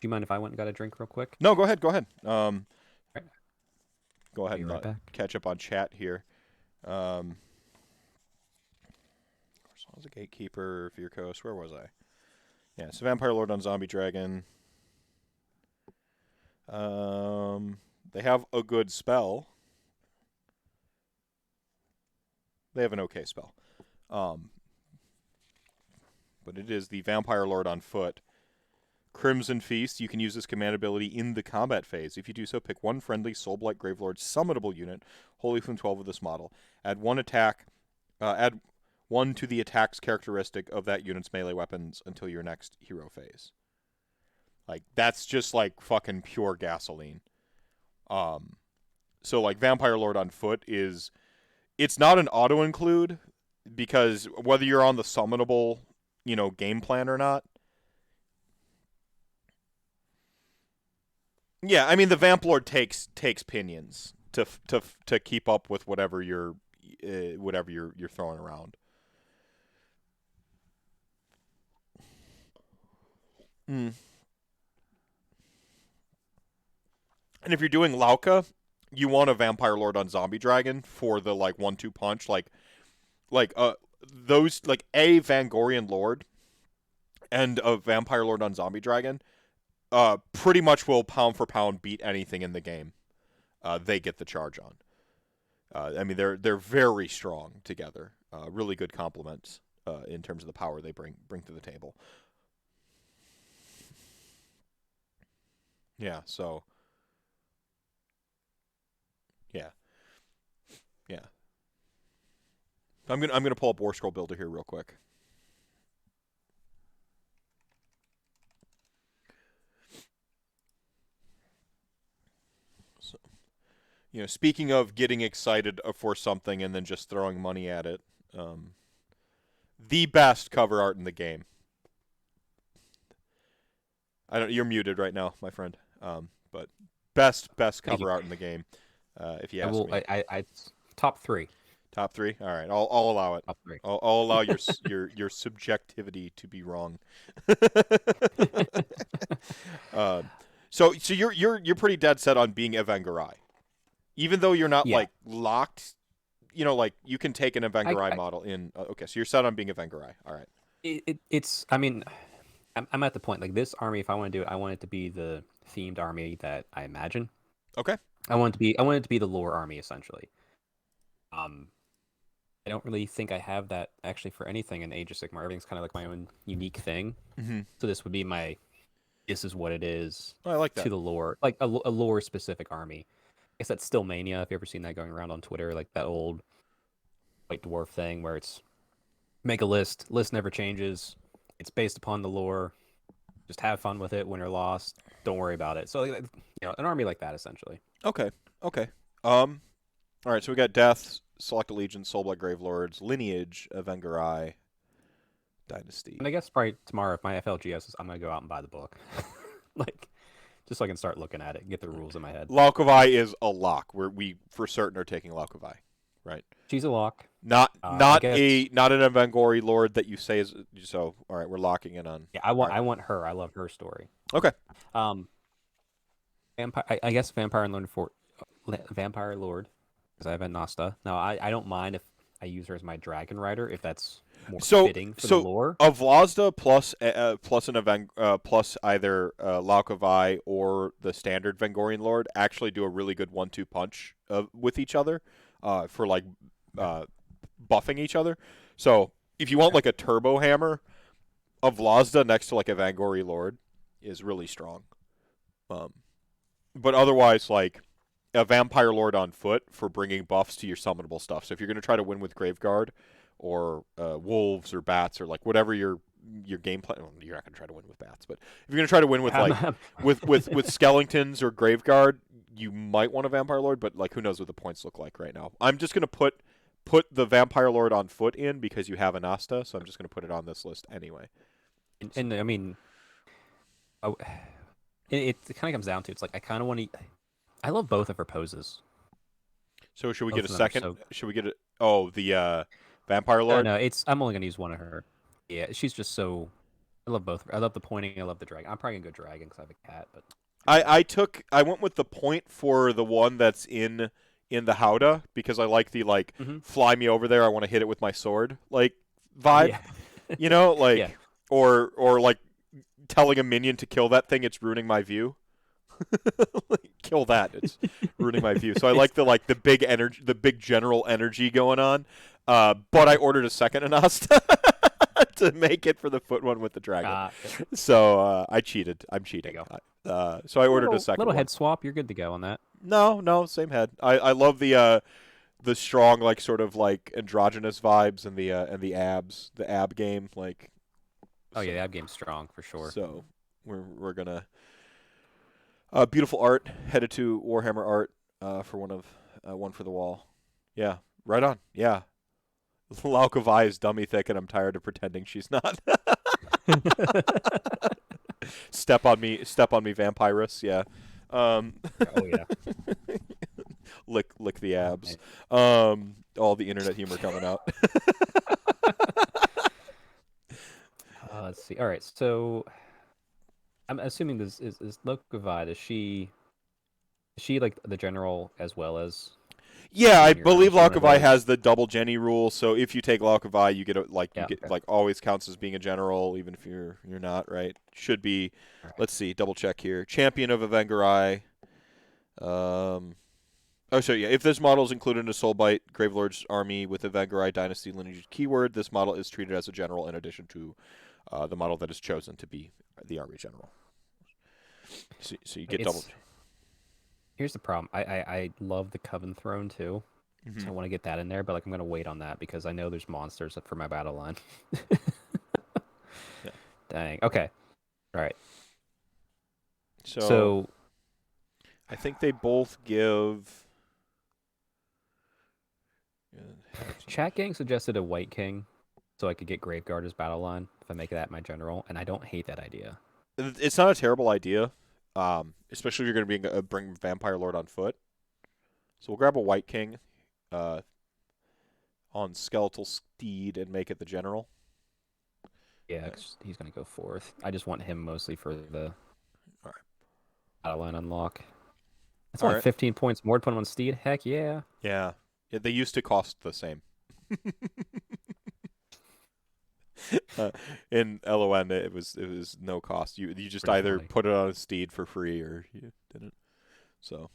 you mind if I went and got a drink real quick? No, go ahead. Go ahead. Right. Go ahead Be and right back. catch up on chat here. So I was a gatekeeper, Vierkos. Where was I? Yeah, so Vampire Lord on Zombie Dragon. They have a good spell. They have an okay spell. But it is the Vampire Lord on foot. Crimson Feast. You can use this command ability in the combat phase. If you do so, pick one friendly Soulblight Gravelords summonable unit, wholly from 12 of this model. Add one to the attack's characteristic of that unit's melee weapons until your next hero phase. Like, that's just like fucking pure gasoline. So like Vampire Lord on foot it's not an auto include because whether you're on the summonable, game plan or not. Yeah, I mean the Vamp Lord takes pinions to keep up with whatever you're throwing around. Mm. And if you're doing Lauka, you want a Vampire Lord on Zombie Dragon for the like 1-2 punch, those like a Vangorian Lord and a Vampire Lord on Zombie Dragon, pretty much will pound for pound beat anything in the game. They get the charge on. I mean they're very strong together. Really good complements in terms of the power they bring to the table. Yeah, so. Yeah. Yeah. I'm gonna pull up War Scroll Builder here real quick. So, speaking of getting excited for something and then just throwing money at it, the best cover art in the game. You're muted right now, my friend. But best cover art in the game. If you ask me. I top 3. Top 3. All right, I'll allow it. Top 3. I'll allow your subjectivity to be wrong. So you're pretty dead set on being Evengarai, even though you're not like locked. Like you can take an Evengarai model in. Okay, so you're set on being Evengarai. All right. It's. I mean, I'm at the point like this army. If I want to do it, I want it to be the themed army that I imagine. Okay. I want it to be the lore army essentially. I don't really think I have that actually for anything in Age of Sigmar. Everything's kind of like my own unique thing. Mm-hmm. So this would be this is what it is. Oh, I like that. To the lore, like a lore specific army. I guess that's still Mania. If you ever seen that going around on Twitter, like that old White Dwarf thing where it's make a list never changes. It's based upon the lore. Just have fun with it. Win or loss, don't worry about it. So an army like that essentially. Okay. All right. So we got Death, Select Allegiance, Soulblight Gravelords, Lineage, Evengarai, Dynasty. And I guess probably tomorrow, if my FLGS is, I'm gonna go out and buy the book, just so I can start looking at it and get the rules in my head. Laukovai is a lock. We for certain are taking Laukovai, right? She's a lock. Not an Evangori Lord that you say is so. All right, we're locking in on. Yeah, I want her. I love her story. Okay. Vampire. I guess Vampire Lord because I have a Nasta. Now I don't mind if I use her as my Dragon Rider if that's more fitting for the lore. So Vlazda plus plus either Laukovai or the standard Vangorian Lord actually do a really good 1-2 punch with each other for like buffing each other. So if you want like a turbo hammer, a Vlazda next to like a Vangori Lord is really strong. But otherwise, like a Vampire Lord on foot for bringing buffs to your summonable stuff. So if you're going to try to win with Graveguard or wolves or bats or like whatever your game plan, well, you're not going to try to win with bats, but if you're going to try to win with like with skeletons or Graveguard, you might want a Vampire Lord, but like who knows what the points look like right now. I'm just going to put the Vampire Lord on foot in because you have an Asta, so I'm just going to put it on this list anyway. And I mean, it kind of comes down to it's like I kind of want to. I love both of her poses. So should we get a second? Should we get a? Oh, the Vampire Lord. No, I'm only gonna use one of her. Yeah, she's just so. I love both. I love the pointing. I love the dragon. I'm probably gonna go dragon because I have a cat. But I went with the point for the one that's in the Howdah because I like the like mm-hmm. fly me over there. I want to hit it with my sword like vibe. Yeah, You know, like yeah. or like telling a minion to kill that thing. It's ruining my view. Kill that. It's ruining my view. So I like the big energy, the big general energy going on. But I ordered a second Anasta to make it for the foot one with the dragon. So I cheated. I'm cheating. So I ordered a second little one. head swap. You're good to go on that. No, same head. I love the strong like sort of like androgynous vibes and the abs, the ab game like. Oh yeah, the ab game's strong for sure. So we're gonna. Beautiful art. Headed to Warhammer Art for one for the wall. Yeah, right on. Yeah, Laukavai is dummy thick, and I'm tired of pretending she's not. Step on me, Vampirus. Yeah. Oh yeah. lick the abs. All the internet humor coming out. Let's see. All right, so I'm assuming this is Laukavai. Is she like the general as well as? Yeah, I believe Laukavai has the double Jenny rule. So if you take Laukavai, you get always counts as being a general, even if you're not, right? Should be. Right. Let's see, double check here. Champion of Avengerai. So yeah, if this model is included in a Soulblight Gravelords army with Avengerai Dynasty lineage keyword, this model is treated as a general in addition to the model that is chosen to be the army general. So you get double. Here's the problem. I love the Coven Throne too, so I want to get that in there. But like I'm gonna wait on that because I know there's monsters for my battle line. Yeah. Dang. Okay. All right. So I think they both give. Chat Gang suggested a White King, so I could get Graveguard as battle line if I make that my general, and I don't hate that idea. It's not a terrible idea. Especially if you're going to bring Vampire Lord on foot. So we'll grab a White King on Skeletal Steed and make it the general. Yeah, he's going to go fourth. I just want him mostly for the battle line unlock. That's only 15 points more to put him on Steed. Heck yeah. Yeah, they used to cost the same. In LON, it was no cost. You just pretty either funny. Put it on a Steed for free or you didn't. So,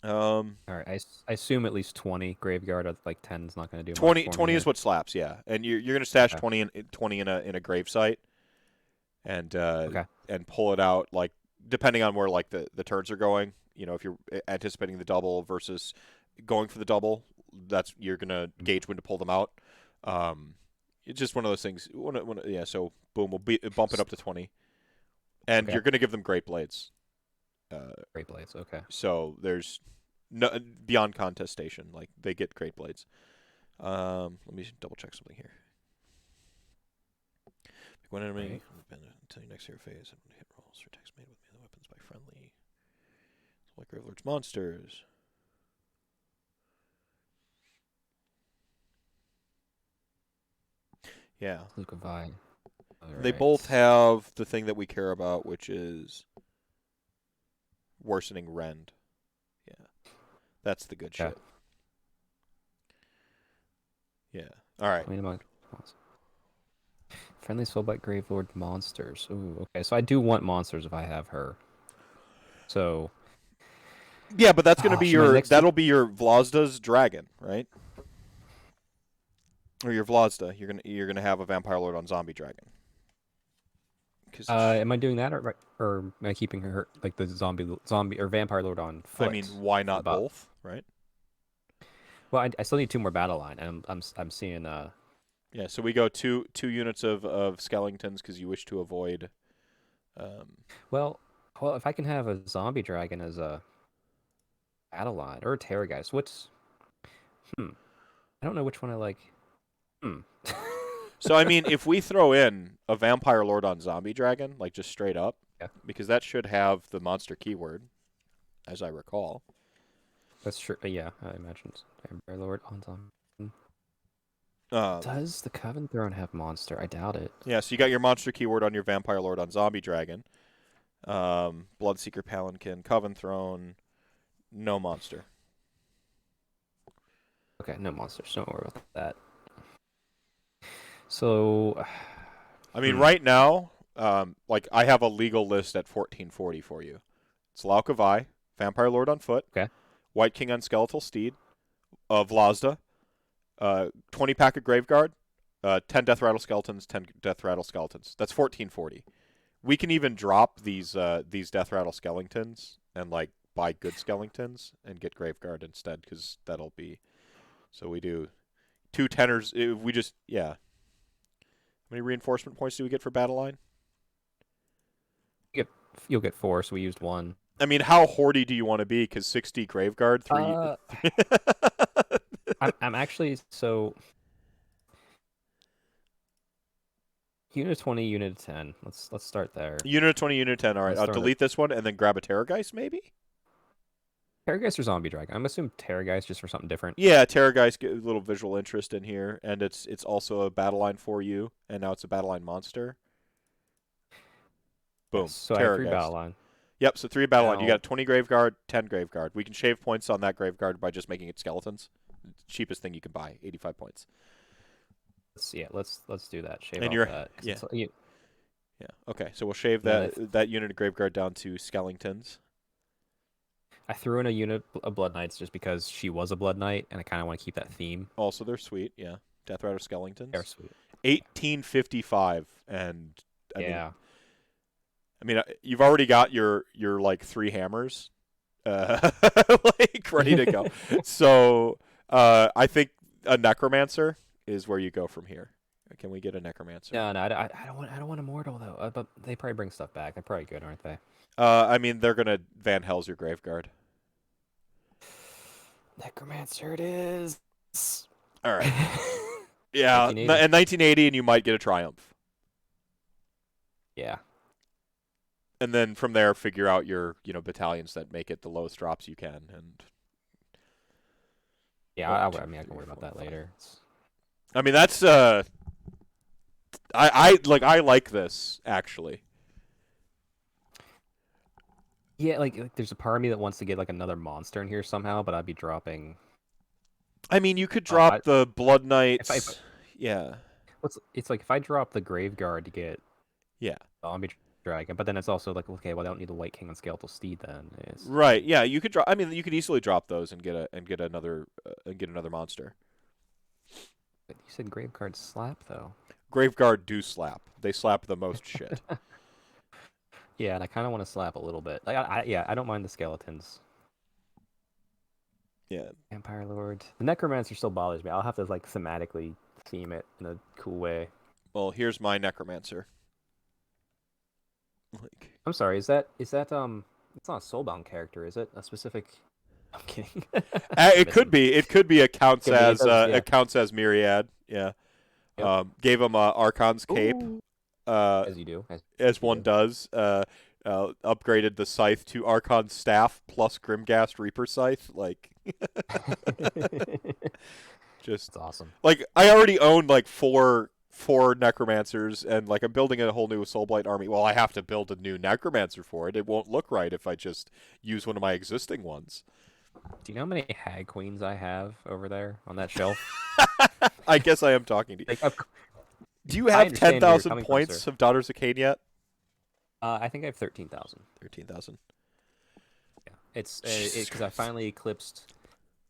all right. I assume at least 20 Graveguard. Like 10 is not going to do 20. 20 is what slaps. Yeah, and you're going to stash 20 in a grave site, and and pull it out like depending on where like the turns are going. You know, if you're anticipating the double versus going for the double, you're going to gauge when to pull them out. It's just one of those things. So boom, we'll bump it up to 20, and you're going to give them Great Blades. Great Blades, okay. So there's no beyond contestation. Like they get Great Blades. Let me double check something here. When enemy until your next hero phase, hit rolls or attacks made with melee weapons by friendly. So like Gravelords monsters. Yeah. Laukavai. They both have the thing that we care about, which is worsening rend. Yeah. That's the good shit. Yeah. All right. Friendly Soulblight Gravelord monsters. Ooh, okay. So I do want monsters if I have her. So. Yeah, but that's going to be that'll be your Vlasda's dragon, right? Or your Vlasda, you're gonna have a Vampire Lord on Zombie Dragon. Am I doing that or am I keeping her like the zombie or Vampire Lord on foot? I mean, why not both, right? Well, I still need 2 more battle line, and I'm seeing Yeah, so we go two units of skeletons because you wish to avoid. Well, if I can have a Zombie Dragon as a battle line or a Terrorgeist, what's I don't know which one I like. So, I mean, if we throw in a Vampire Lord on Zombie Dragon, like just straight up, because that should have the monster keyword, as I recall. That's true. Yeah, I imagine Vampire Lord on Zombie. Does the Coven Throne have monster? I doubt it. Yeah, so you got your monster keyword on your Vampire Lord on Zombie Dragon. Bloodseeker Palanquin, Coven Throne, no monster. Okay, no monsters. Don't worry about that. So, I mean, right now, like I have a legal list at 1440 for you. It's Laukavai, Vampire Lord on foot, okay. White King on Skeletal Steed, Vlazda, 20 pack of Graveguard, 10 Death Rattle Skeletons, 10 Death Rattle Skeletons. That's 1440. We can even drop these Death Rattle Skeletons and like buy good Skeletons and get Graveguard instead, because that'll be. So we do 2 tenors. We just yeah. How many reinforcement points do we get for Battle Line? You'll get 4, so we used 1. I mean, how hoardy do you want to be? Because 60 Graveguard, 3. I'm actually so. Unit 20, Unit 10. Let's start there. Unit 20, Unit 10. All right, I'll delete this one and then grab a Terrorgeist, maybe? Terrorgeist or Zombie Dragon? I'm assuming Terrorgeist just for something different. Yeah, Terrorgeist, get a little visual interest in here, and it's also a battle line for you, and now it's a battle line monster. Boom. Yes, so I have 3 battle line. Yep, so 3 battle line. You got 20 Graveguard, 10 Graveguard. We can shave points on that Graveguard by just making it skeletons. Cheapest thing you can buy, 85 points. Let's do that. Shave and off that. Yeah. Yeah. Okay, so we'll shave that unit of Graveguard down to skeletons. I threw in a unit of Blood Knights just because she was a Blood Knight, and I kind of want to keep that theme. Also, they're sweet. Yeah, Death Rider skeletons. They're sweet. 1855, and I mean, you've already got your like 3 hammers, like ready to go. So I think a Necromancer is where you go from here. Can we get a Necromancer? No, I don't want Immortal though. But they probably bring stuff back. They're probably good, aren't they? I mean, they're gonna Van Hell's your Graveguard. Necromancer it is. All right. Yeah, and 1980, and you might get a Triumph. Yeah. And then from there, figure out your battalions that make it the lowest drops you can, and. Yeah, I mean, I can worry about that later. I mean, that's I like this actually. Yeah, like there's a part of me that wants to get like another monster in here somehow, but I'd be dropping. I mean, you could drop the Blood Knights. Yeah. It's like if I drop the Graveguard to get Zombie Dragon, but then it's also like, okay, well, I don't need the White King on Skeletal Steed then. Right. Yeah, you could drop. I mean, you could easily drop those and get another monster. But you said Graveguard slap though. Graveguard do slap. They slap the most shit. Yeah, and I kind of want to slap a little bit. Like, I don't mind the skeletons. Yeah. Vampire Lord. The Necromancer still bothers me. I'll have to like thematically theme it in a cool way. Well, here's my Necromancer. I'm sorry. Is that it's not a Soulbound character, is it? A specific. I'm kidding. It could be. It could be. It counts as Myriad. Yeah. Yep. Gave him Archon's cape. As you do. As one does. Upgraded the scythe to Archon's staff plus Grimghast Reaper scythe. Like. Just. That's awesome. Like I already own like four Necromancers, and like I'm building a whole new Soulblight army. Well, I have to build a new Necromancer for it. It won't look right if I just use one of my existing ones. Do you know how many Hag Queens I have over there on that shelf? I guess I am talking to you. Do you have 10,000 points of Daughters of Khaine yet? I think I have 13,000. 13,000. Yeah, it's because I finally eclipsed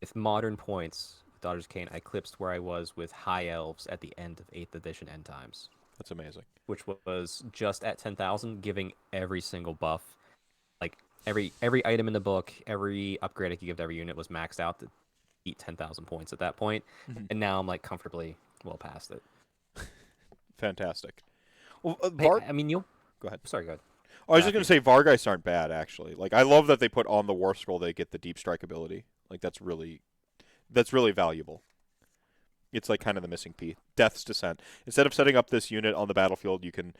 with modern points. Daughters of Khaine, I eclipsed where I was with High Elves at the end of 8th edition End Times. That's amazing. Which was just at 10,000, giving every single buff. Like, every item in the book, every upgrade I could give to every unit was maxed out to beat 10,000 points at that point. Mm-hmm. And now I'm, like, comfortably well past it. Fantastic. Well, I mean, you'll... Go ahead. Sorry, go ahead. Oh, I was just going to say, Vargeists aren't bad, actually. Like, I love that they put on the War Scroll, they get the Deep Strike ability. Like, that's really valuable. It's like kind of the missing piece. Death's Descent. Instead of setting up this unit on the battlefield, you can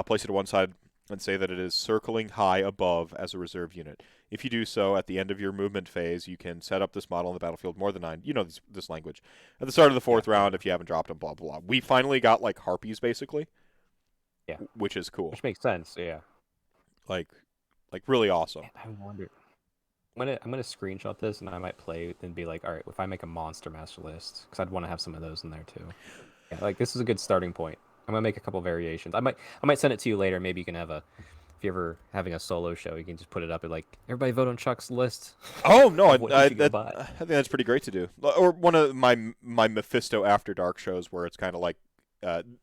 place it to one side and say that it is circling high above as a reserve unit. If you do so, at the end of your movement phase, you can set up this model on the battlefield more than 9. You know this language. At the start of the 4th round, if you haven't dropped them, blah, blah, blah. We finally got, like, harpies, basically. Yeah. Which is cool. Which makes sense, yeah. Like really awesome. I wonder. I'm gonna screenshot this and I might play and be like, all right, if I make a monster master list, because I'd want to have some of those in there too. Yeah, like this is a good starting point. I'm gonna make a couple variations. I might send it to you later. Maybe you can have if you're ever having a solo show, you can just put it up and like everybody vote on Chuck's list. Oh no, of what you should go buy. I think that's pretty great to do. Or one of my Mephisto After Dark shows where it's kind of like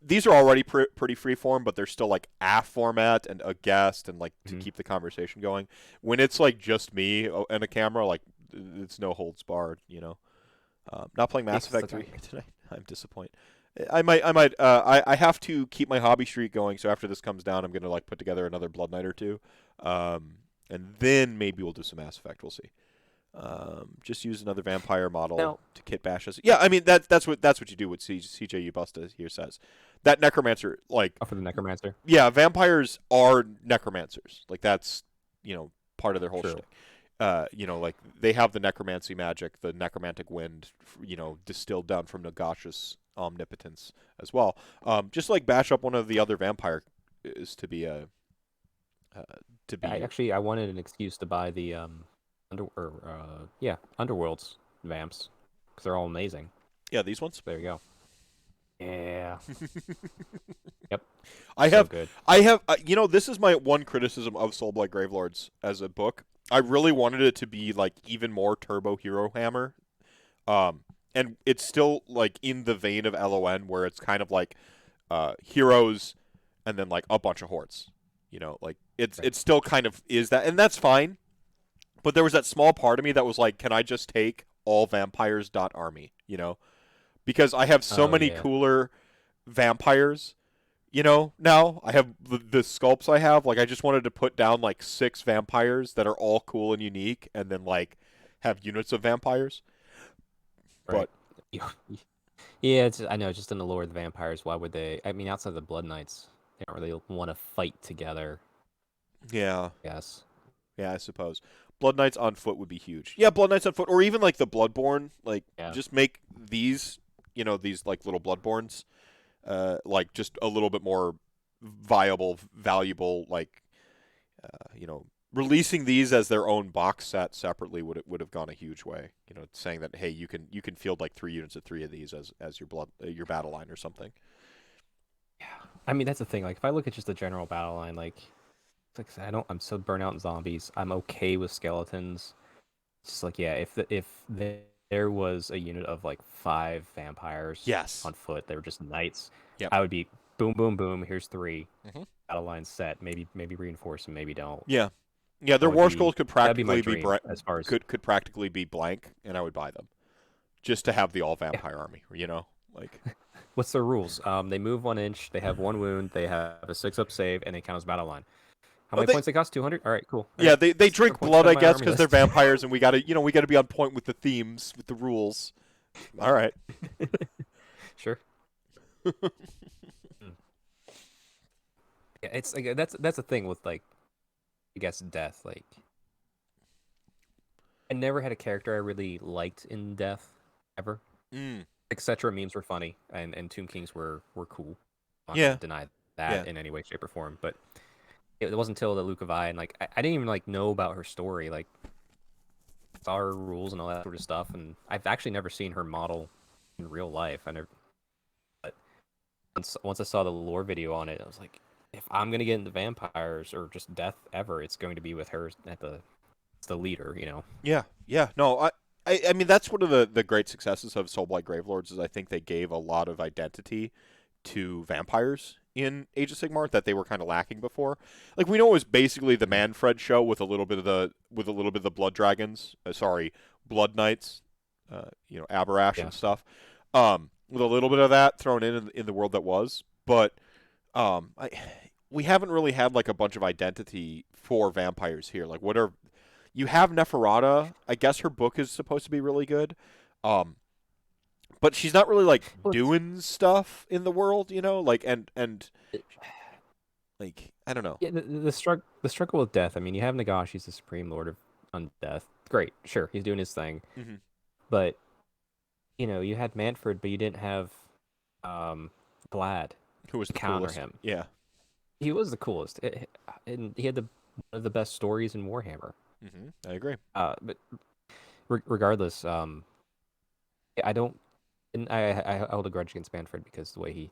these are already pretty freeform, but they're still like a format and a guest and like to keep the conversation going. When it's like just me and a camera, like it's no holds barred, you know. Not playing Mass Effect 3 tonight. I'm disappointed. I have to keep my hobby streak going. So after this comes down, I'm gonna like put together another Blood Knight or two, and then maybe we'll do some Mass Effect. We'll see. Just use another vampire model to kit bash us. Yeah, I mean that's what you do. What CJ Ubusta here says. That necromancer, like for the necromancer. Yeah, vampires are necromancers. Like that's part of their whole shtick. Like they have the necromancy magic, the necromantic wind, distilled down from Nagash's omnipotence as well. Just like bash up one of the other vampire is to be a I wanted an excuse to buy the Underworld's vamps because they're all amazing. Yeah, these ones. There you go. Yeah. Yep. I have. This is my one criticism of Soulblight Gravelords as a book. I really wanted it to be like even more Turbo Hero Hammer, and it's still like in the vein of LON where it's kind of like heroes and then like a bunch of hordes. Like it still kind of is that, and that's fine. But there was that small part of me that was like, can I just take all vampires.army, Because I have so many cooler vampires, now. I have the sculpts I have. Like, I just wanted to put down, like, 6 vampires that are all cool and unique and then, like, have units of vampires. Right. But... Yeah, I know, just in the lore of the vampires, why would they... I mean, outside of the Blood Knights, they don't really want to fight together. Yeah. Yes. Yeah, I suppose. Blood Knights on foot would be huge. Yeah, Blood Knights on foot, or even like the Bloodborne. Like, just make these, these like little Bloodborns, like just a little bit more viable, valuable. Like, releasing these as their own box set separately would have gone a huge way. Saying that hey, you can field like 3 units of 3 of these as your battle line or something. Yeah, I mean that's the thing. Like, if I look at just the general battle line, like. Like I said, I'm so burnt out in zombies. I'm okay with skeletons. It's just like if there was a unit of like 5 vampires on foot, they were just knights. Yep. I would be boom, boom, boom. Here's 3 battle line set. Maybe reinforce and maybe don't. Yeah, their war scrolls could practically be as far as could practically be blank, and I would buy them just to have the all vampire army. Like. What's their rules? They move 1 inch. They have 1 wound. They have a 6-up save, and they count as battle line. How many points they cost? 200? All right, cool. Yeah, they drink blood, I guess, because they're vampires, and we gotta be on point with the themes, with the rules. All right. Sure. Yeah, it's like that's the thing with like, I guess death. Like, I never had a character I really liked in Death, ever. Etc. memes were funny, and Tomb Kings were cool. I'm not gonna deny that in any way, shape, or form, but. It wasn't until the Luke of I, and like I didn't even like know about her story, like saw her rules and all that sort of stuff, and I've actually never seen her model in real life. But once I saw the lore video on it, I was like, if I'm gonna get into vampires or just death ever, it's going to be with her at the leader, Yeah. No, I mean that's one of the great successes of Soulblight Gravelords is I think they gave a lot of identity to vampires in Age of Sigmar that they were kind of lacking before. Like we know it was basically the Manfred show with a little bit of the Blood Dragons, Blood Knights, Aberash and stuff. With a little bit of that thrown in the world that was, but we haven't really had like a bunch of identity for vampires here. Like you have Neferata. I guess her book is supposed to be really good. But she's not really like doing stuff in the world, like and Like, I don't know. Yeah, the struggle with death. I mean, you have Nagash, he's the Supreme Lord of Undeath. Great, sure, he's doing his thing. Hmm. But you had Manfred, but you didn't have um, Vlad Who was to the counter coolest? him. Yeah. He was the coolest, and he had one of the best stories in Warhammer. I agree. But regardless, I don't, and I hold a grudge against Manfred because the way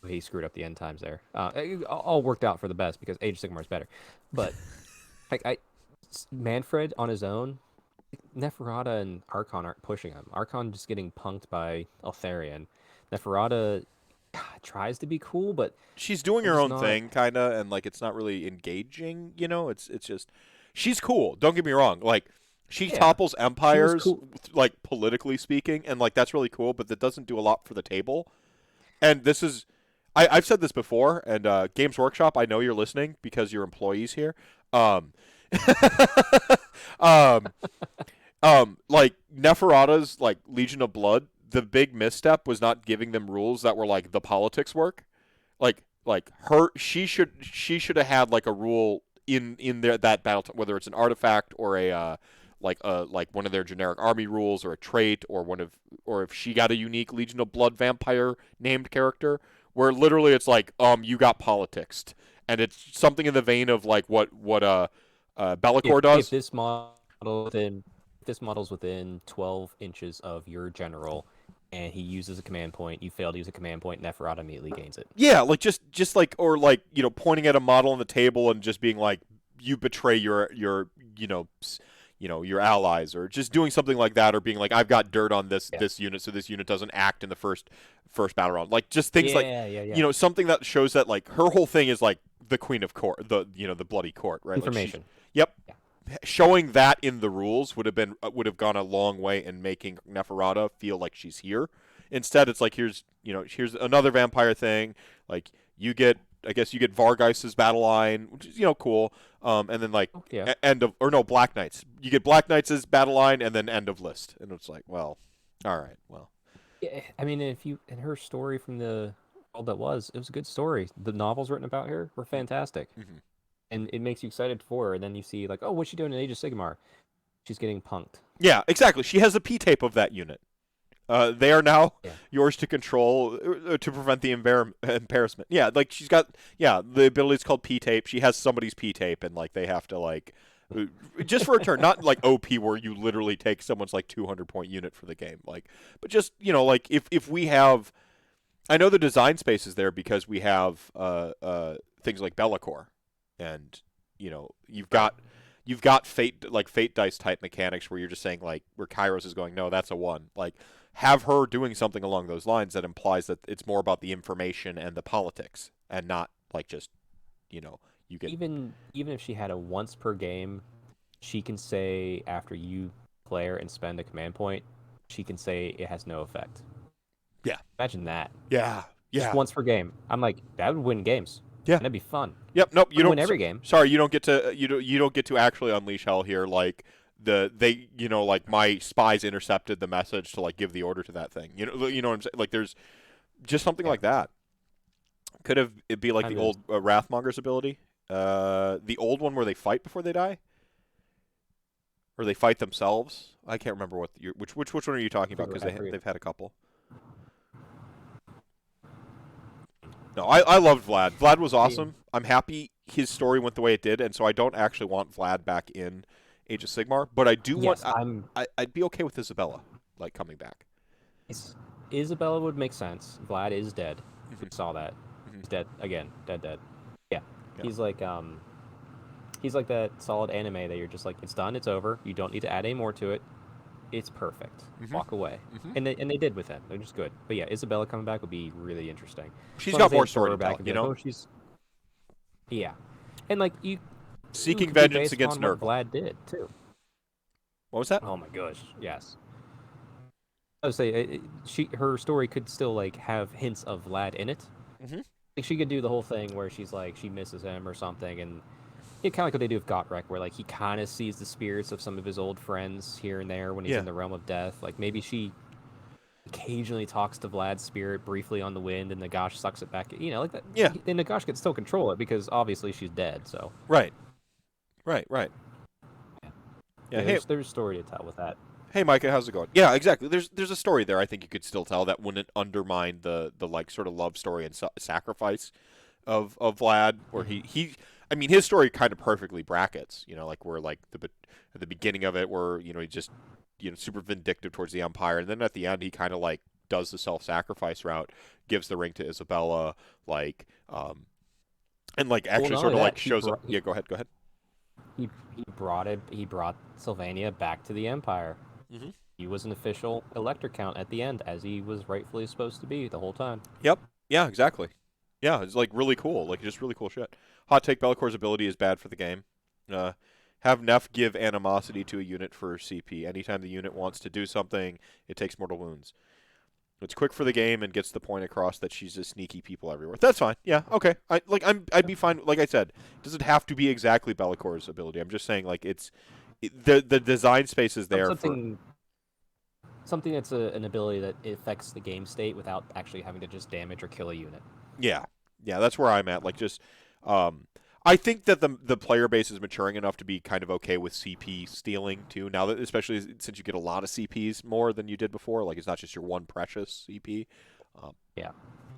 he screwed up the end times there. It all worked out for the best because Age of Sigmar is better, but like Manfred on his own, Neferata and Archon aren't pushing him. Archon just getting punked by Eltharion. Neferata tries to be cool, but She's doing they're her just own not. thing, kind of, and like it's not really engaging. It's just she's cool. Don't get me wrong. Like she Yeah, topples she was empires, cool. like politically speaking, and like that's really cool. But that doesn't do a lot for the table. And this is, I've said this before. And Games Workshop, I know you're listening because you're employees here. Um, um, like Neferata's like Legion of Blood. The big misstep was not giving them rules that were like the politics work. Like her she should have had like a rule in there that battle whether it's an artifact or a like one of their generic army rules or a trait or if she got a unique Legion of Blood vampire named character where literally it's like you got politicsed and it's something in the vein of like what If Be'lakor if does. this model within if this model's within 12 inches of your general, and he uses a command point, you fail to use a command point, Neferata immediately gains it. Yeah, like just like or like pointing at a model on the table and just being like you betray your your allies or just doing something like that or being like I've got dirt on this Yeah. this unit so this unit doesn't act in the first battle round. Like just things like Yeah, yeah, yeah. something that shows that like her whole thing is like the queen of court, the bloody court, right? Like she Information. yep. Yeah. Showing that in the rules would have gone a long way in making Neferata feel like she's here. Instead, it's like here's another vampire thing. Like I guess you get Vargeist's battle line, which is cool. And then like Oh, yeah. end of or no Black Knights. You get Black Knights' battle line and then end of list, and it's like well, all right, well, Yeah, I mean, if you in her story from the world that was, it was a good story. The novels written about her were fantastic, mm-hmm. and it makes you excited for her. And then you see like, oh, what's she doing in Age of Sigmar? She's getting punked. Yeah, exactly. She has a P tape of that unit. They are now Yeah. yours to control to prevent the embarrassment. Yeah, like she's got the ability is called P tape. She has somebody's P tape, and like they have to like just for a turn, not like OP where you literally take someone's like 200-point unit for the game, like, but just like if we have, I know the design space is there because we have things like Be'lakor, and Right. you've got fate dice type mechanics where you're just saying like where Kairos is going no that's a one like have her doing something along those lines that implies that it's more about the information and the politics and not like just you get Even if she had a once per game, she can say after you play her and spend a command point, she can say it has no effect. yeah Imagine that. yeah Just yeah once per game. I'm like, that would win games. yeah And that'd be fun. yep nope you Wouldn't win don't every game. sorry you don't get to actually unleash hell here like they like my spies intercepted the message to like give the order to that thing you know what I'm saying like there's just something Yeah. like that could have it be like the Kind of. old Wrathmonger's ability the old one where they fight before they die or they fight themselves. I can't remember which one are you talking about because I forget. they've had a couple. No, I loved Vlad. Vlad was awesome. I'm happy his story went the way it did, and so I don't actually want Vlad back in Age of Sigmar, but I do want. Yes, I'm. I'd be okay with Isabella like coming back. Isabella would make sense. Vlad is dead. We Hmm. saw that. Hmm. He's dead again. Dead. Dead. Yeah. Yeah. He's like He's like that solid anime that you're just like, it's done. It's over. You don't need to add any more to it. It's perfect. Hmm. Walk away. Hmm. And they did with him. They're just good. But yeah, Isabella coming back would be really interesting. She's As long got as they more didn't throw story her to tell, back and be like, oh, she's yeah. And like you Seeking could be vengeance based against on what Nurgle. Vlad did too. What was that? Oh my gosh, yes. I would say her story could still like have hints of Vlad in it. Hmm. Like she could do the whole thing where she's like she misses him or something, and yeah, kind of like what they do with Gotrek, where like he kind of sees the spirits of some of his old friends here and there when he's Yeah. in the realm of death. Like maybe she occasionally talks to Vlad's spirit briefly on the wind, and Nagash sucks it back. You know, like that. Yeah. Then Nagash can still control it because obviously she's dead. So Right. Right. Yeah. yeah, Hey, there's a story to tell with that. hey, Micah, how's it going? Yeah, exactly. There's a story there. I think you could still tell that wouldn't undermine the like sort of love story and sacrifice of Vlad, where he. I mean, his story kind of perfectly brackets. You know, like where like at the beginning of it, where he just super vindictive towards the Empire, and then at the end he kind of like does the self-sacrifice route, gives the ring to Isabella, like and like actually Well, not sort of only like that, shows up. Yeah, go ahead. he brought Sylvania back to the Empire. Hmm. He was an official elector count at the end, as he was rightfully supposed to be the whole time. Yep. Yeah, exactly. Yeah, it's like really cool. Like just really cool shit. Hot take: Bellacor's ability is bad for the game. Have Neff give animosity to a unit for CP. Anytime the unit wants to do something, it takes mortal wounds. It's quick for the game and gets the point across that she's a sneaky people everywhere. That's fine. Yeah, okay. I'd be fine. Like I said, it doesn't have to be exactly Bellacor's ability. I'm just saying like the design space is there something that's an ability that affects the game state without actually having to just damage or kill a unit. Yeah, that's where I'm at. Like just, I think that the player base is maturing enough to be kind of okay with CP stealing too. Now that, especially since you get a lot of CPs more than you did before, like it's not just your one precious CP. Yeah.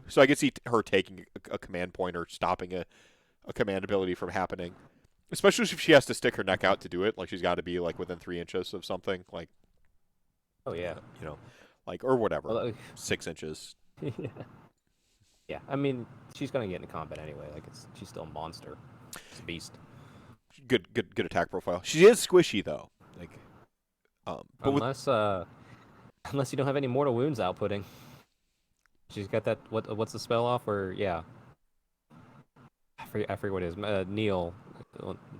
So I could see her taking a command point or stopping a command ability from happening, especially if she has to stick her neck out to do it. Like she's got to be like within 3 inches of something. Like, Oh yeah. like or whatever, Well, 6 inches. yeah. Yeah. I mean, she's gonna get into combat anyway. Like she's still a monster. She's a beast. Good attack profile. She is squishy though. Like, but Unless you don't have any mortal wounds outputting. She's got that. What's the spell off? Or yeah, I forget what it is. Neil,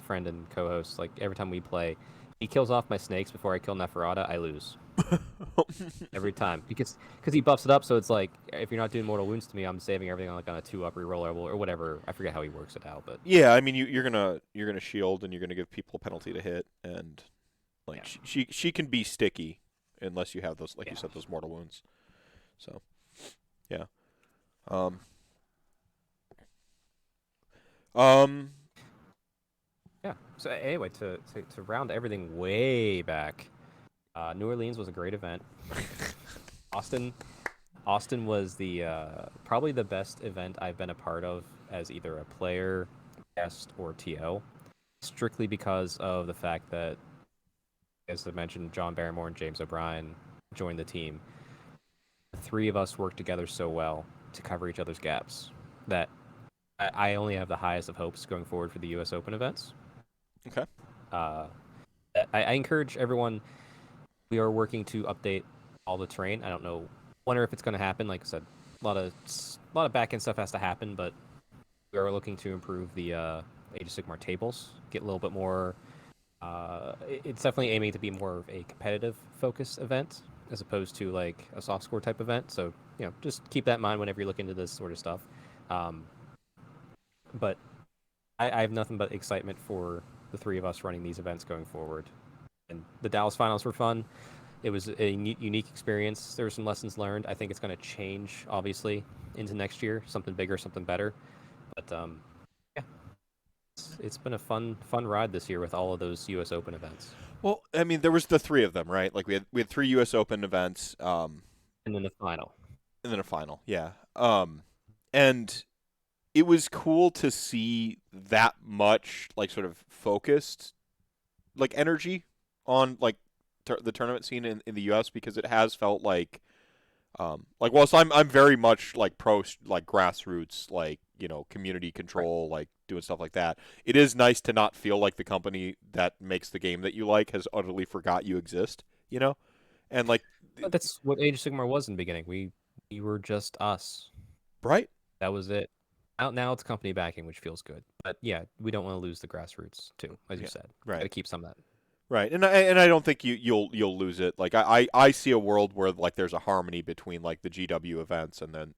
friend and co-host. Like every time we play, he kills off my snakes before I kill Neferata. I lose every time because he buffs it up. So it's like if you're not doing mortal wounds to me, I'm saving everything on a 2-up rerollable or whatever. I forget how he works it out, but yeah, I mean you're gonna shield and you're gonna give people a penalty to hit, and like she can be sticky unless you have those you said, those mortal wounds. So yeah. Yeah. So anyway, to round everything way back, New Orleans was a great event. Austin was the probably the best event I've been a part of as either a player, guest, or TO. Strictly because of the fact that, as I mentioned, John Barrymore and James O'Brien joined the team. The three of us worked together so well to cover each other's gaps that I only have the highest of hopes going forward for the U.S. Open events. Okay. I encourage everyone. We are working to update all the terrain. I don't know, wonder if it's going to happen. Like I said, a lot of back end stuff has to happen, but we are looking to improve the Age of Sigmar tables, get a little bit more. It's definitely aiming to be more of a competitive focus event as opposed to like a soft score type event. So just keep that in mind whenever you look into this sort of stuff. But I have nothing but excitement for the three of us running these events going forward. And the Dallas finals were fun. It was a unique experience. There were some lessons learned. I think it's going to change, obviously, into next year. Something bigger, something better. But yeah, it's been a fun ride this year with all of those U.S. Open events. Well, I mean, there was the three of them, right? Like we had 3 U.S. Open events, and then the final, and then a final. Yeah. And it was cool to see that much like sort of focused like energy on like the tournament scene in the US, because it has felt like whilst I'm very much like pro like grassroots, like community control, like doing stuff like that, it is nice to not feel like the company that makes the game that you like has utterly forgot you exist, and like but that's what Age of Sigmar was in the beginning. We were just us, right? That was it. Now it's company backing, which feels good. But yeah, we don't want to lose the grassroots too, as you said. Right. Got to keep some of that. Right, and I don't think you'll lose it. Like I see a world where like there's a harmony between like the GW events and then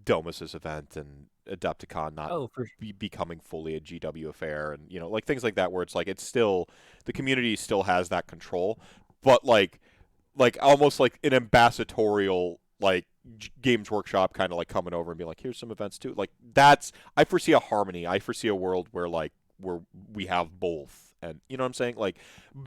Domus's event and Adepticon not becoming fully a GW affair, and like things like that, where it's like it's still the community still has that control, but like like almost like an ambassadorial like Games Workshop kind of like coming over and be like, here's some events too. Like that's I foresee a harmony. I foresee a world where we have both, and you know what I'm saying. Like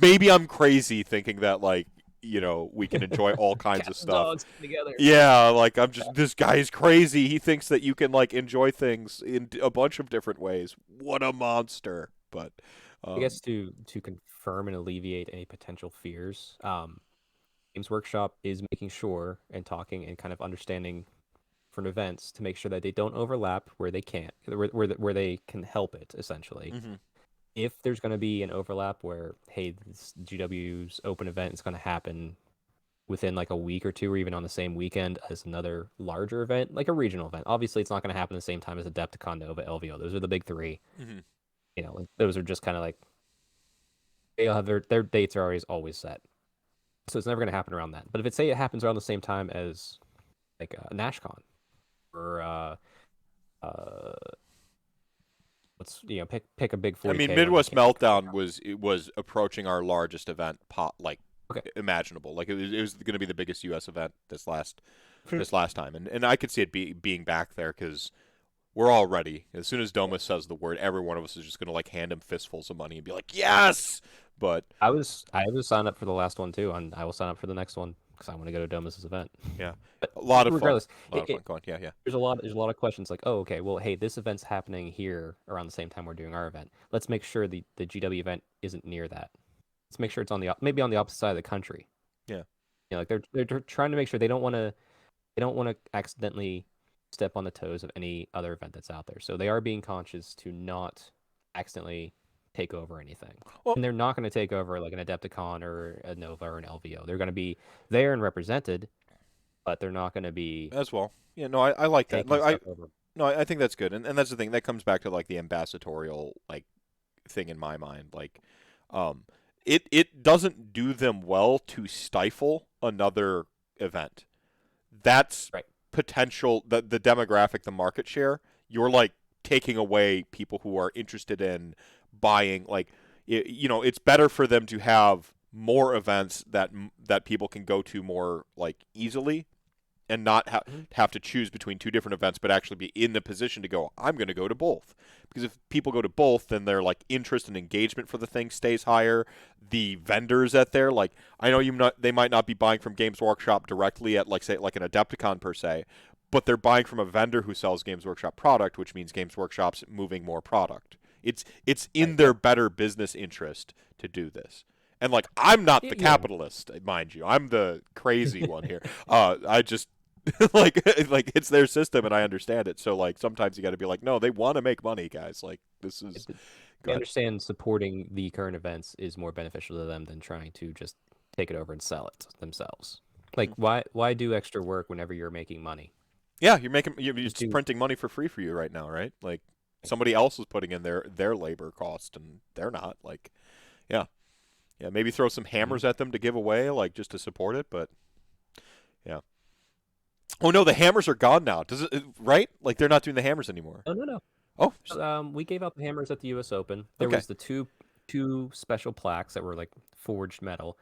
maybe I'm crazy thinking that like we can enjoy all kinds of Cats and stuff. dogs together. Yeah, like this guy's crazy. He thinks that you can like enjoy things in a bunch of different ways. What a monster! But I guess to confirm and alleviate any potential fears, Games Workshop is making sure and talking and kind of understanding different events to make sure that they don't overlap where they can't, where they can help it essentially. mm-hmm. If there's going to be an overlap where, hey, this GW's open event is going to happen within like a week or two, or even on the same weekend as another larger event, like a regional event. Obviously, it's not going to happen at the same time as Adepticon, Nova, LVO. Those are the big three. Mm-hmm. Like, those are just kind of like they'll have their dates are always set, so it's never going to happen around that. But if it happens around the same time as like NashCon or let's pick a big 40K. I mean, Midwest Meltdown was approaching our largest event imaginable. Like it was going to be the biggest U.S. event this last time, and I could see it being back there because we're all ready. As soon as Domus says the word, every one of us is just going to like hand him fistfuls of money and be like, yes. But I was signed up for the last one too, and I will sign up for the next one because I want to go to Domus's event. Yeah, but a lot of regardless, fun. A lot of fun. Go on. Yeah. There's a lot of questions like, oh, okay, well, hey, this event's happening here around the same time we're doing our event. Let's make sure the GW event isn't near that. Let's make sure it's maybe on the opposite side of the country. Yeah. Like they're trying to make sure they don't want to accidentally step on the toes of any other event that's out there. So they are being conscious to not accidentally take over anything. Well, and they're not going to take over like an Adepticon or a Nova or an LVO. They're going to be there and represented, but they're not going to be as well. Yeah, no, I like that. Like, I think that's good, and that's the thing that comes back to like the ambassadorial like thing in my mind. Like, it doesn't do them well to stifle another event. That's right. Potential the demographic, the market share. You're like taking away people who are interested in buying. Like, it's better for them to have more events that people can go to more like easily, and not have to choose between two different events, but actually be in the position to go, I'm going to go to both. Because if people go to both, then their like interest and engagement for the thing stays higher. The vendors at there, like I know they might not be buying from Games Workshop directly at like say like an Adepticon per se, but they're buying from a vendor who sells Games Workshop product, which means Games Workshop's moving more product. It's in their better business interest to do this. And like I'm not the capitalist, mind you. I'm the crazy one here. I just like it's their system and I understand it. So like sometimes you got to be like, no, they want to make money, guys. Like this is. I understand supporting the current events is more beneficial to them than trying to just take it over and sell it themselves. Like why do extra work whenever you're making money? Yeah, you're just printing money for free for you right now, right? Like somebody else is putting in their labor cost and they're not. Like, yeah, maybe throw some hammers at them to give away, like just to support it. But yeah. Oh no, the hammers are gone now. Does it right? Like they're not doing the hammers anymore. No. Oh, we gave out the hammers at the U.S. Open. There was the two special plaques that were like forged metal,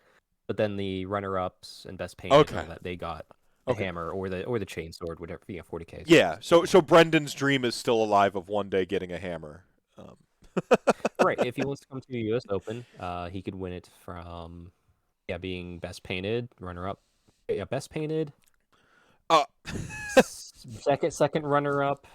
but then the runner-ups and best painted and all that they got the hammer or the chainsword, whatever. 40K. Yeah. So Brendan's dream is still alive of one day getting a hammer. Right. If he wants to come to the U.S. Open, he could win it from being best painted, runner-up, best painted. Second runner-up,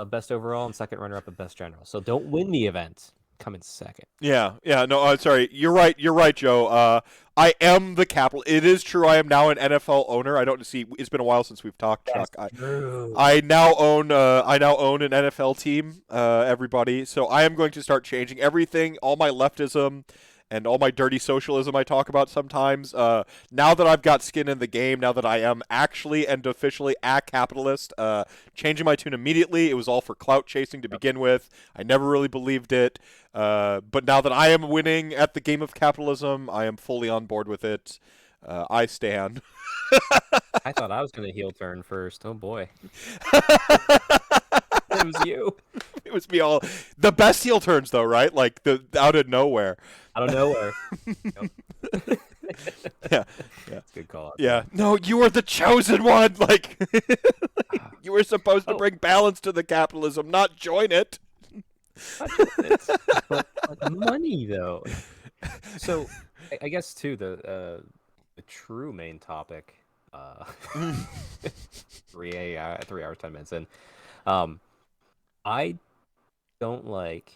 best overall, and second runner-up of best general. So don't win the event. Come in second. Yeah. No, sorry. You're right, Joe. I am the capital. It is true. I am now an NFL owner. I don't see. It's been a while since we've talked, Chuck. I now own an NFL team. Everybody. So I am going to start changing everything. All my leftism and all my dirty socialism I talk about sometimes. Now that I've got skin in the game, now that I am actually and officially a capitalist, changing my tune immediately. It was all for clout chasing to begin with. I never really believed it. But now that I am winning at the game of capitalism, I am fully on board with it. I stand. I thought I was going to heel turn first. Oh, boy. It was you. It was me all. The best heel turns, though, right? Like, out of nowhere. Out of nowhere. Yeah, yeah, It's a good call out yeah. there. No, you are the chosen one. Like, you were supposed to Oh, bring balance to the capitalism, not join it. not join it, but money though. So I guess too the true main topic, uh, 3 hours 10 minutes in. Um, I don't like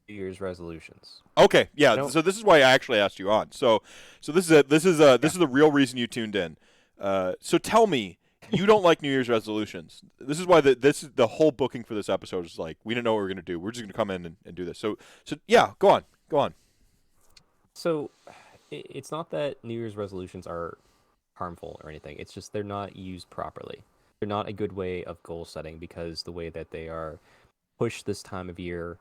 New Year's resolutions. Okay, I yeah. don't. So this is why I actually asked you on. So Yeah. this is the real reason you tuned in. So tell me, you don't like New Year's resolutions. This is why this is the whole booking for this episode is like we didn't know what we were gonna do. We're just gonna come in and do this. So yeah, go on. So it's not that New Year's resolutions are harmful or anything. It's just they're not used properly. They're not a good way of goal setting because the way that they are pushed this time of year,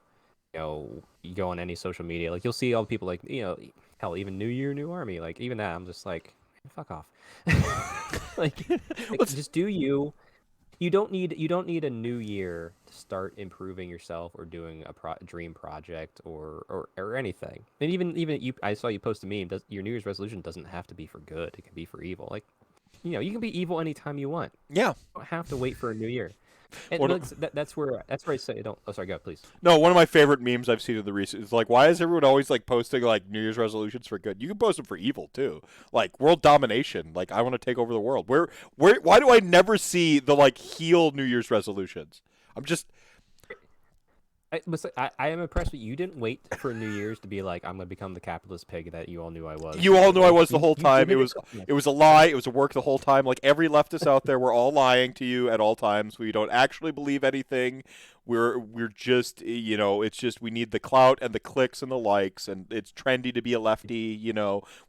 you go on any social media, like you'll see all the people like, hell, even New Year, New Army, like even that, I'm just like, fuck off. like Let's just do you. You don't need a new year to start improving yourself or doing a dream project or anything. And even you, I saw you post a meme. Your New Year's resolution doesn't have to be for good. It can be for evil. Like, you can be evil anytime you want. yeah. You don't have to wait for a new year. And What, that's where I say don't. Oh, sorry, go please. no, one of my favorite memes I've seen in the recent is like, why is everyone always like posting like New Year's resolutions for good? You can post them for evil too, like world domination. Like I want to take over the world. Why do I never see the like heal New Year's resolutions? I'm just I am impressed with you. Didn't wait for New Year's to be like, I'm gonna become the capitalist pig that you all knew I was. you all knew I Like, was the whole you did time. it. It was a lie. It was a work the whole time. Like every leftist out there, we're all lying to you at all times. We don't actually believe anything. We're just it's just we need the clout and the clicks and the likes, and it's trendy to be a lefty.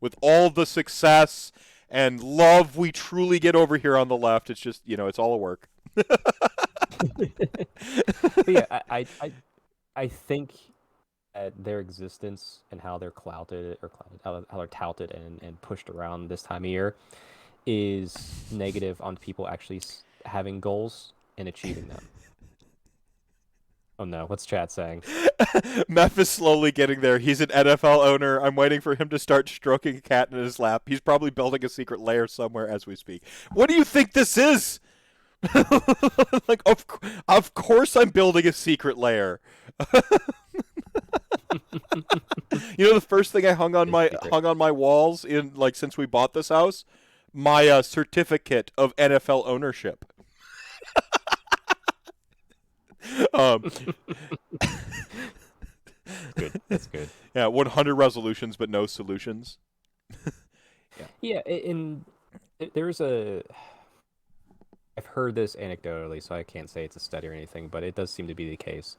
With all the success and love we truly get over here on the left, it's just it's all a work. But yeah, I think that their existence and how they're how they're touted and pushed around this time of year is negative on people actually having goals and achieving them. Oh no, what's chat saying? Meph is slowly getting there. He's an NFL owner. I'm waiting for him to start stroking a cat in his lap. He's probably building a secret lair somewhere as we speak. What do you think this is? Like, of course I'm building a secret lair. The first thing I hung on It's my secret. hung on my walls in like since we bought this house, my certificate of NFL ownership. Um, Good. That's good. yeah, 100 resolutions but no solutions. Yeah. Yeah, and there's a. I've heard this anecdotally, so I can't say it's a study or anything, but it does seem to be the case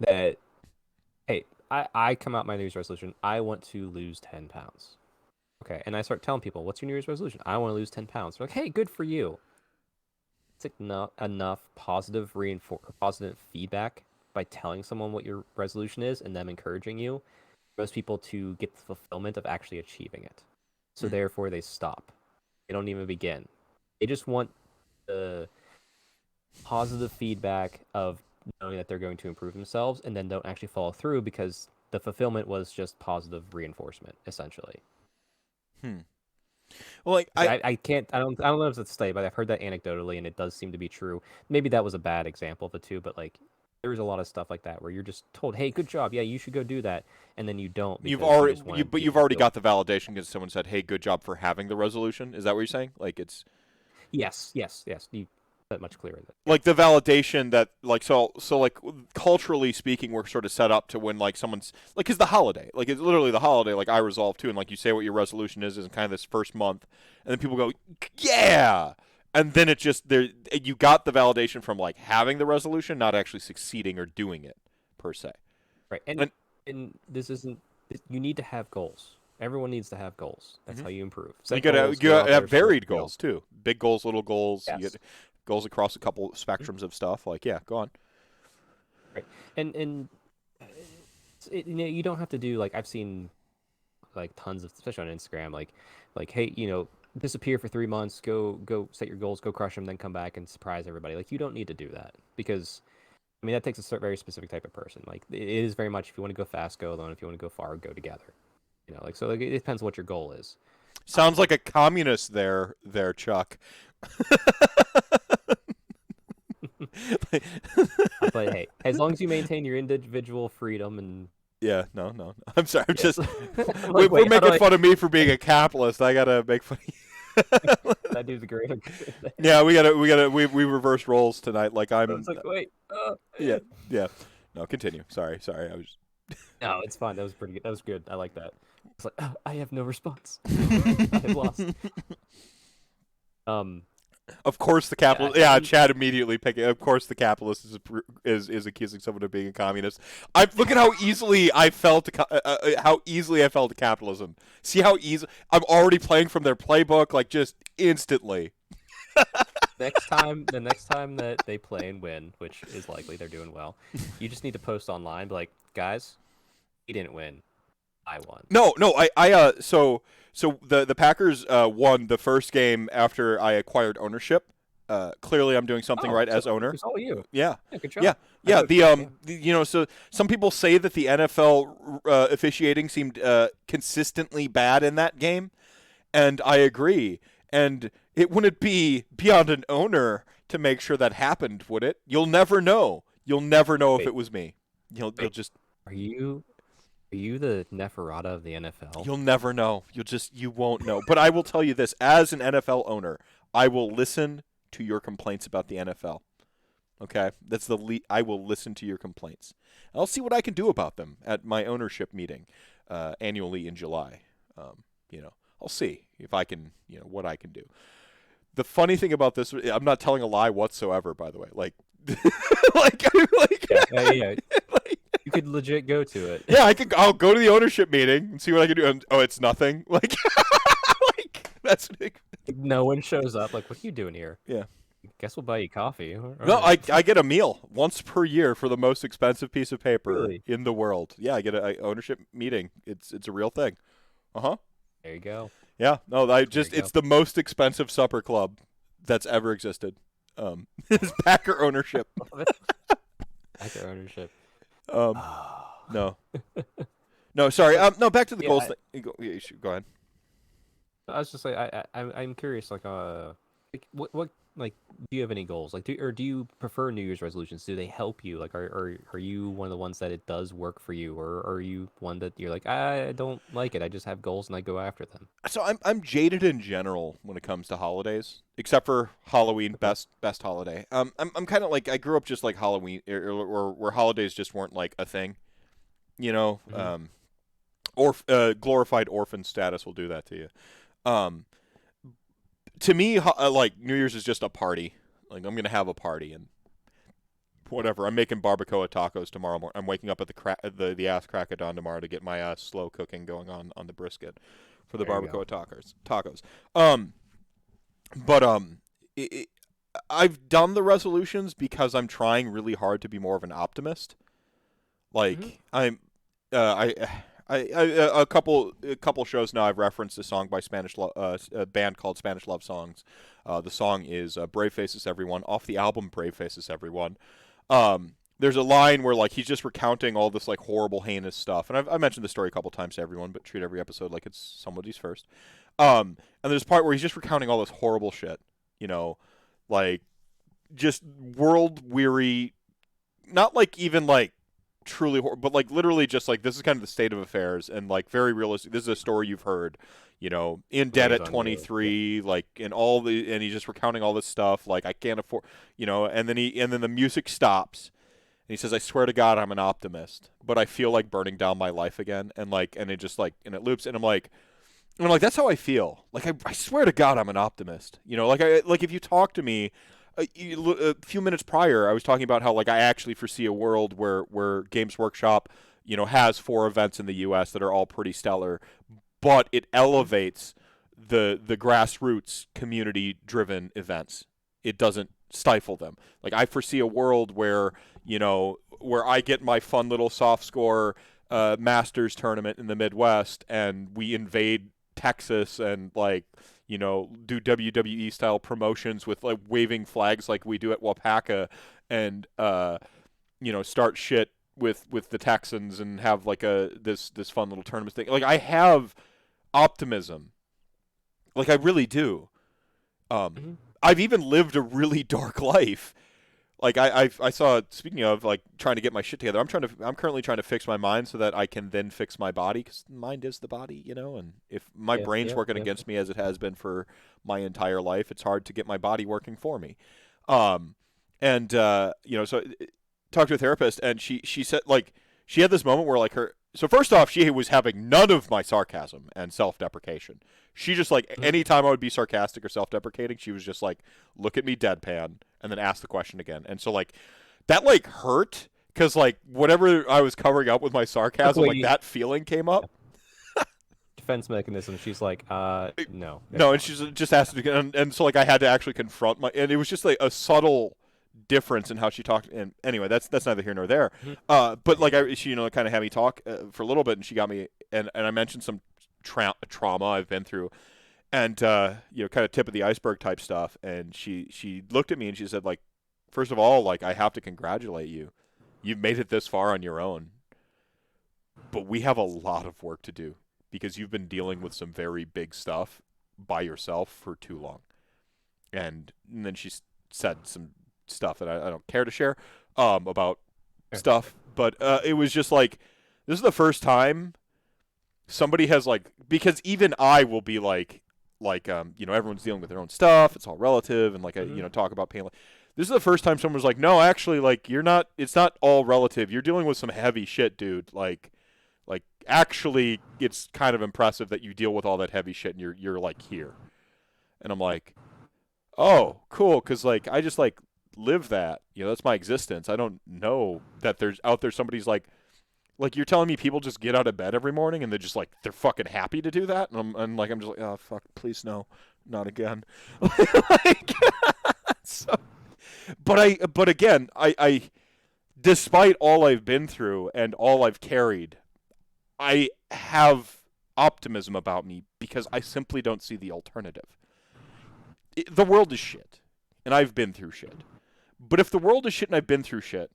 that, hey, I come out my New Year's resolution. I want to lose 10 pounds. Okay, and I start telling people, what's your New Year's resolution? I want to lose 10 pounds. They're like, hey, good for you. It's like not enough positive feedback by telling someone what your resolution is and them encouraging you, most people to get the fulfillment of actually achieving it. So Mm. therefore they stop. They don't even begin. They just want the positive feedback of knowing that they're going to improve themselves and then don't actually follow through because the fulfillment was just positive reinforcement, essentially. Hmm. Well, like I can't I don't know if it's a study, but I've heard that anecdotally and it does seem to be true. Maybe that was a bad example of it too, but like there's a lot of stuff like that where you're just told, "Hey, good job. Yeah, you should go do that." And then you don't you've because you already just want to but be you've already fulfilled. got the validation because someone said, "Hey, good job for having the resolution." Is that what you're saying? Like it's Yes. You that much clearer than yeah. like the validation that like so like culturally speaking we're sort of set up to when like someone's like it's the holiday, like it's literally the holiday, like I resolve too, and like you say what your resolution is in kind of this first month, and then people go yeah, and then it just there you got the validation from like having the resolution, not actually succeeding or doing it per se. Right. And And this isn't you need to have goals. Everyone needs to have goals. That's mhm. how you improve. You Set gotta goals, go out have there, varied goals too, big goals, little goals. You Yes. get goals across a couple Mhm. spectrums of stuff. Like yeah, go on. Right. And you don't have to do like I've seen like tons of especially on Instagram like hey, disappear for 3 months, go set your goals, go crush them, then come back and surprise everybody. Like you don't need to do that because I mean that takes a very specific type of person. Like it is very much if you want to go fast, go alone. If you want to go far, go together. Like so like it depends what your goal is. Sounds like a communist there, Chuck. But hey, as long as you maintain your individual freedom and Yeah, no. I'm sorry. I'm yes. just I'm we're like, wait, how do making I fun of me for being a capitalist. I gotta make fun. I do the greater good? Yeah, we reverse roles tonight. Like I I'm. was like, wait, Yeah, yeah. No, continue. Sorry. I was. no, it's fine. That was pretty good. That was good. I like that. It's like, I have no response. I have lost. Um, Of course, the yeah, capitalist. Yeah, Chad immediately picking. Of course, the capitalist is accusing someone of being a communist. I look at how easily I fell to how easily I fell to capitalism. See how easy I'm already playing from their playbook, like just instantly. the next time that they play and win, which is likely, they're doing well. You just need to post online, be like, guys, he didn't win, I won. No, so the Packers won the first game after I acquired ownership. Clearly, I'm doing something right as owner. It's all you. Yeah, Yeah, good job. yeah. You know, so some people say that the NFL officiating seemed consistently bad in that game, and I agree. And it wouldn't be beyond an owner to make sure that happened, would it? You'll never know. You'll never know if Wait. it was me. You'll just Are you the Neferata of the NFL? you'll never know. You won't know. But I will tell you this: as an NFL owner, I will listen to your complaints about the NFL. Okay, that's I will listen to your complaints. I'll see what I can do about them at my ownership meeting annually in July. You know, I'll see if I can, what I can do. The funny thing about this, I'm not telling a lie whatsoever, by the way. Like, Yeah. like, You could legit go to it. yeah, I'll go to the ownership meeting and see what I can do. And, oh, it's nothing. Like, that's No one shows up. Like, what are you doing here? yeah. Guess we'll buy you coffee. No, I get a meal once per year for the most expensive piece of paper Really? in the world. Yeah, I get a ownership meeting. It's a real thing. Uh-huh. There you go. Yeah. No, it's the most expensive supper club that's ever existed. It's Packer ownership. Packer ownership. No. No, sorry. No, back to the goals thing. Go ahead. I was just like, I'm curious, like, what, like, do you have any goals? Like, do you prefer New Year's resolutions? Do they help you? Like, are you one of the ones that it does work for you, or are you one that you're like, I don't like it. I just have goals and I go after them. So I'm jaded in general when it comes to holidays, except for Halloween, best holiday. I'm kind of like, I grew up just like Halloween, or where holidays just weren't like a thing, you know. Mm-hmm. Or glorified orphan status will do that to you. To me, like New Year's is just a party. Like I'm gonna have a party and whatever. I'm making barbacoa tacos tomorrow morning. I'm waking up at the ass crack of dawn tomorrow to get my slow cooking going on the brisket for the There you barbacoa tacos. But I've done the resolutions because I'm trying really hard to be more of an optimist. Like a couple shows now I've referenced a song by a band called Spanish Love Songs. The song is Brave Faces Everyone off the album Brave Faces Everyone. There's a line where like he's just recounting all this like horrible, heinous stuff, and I've mentioned this story a couple times to everyone, but treat every episode like it's somebody's first. And there's a part where he's just recounting all this horrible shit, like just world weary, not like even like truly but like literally just like this is kind of the state of affairs and like very realistic. This is a story you've heard, in debt at 23, like and he's just recounting all this stuff like I can't afford, and then the music stops and he says, I swear to God I'm an optimist, but I feel like burning down my life again, and it just like and it loops and I'm like that's how I feel. Like I swear to God I'm an optimist. Like if you talk to me a few minutes prior, I was talking about how like I actually foresee a world where Games Workshop, has 4 events in the U.S. that are all pretty stellar, but it elevates the grassroots community-driven events. It doesn't stifle them. Like I foresee a world where where I get my fun little soft score Masters tournament in the Midwest, and we invade Texas and like do WWE style promotions with like waving flags like we do at Wapaka, and start shit with the Texans and have like this fun little tournament thing. Like I have optimism Like I really do. Mhm. I've even lived a really dark life. Like I saw. Speaking of like trying to get my shit together, I'm currently trying to fix my mind so that I can then fix my body because mind is the body, you know. And if my Yeah, brain's yeah, working yeah. against me as it has been for my entire life, it's hard to get my body working for me. Um, and you know, so talked to a therapist, and she said like she had this moment where like her. So first off, she was having none of my sarcasm and self-deprecation. She just like Mhm. anytime I would be sarcastic or self-deprecating, she was just like, look at me deadpan and then ask the question again. And so like that like hurt because like whatever I was covering up with my Took sarcasm, away like that feeling came up. defense mechanism. She's like, no, it's No, and fine. she's just asked it again, and so like I had to actually confront my, and it was just like a subtle difference in how she talked. And anyway, that's neither here nor there. Mhm. But like she kind of had me talk for a little bit, and she got me, and I mentioned some trauma I've been through, and kind of tip of the iceberg type stuff. And she looked at me and she said like, first of all, like I have to congratulate you. You've made it this far on your own, but we have a lot of work to do because you've been dealing with some very big stuff by yourself for too long. And then she said some stuff that I don't care to share about Sure. stuff, but it was just like this is the first time somebody has like because even I will be like everyone's dealing with their own stuff. It's all relative, and like I Mhm. talk about pain. This is the first time someone was like, no, actually, like you're not. It's not all relative. You're dealing with some heavy shit, dude. Like actually, it's kind of impressive that you deal with all that heavy shit and you're like here. And I'm like, oh, cool, because like I just like live that. That's my existence. I don't know that there's out there somebody's like you're telling me people just get out of bed every morning and they're just like they're fucking happy to do that, and I'm just like, oh fuck, please no, not again. like, so, but again, I despite all I've been through and all I've carried, I have optimism about me because I simply don't see the alternative. The world is shit, and I've been through shit. But if the world is shit and I've been through shit,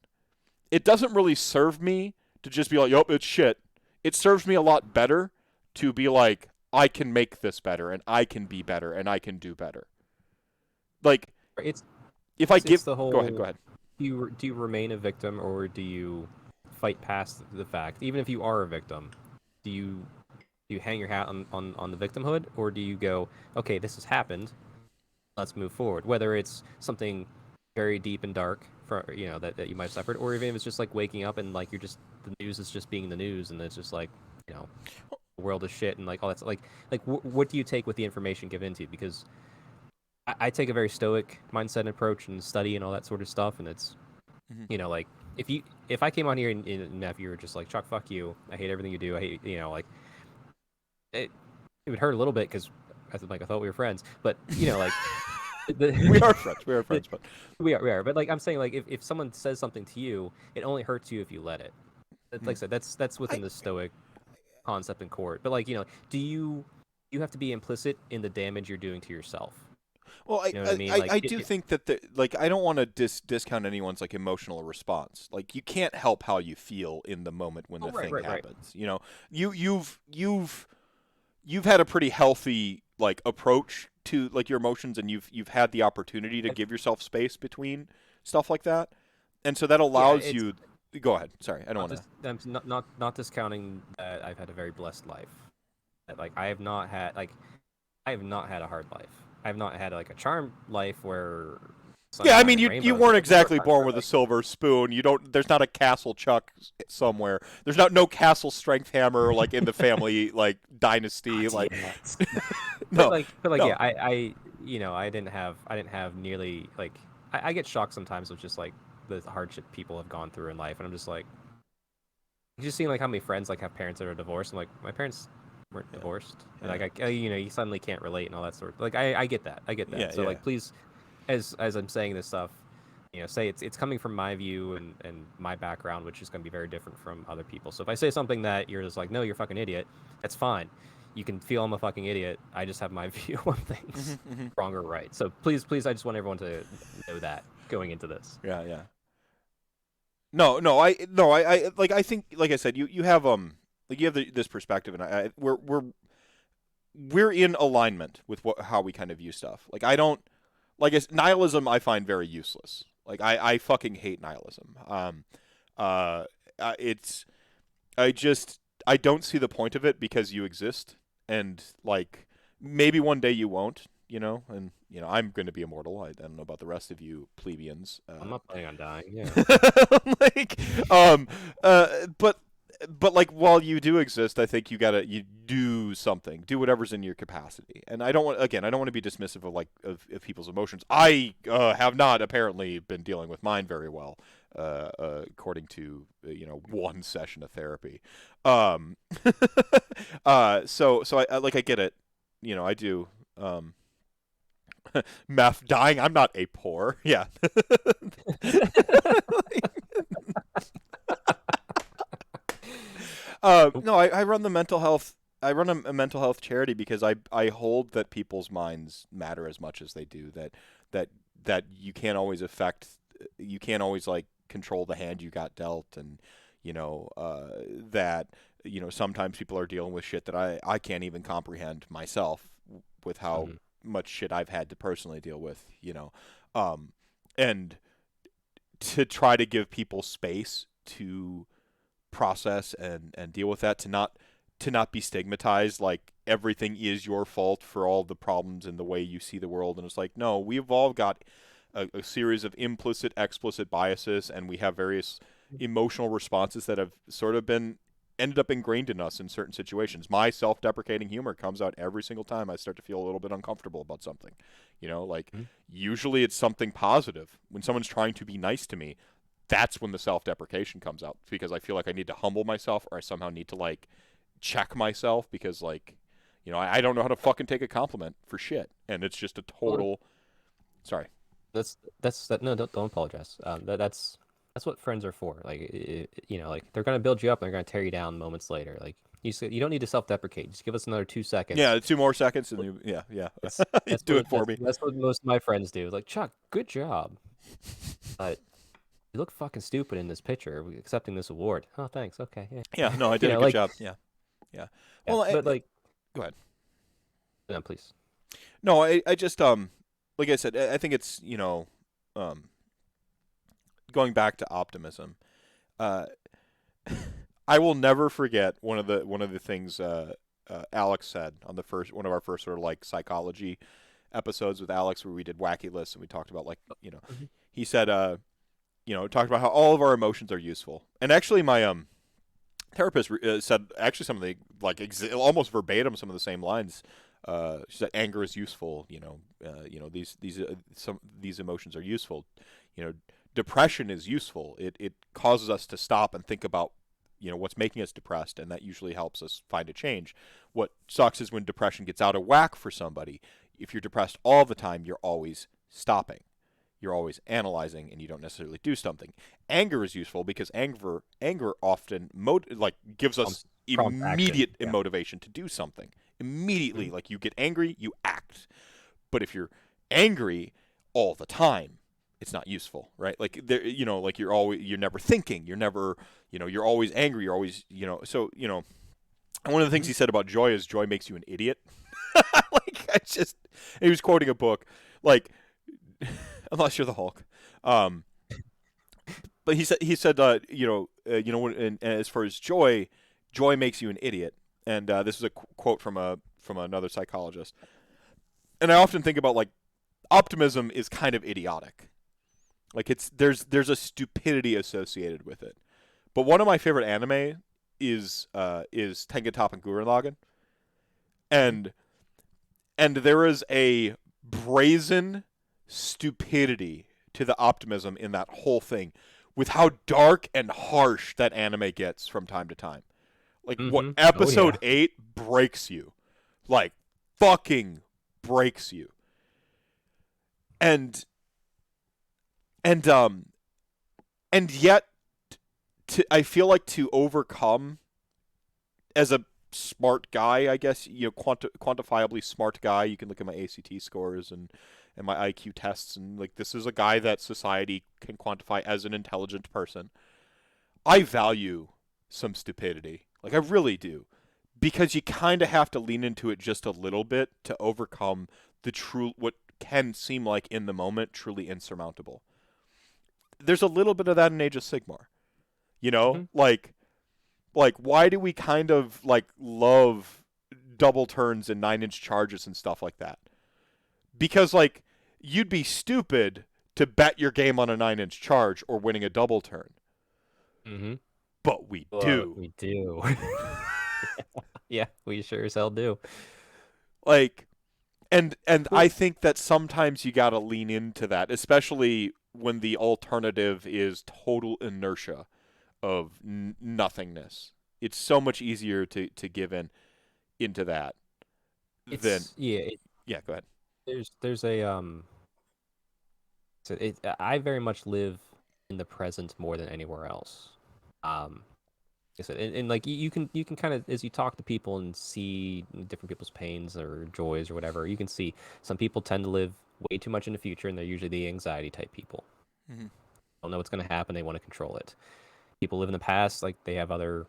it doesn't really serve me to just be like, "Yup, it's shit." It serves me a lot better to be like, "I can make this better, and I can be better, and I can do better." Like, It's if I it's give, the go ahead, go whole. ahead. Do you remain a victim, or do you fight past the fact? Even if you are a victim, do you hang your hat on the victimhood, or do you go, okay, this has happened, let's move forward? Whether it's something very deep and dark for that you might have suffered, or even if it's just like waking up and like you're just the news is just being the news, and it's just like you know the world is shit and like all that's what do you take with the information given to you? Because I take a very stoic mindset and approach and study and all that sort of stuff, and it's Mm-hmm. like if I came on here and if you were just like Chuck, fuck you, I hate everything you do, I hate like it, it would hurt a little bit because I thought we were friends, but like We the, are friends. We are the friends, but we are, but like I'm saying, like if someone says something to you, it only hurts you if you let it. Like I said, that's I within the stoic concept in court. But like do you have to be implicit in the damage you're doing to yourself? well, I You know what I I, mean? I Like I do think that like I don't want to discount anyone's like emotional response. Like you can't help how you feel in the moment when oh the right, thing right, right. happens. You've had a pretty healthy like approach to like your emotions, and you've had the opportunity to I, give yourself space between stuff like that, and so that yeah, allows it's you. Go ahead. Sorry, I don't not want to. just I'm not discounting that I've had a very blessed life. That like I have not had a hard life. I have not had like a charmed life where Yeah, I sunshine mean, and you rainbows. weren't But there were exactly times born where with a like silver spoon. You don't. There's not a castle Chuck somewhere. There's not no castle Strength Hammer like in the family like God dynasty. Like damn it. no, But like no. yeah, I didn't have nearly like I get shocked sometimes with just like the hardship people have gone through in life, and I'm just like you just seeing like how many friends like have parents that are divorced, and like my parents weren't Yeah, divorced, and yeah, like you suddenly can't relate and all that sort of like I get that, I get yeah, that. So yeah. like please, as I'm saying this stuff, say it's coming from my view and my background, which is going to be very different from other people. So if I say something that you're just like, no, you're a fucking idiot, that's fine. You can feel I'm a fucking idiot. I just have my view on things, Hmm, hmm. wrong or right. So please, I just want everyone to know that going into this. Yeah, yeah. No, no. I like. I think, like I said, you have like you have this perspective, and we're we're in alignment with how we kind of view stuff. Like I don't nihilism. I find very useless. Like I fucking hate nihilism. It's I don't see the point of it because you exist, and like maybe one day you won't. And I'm going to be immortal. I don't know about the rest of you plebeians. I'm not planning on dying. Yeah. like, um, but like while you do exist, I think you do something, do whatever's in your capacity. And I don't want to be dismissive of of people's emotions. I have not apparently been dealing with mine very well, according to one session of therapy. Um, so I get it. I do. Meth dying. I'm not a poor. Yeah. No, I run the mental health. I run a mental health charity because I hold that people's minds matter as much as they do. That you can't always you can't always like control the hand you got dealt, and that sometimes people are dealing with shit that I can't even comprehend myself with how much shit I've had to personally deal with. And to try to give people space to process and deal with that, to not be stigmatized like everything is your fault for all the problems and the way you see the world. And it's like, no, we've all got a series of implicit, explicit biases, and we have various emotional responses that have sort of ended up ingrained in us in certain situations. My self-deprecating humor comes out every single time I start to feel a little bit uncomfortable about something. Usually it's something positive. When someone's trying to be nice to me, that's when the self-deprecation comes out, because I feel like I need to humble myself, or I somehow need to like check myself, because I don't know how to fucking take a compliment for shit, and it's just a total. Sorry. That's that. No, don't apologize. That's what friends are for. Like like they're gonna build you up and they're gonna tear you down moments later. Like you don't need to self-deprecate. Just give us another 2 seconds. Yeah, 2 more seconds, and yeah. That's Do it for me. That's what most of my friends do. Like, Chuck, good job. But you look fucking stupid in this picture. Accepting this award. Oh, thanks. Okay. Yeah. Yeah. No, I did a good job. Yeah. Well, but like, go ahead. No, please. No, I just like I said, I think it's going back to optimism. I will never forget one of the things Alex said on one of our first sort of like psychology episodes with Alex, where we did wacky lists and we talked about he said talked about how all of our emotions are useful. And actually my therapist said actually some of the almost verbatim some of the same lines. She said anger is useful. These emotions are useful. Depression is useful. It causes us to stop and think about what's making us depressed, and that usually helps us find a change. What sucks is when depression gets out of whack for somebody. If you're depressed all the time, you're always stopping. You're always analyzing, and you don't necessarily do something. Anger is useful because anger often gives us immediate motivation to do something. Immediately, like you get angry, you act. But if you're angry all the time, it's not useful, right? Like you're never thinking, you're always angry, you're always, so, one of the things he said about joy is joy makes you an idiot. He was quoting a book, like, unless you're the Hulk. But he said, and as far as joy makes you an idiot. And this is a quote from another psychologist. And I often think about optimism is kind of idiotic. Like there's a stupidity associated with it. But one of my favorite anime is Tengen and Gurren Lagann. And there is a brazen stupidity to the optimism in that whole thing, with how dark and harsh that anime gets from time to time. What episode 8 breaks you. Like fucking breaks you. And yet I feel like to overcome, as a smart guy, I guess, quantifiably smart guy, you can look at my ACT scores and my IQ tests, and this is a guy that society can quantify as an intelligent person. I value some stupidity. I really do. because you kind of have to lean into it just a little bit to overcome what can seem like in the moment truly insurmountable. There's a little bit of that in Age of Sigmar. You know, Mhm. like why do we kind of like love double turns and 9-inch charges and stuff like that? Because like you'd be stupid to bet your game on a 9-inch charge or winning a double turn. Mhm. But we Well, do. we do. Yeah, we sure as hell do. Like and I Well, think that sometimes you got to lean into that, especially when the alternative is total inertia of nothingness. It's so much easier to give in into that than yeah. yeah, go ahead. There's a So I very much live in the present more than anywhere else. Like I said, and like you can kind of as you talk to people and see different people's pains or joys or whatever, you can see some people tend to live way too much in the future, and they're usually the anxiety type people. Mm-hmm. Don't know what's going to happen. They want to control it. People live in the past, like they have other,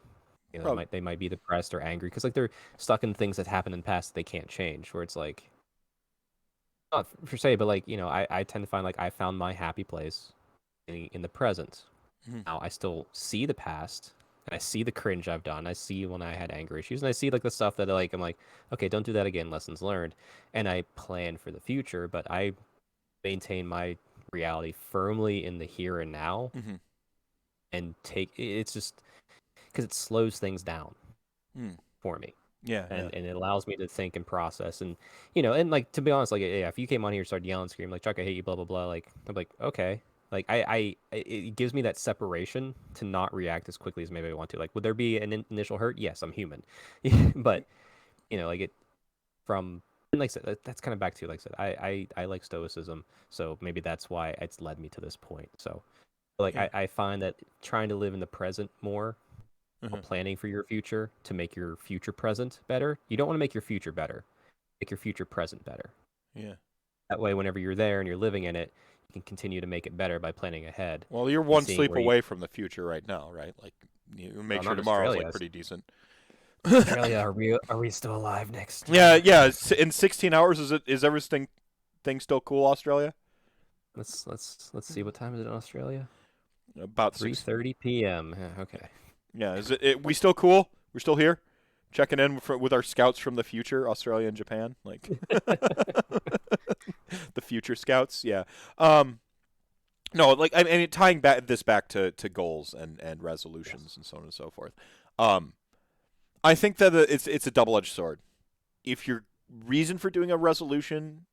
Probably. they might be depressed or angry because like they're stuck in things that happened in the past that they can't change. Where it's like not per se, but like I tend to find like I found my happy place in the present. Mm-hmm. Now I still see the past and I see the cringe I've done. I see when I had anger issues and I see like the stuff that like I'm like, okay, don't do that again, lessons learned. And I plan for the future, but I maintain my reality firmly in the here and now Mm-hmm. and it's just because it slows things down Mm. for me. Yeah, yeah. And it allows me to think and process and like to be honest, like yeah, if you came on here and started yelling, screaming like Chuck, I hate you, blah blah blah, like I'm like okay, like it gives me that separation to not react as quickly as maybe I want to. Like, would there be an initial hurt? Yes, I'm human, but like it from and like I said, that's kind of back to like I said, I like stoicism, so maybe that's why it's led me to this point. So like Yeah. I find that trying to live in the present more Uh-huh. planning for your future to make your future present better. You don't want to make your future better. Make your future present better. Yeah. That way, whenever you're there and you're living in it, you can continue to make it better by planning ahead Well, you're and one seeing sleep where you. away from the future right now, right? Like you make Well, sure not in tomorrow's like Australia. pretty decent. Australia, are we still alive next Yeah, year? yeah. In 16 hours, is everything thing still cool, Australia? Let's see. What time is it in Australia? About Three 6. thirty p.m. Okay. Yeah, is we still cool? We're still here, checking in with our scouts from the future, Australia and Japan, like the future scouts. Yeah. Um, no, like I mean, tying back to goals and resolutions Yes. and so on and so forth. Um, I think that it's a double-edged sword. If your reason for doing a resolution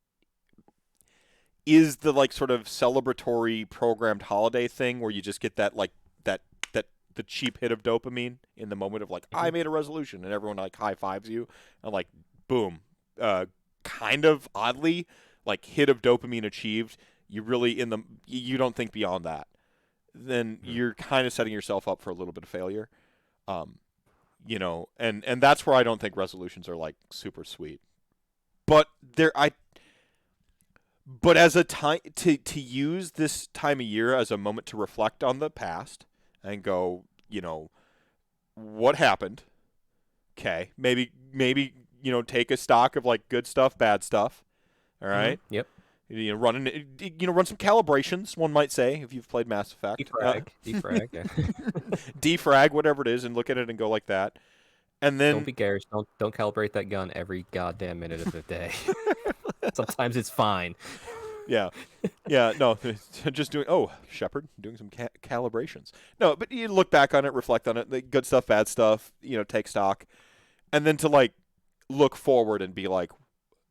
is the like sort of celebratory programmed holiday thing where you just get that like that the cheap hit of dopamine in the moment of like I Hmm. made a resolution and everyone like high fives you and like boom, uh, kind of oddly like hit of dopamine achieved. You don't think beyond that. Then Hmm. you're kind of setting yourself up for a little bit of failure. Um, and that's where I don't think resolutions are like super sweet. But but as a time to use this time of year as a moment to reflect on the past and go, what happened? Okay, maybe take a stock of like good stuff, bad stuff. All Hmm. right, Yep. run some calibrations. One might say if you've played Mass Effect, Defrag. Yeah. defrag whatever it is, and look at it and go like that. And Don't then be garish. Don't calibrate that gun every goddamn minute of the day. Sometimes it's fine. yeah, yeah, no, just doing. Oh, Shepard doing some calibrations. No, but you look back on it, reflect on it, the good stuff, bad stuff. Take stock, and then to like look forward and be like,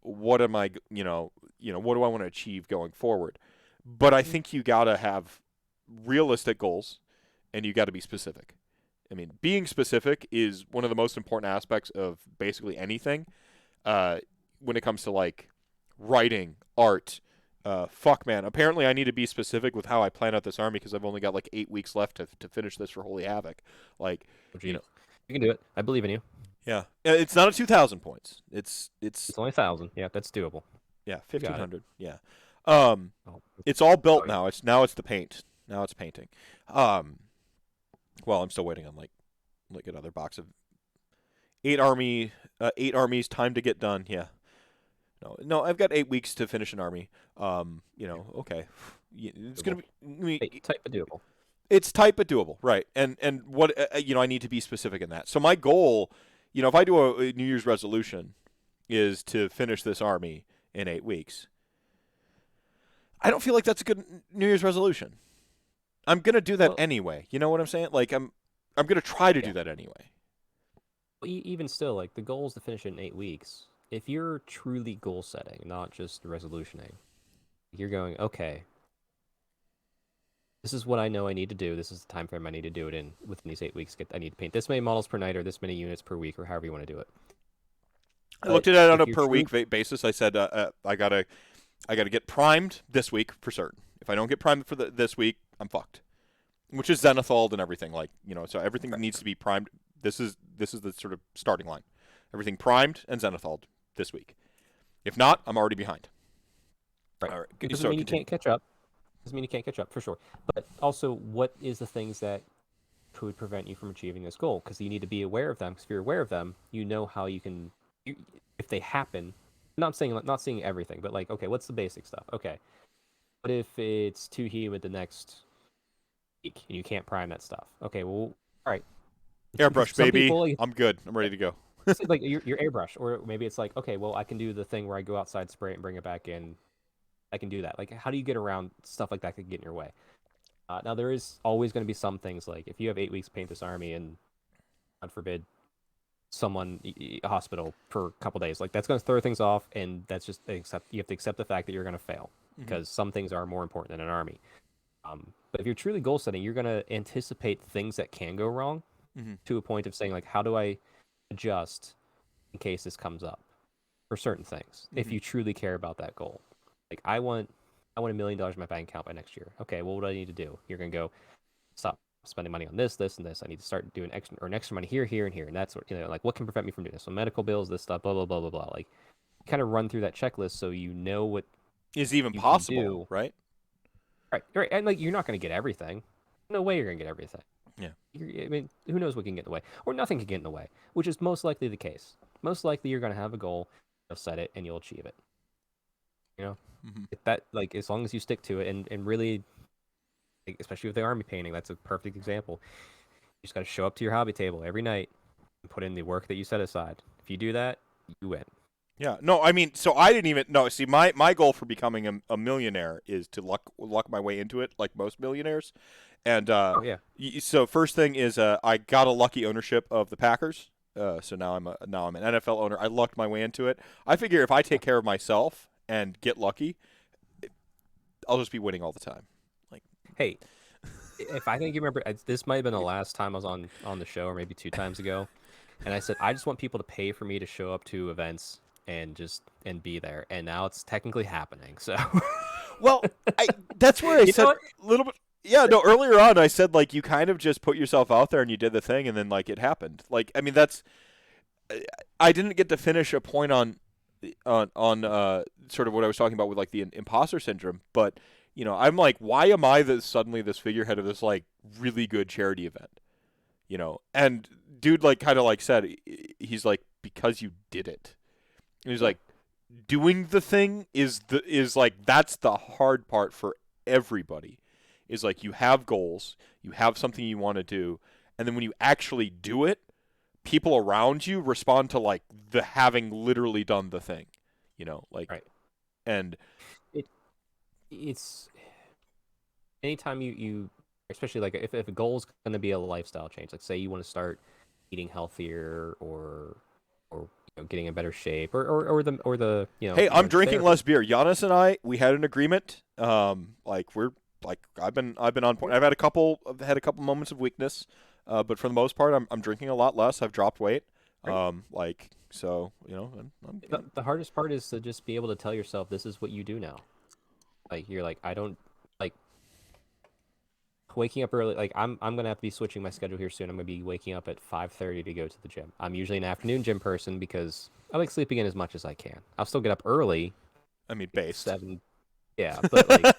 what am I? What do I want to achieve going forward? But I Mhm. think you gotta have realistic goals, and you got to be specific. I mean, being specific is one of the most important aspects of basically anything. Uh, when it comes to like writing, art, fuck man. Apparently, I need to be specific with how I plan out this army because I've only got like 8 weeks left to finish this for Holy Havoc. Like, Oh, you know, jeez. You can do it. I believe in you. yeah, it's not a 2,000 points. It's It's only 1,000. Yeah, that's doable. yeah You got it. 1,500. Yeah, um, Oh, it's all oh built yeah. now. It's the paint. Now it's painting. Um, well, I'm still waiting on like another box of 8 armies, time to get done. Yeah. No, I've got 8 weeks to finish an army. Okay. It's gonna Doable. be. Type of doable. It's tight but doable, right? And what I need to be specific in that. So my goal, if I do a New Year's resolution, is to finish this army in 8 weeks. I don't feel like that's a good New Year's resolution. I'm gonna do that Well, anyway. You know what I'm saying? Like I'm gonna try to yeah. do that anyway. Even still, like the goal is to finish it in 8 weeks. If you're truly goal setting, not just resolutioning, you're going, okay, this is what I know I need to do. This is the time frame I need to do it in within these 8 weeks. I need to paint this many models per night or this many units per week or however you want to do it. I But looked at it on if a you're per true, week basis. I said I gotta get primed this week for certain. If I don't get primed for this week, I'm fucked. Which is Zenithal and everything, so everything needs to be primed. This is the sort of starting line. Everything primed and Zenithal this week. If not, I'm already behind. right? All right, It doesn't so mean you continue. can't catch up. Doesn't mean you can't catch up for sure. But also, what is the things that could prevent you from achieving this goal? Because you need to be aware of them. Because if you're aware of them, you know how you can. If they happen, not seeing everything, but like, okay, what's the basic stuff? Okay, what if it's too humid the next week and you can't prime that stuff? Okay, well, all right. For Airbrush, some baby. people, like, I'm good. I'm ready to go. it's like your airbrush, or maybe it's like, okay, well, I can do the thing where I go outside, spray it, and bring it back in. I can do that. Like, how do you get around stuff like that could get in your way? Now, there is always going to be some things like if you have 8 weeks to paint this army and, God forbid, someone a hospital for a couple days, like that's going to throw things off, and that's just you have to accept the fact that you're going to fail Mm-hmm. because some things are more important than an army. But if you're truly goal setting, you're going to anticipate things that can go wrong Mm-hmm. to a point of saying like, how do I adjust in case this comes up for certain things? If Mm-hmm. you truly care about that goal, like I want $1 million in my bank account by next year. Okay, well, what do I need to do? You're gonna go stop spending money on this, this, and this. I need to start doing extra money here, here, and here. And that's what like what can prevent me from doing this? So medical bills, this stuff, blah blah blah blah blah. Like kind of run through that checklist so you know what Is even you can possible, do. right? Right, right. And like you're not gonna get everything. No way you're gonna get everything. Yeah. I mean, who knows what can get in the way, or nothing can get in the way, which is most likely the case. Most likely you're gonna have a goal, you'll set it, and you'll achieve it. You know, Mm-hmm. that like as long as you stick to it and really especially with the army painting, that's a perfect example. You just got to show up to your hobby table every night and put in the work that you set aside. If you do that, you win. Yeah. No, I mean, so I didn't even no. See, my goal for becoming a millionaire is to luck my way into it, like most millionaires. And Oh yeah, so first thing is I got a lucky ownership of the Packers. So now I'm an NFL owner. I lucked my way into it. I figure if I take care of myself and get lucky, I'll just be winning all the time. Like, hey, if I think you remember, this might have been the last time I was on the show, or maybe 2 times ago, and I said I just want people to pay for me to show up to events and be there, and now it's technically happening. So, well, that's where I you know said what? a little bit. Yeah, no. Earlier on, I said like you kind of just put yourself out there and you did the thing, and then like it happened. Like, I mean, I didn't get to finish a point on sort of what I was talking about with like the imposter syndrome, but I'm like, why am I suddenly this figurehead of this like really good charity event? And dude like kind of like said he's like because you did it. And he's Yeah. like doing the thing is like that's the hard part for everybody. Is like you have goals, you have something you want to do, and then when you actually do it, people around you respond to like the having literally done the thing, like Right. and It it's anytime you especially like if a goal is going to be a lifestyle change, like say you want to start eating healthier or getting in better shape or the hey, I'm drinking therapy. less beer. Giannis and we had an agreement. Like we're like I've been on point. I've had a couple moments of weakness, but for the most part, I'm drinking a lot less. I've dropped weight. Right. Like so, The hardest part is to just be able to tell yourself this is what you do now. Like you're like I don't like waking up early. Like I'm gonna have to be switching my schedule here soon. I'm gonna be waking up at 5:30 to go to the gym. I'm usually an afternoon gym person because I like sleeping in as much as I can. I'll still get up early, I mean, based. 7. Yeah, but like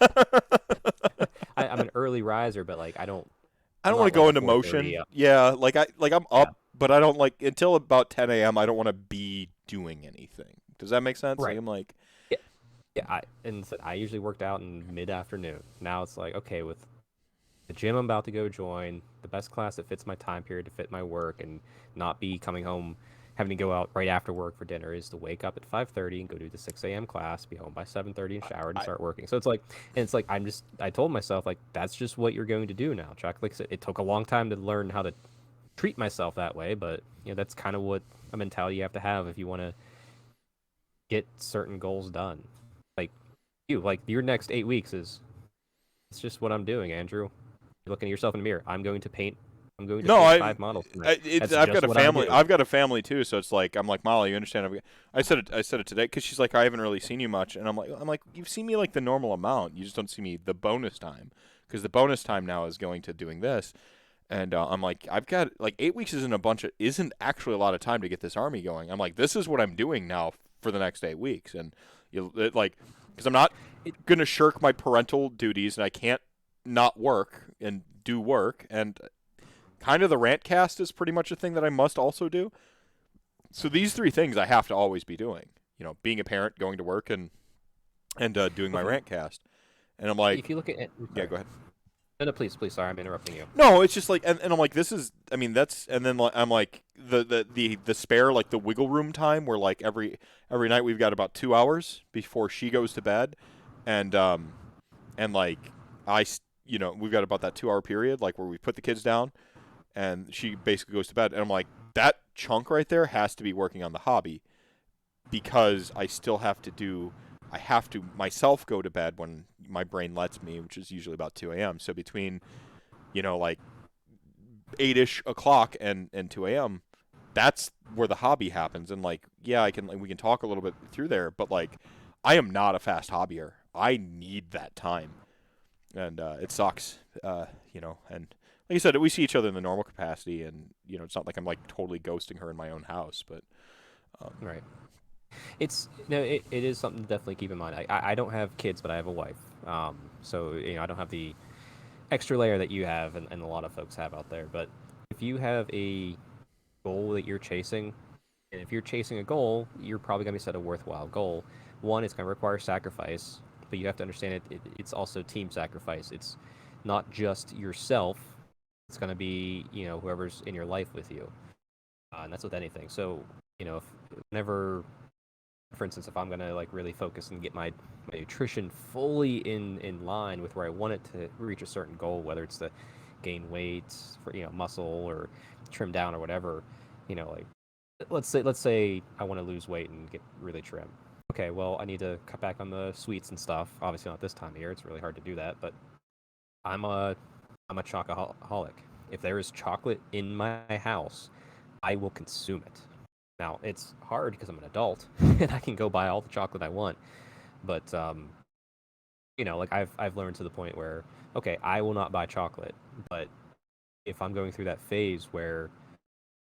I'm an early riser, but like I don't. I I'm don't want not to go like a into 4:30 motion. up. Yeah, like I'm Yeah. up. but I don't like until about 10 a.m. I don't want to be doing anything. Does that make sense? Like Right. I'm like, Yeah. Yeah. I usually worked out in mid-afternoon. Now it's like, okay, with the gym I'm about to go join, the best class that fits my time period to fit my work and not be coming home having to go out right after work for dinner is to wake up at 5:30 and go do the 6 a.m. class, be home by 7:30 and showered and I start working. So it's like, and it's like I told myself like that's just what you're going to do now, Chuck. Like I said, it took a long time to learn how to treat myself that way, but that's kind of what a mentality you have to have if you want to get certain goals done. Like like your next 8 weeks is it's just what I'm doing, Andrew. You're looking at yourself in the mirror. I'm going to paint. I'm going to no, paint 5 models tonight. That's I've got just a what I family. do. I've got a family too, so it's like I'm like Molly. You understand? I said it today because she's like I haven't really seen you much, and I'm like you've seen me like the normal amount. You just don't see me the bonus time because the bonus time now is going to doing this. And I'm like, I've got like 8 weeks isn't actually a lot of time to get this army going. I'm like, this is what I'm doing now for the next 8 weeks, and like, because I'm not gonna shirk my parental duties, and I can't not work and do work, and kind of the rantcast is pretty much a thing that I must also do. So these three things I have to always be doing. Being a parent, going to work, and doing my rantcast. And I'm like, If you look at it, yeah, sorry. go ahead. No, please, please. Sorry, I'm interrupting you. No, it's just like, and I'm like, this is, I mean, that's, and then like, I'm like, the spare, like the wiggle room time where like every night we've got about 2 hours before she goes to bed, and like we've got about that 2 hour period like where we put the kids down and she basically goes to bed, and I'm like, that chunk right there has to be working on the hobby because I have to myself go to bed when my brain lets me, which is usually about 2 a.m. So between like 8ish o'clock and 2 a.m., that's where the hobby happens. And like, yeah, we can talk a little bit through there, but like, I am not a fast hobbyer. I need that time, and it sucks, And like I said, we see each other in the normal capacity, and it's not like I'm like totally ghosting her in my own house, but Right. It's it is something to definitely keep in mind. I don't have kids, but I have a wife. So I don't have the extra layer that you have and a lot of folks have out there. But if you have a goal that you're chasing, and if you're chasing a goal, you're probably going to set a worthwhile goal. One, it's going to require sacrifice, but you have to understand it's also team sacrifice. It's not just yourself. It's going to be whoever's in your life with you, and that's with anything. So if whenever, for instance, if I'm going to like really focus and get my nutrition fully in line with where I want it to reach a certain goal, whether it's to gain weight for muscle or trim down or whatever, like let's say I want to lose weight and get really trim. Okay, well, I need to cut back on the sweets and stuff. Obviously, not this time of year; it's really hard to do that. But I'm a chocoholic. If there is chocolate in my house, I will consume it. Now it's hard because I'm an adult and I can go buy all the chocolate I want. But like I've learned to the point where okay, I will not buy chocolate, but if I'm going through that phase where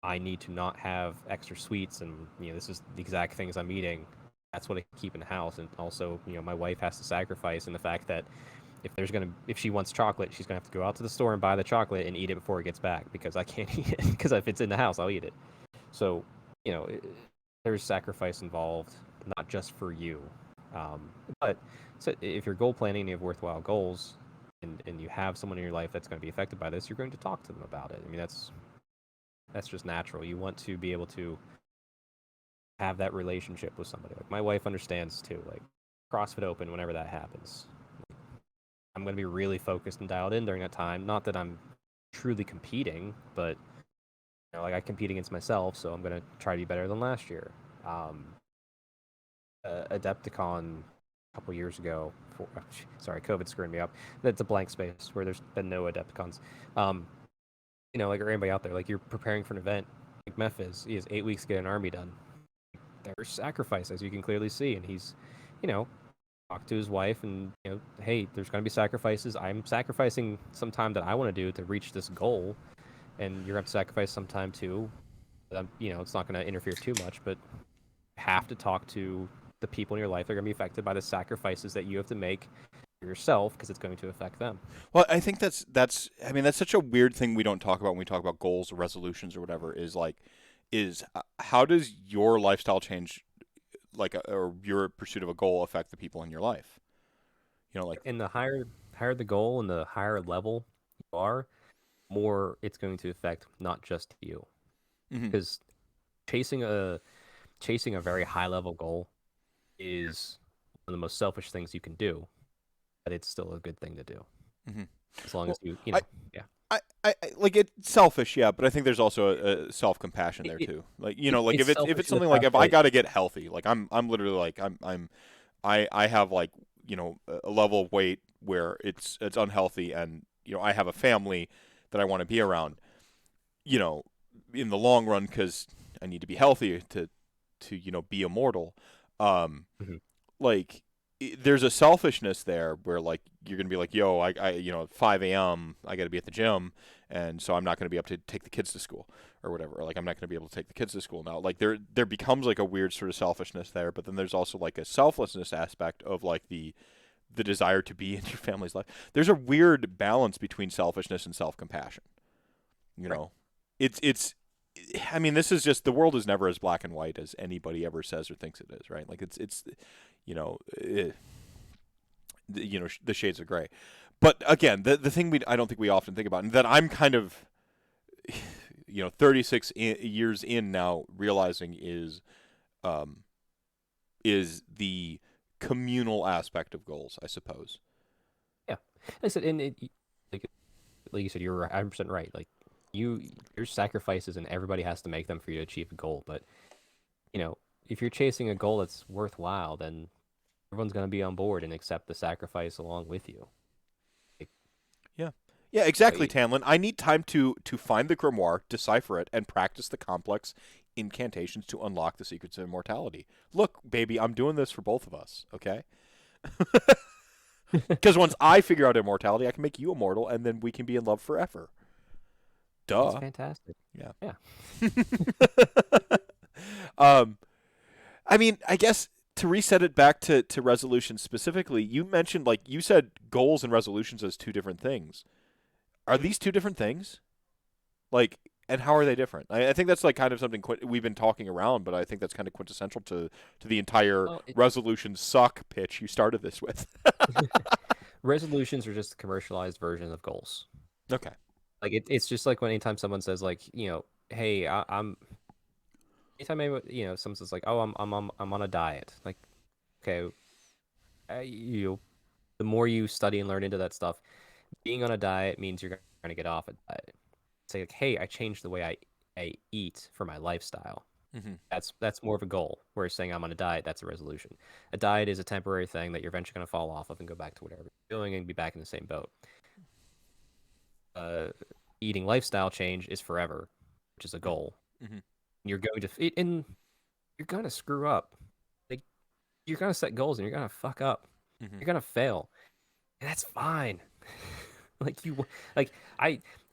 I need to not have extra sweets and this is the exact things I'm eating, that's what I keep in the house. And also my wife has to sacrifice in the fact that if she wants chocolate, she's gonna have to go out to the store and buy the chocolate and eat it before it gets back because I can't eat it because if it's in the house I'll eat it. So you know there's sacrifice involved, not just for you. But so if you're goal planning and you have worthwhile goals and you have someone in your life that's going to be affected by this, you're going to talk to them about it. I mean that's just natural. You want to be able to have that relationship with somebody. Like my wife understands too. Like CrossFit Open, whenever that happens, I'm going to be really focused and dialed in during that time. Not that I'm truly competing, but like I compete against myself, so I'm going to try to be better than last year. Adepticon a couple years ago. Sorry, COVID screwed me up. That's a blank space where there's been no Adepticons. Like anybody out there, like you're preparing for an event, like Meph is. He has 8 weeks to get an army done. There's sacrifice, as you can clearly see, and he's, talked to his wife, and hey, there's going to be sacrifices. I'm sacrificing some time that I want to do to reach this goal, and you're going to have to sacrifice some time too. It's not going to interfere too much, but have to talk to the people in your life that are going to be affected by the sacrifices that you have to make yourself because it's going to affect them. Well, I think that's I mean that's such a weird thing we don't talk about when we talk about goals or resolutions or whatever is how does your lifestyle change or your pursuit of a goal affect the people in your life? You know, like And the higher the goal and the higher level you are, more it's going to affect not just you. mhm. Because chasing a chasing a very high level goal is one of the most selfish things you can do, but it's still a good thing to do Mhm. as long as Well, you I know, yeah. like it's selfish, yeah, but I think there's also a self compassion It, there it, too. Like like it's if selfish it's in the something like fact if I that got to get healthy, like I'm literally like I have like a level of weight where it's unhealthy, and I have a family that I want to be around. You know, in the long run, because I need to be healthy to be immortal. Um, Mhm. like there's a selfishness there where like you're gonna be like, yo, I at 5 a.m. I got to be at the gym, and so I'm not gonna be able to take the kids to school or whatever. Or like I'm not gonna be able to take the kids to school now. Like there becomes like a weird sort of selfishness there, but then there's also like a selflessness aspect of like the desire to be in your family's life. There's a weird balance between selfishness and self compassion. You Right. know, it's. I mean, this is just the world is never as black and white as anybody ever says or thinks it is, right? Like it's you know, the shades of gray. But again, the thing I don't think we often think about, and that I'm kind of 36 years in now realizing um, is the communal aspect of goals, I suppose. Yeah. I said, and like like you said, you're 100% right. Like there's sacrifices, and everybody has to make them for you to achieve a goal. But you know, if you're chasing a goal that's worthwhile, then everyone's going to be on board and accept the sacrifice along with you. Like, Yeah. Yeah, exactly, I, Tamlin. I need time to find the grimoire, decipher it, and practice the complex incantations to unlock the secrets of immortality. Look, baby, I'm doing this for both of us, okay? Because once I figure out immortality, I can make you immortal, and then we can be in love forever. that's Duh. fantastic. Yeah. Yeah. um, I mean, I guess to reset it back to resolutions specifically, you mentioned like you said goals and resolutions as two different things. Are these two different things? Like, and how are they different? I think that's like kind of something we've been talking around, but I think that's kind of quintessential to the entire Well, resolution suck pitch you started this with. resolutions are just a commercialized version of goals. Okay. Like it's just like when anytime someone says like, hey, anytime someone says like, oh, I'm on a diet. Like, okay, the more you study and learn into that stuff, being on a diet means you're going to get off a diet. Say like, hey, I changed the way I eat for my lifestyle. Mm-hmm. That's more of a goal. Whereas saying I'm on a diet, that's a resolution. A diet is a temporary thing that you're eventually going to fall off of and go back to whatever you're doing and be back in the same boat. Uh, Eating lifestyle change is forever, which is a goal. Mm-hmm. You're going to and you're going to screw up. Like you're going to set goals and you're going to fuck up. Mm-hmm. You're going to fail. And that's fine. like you like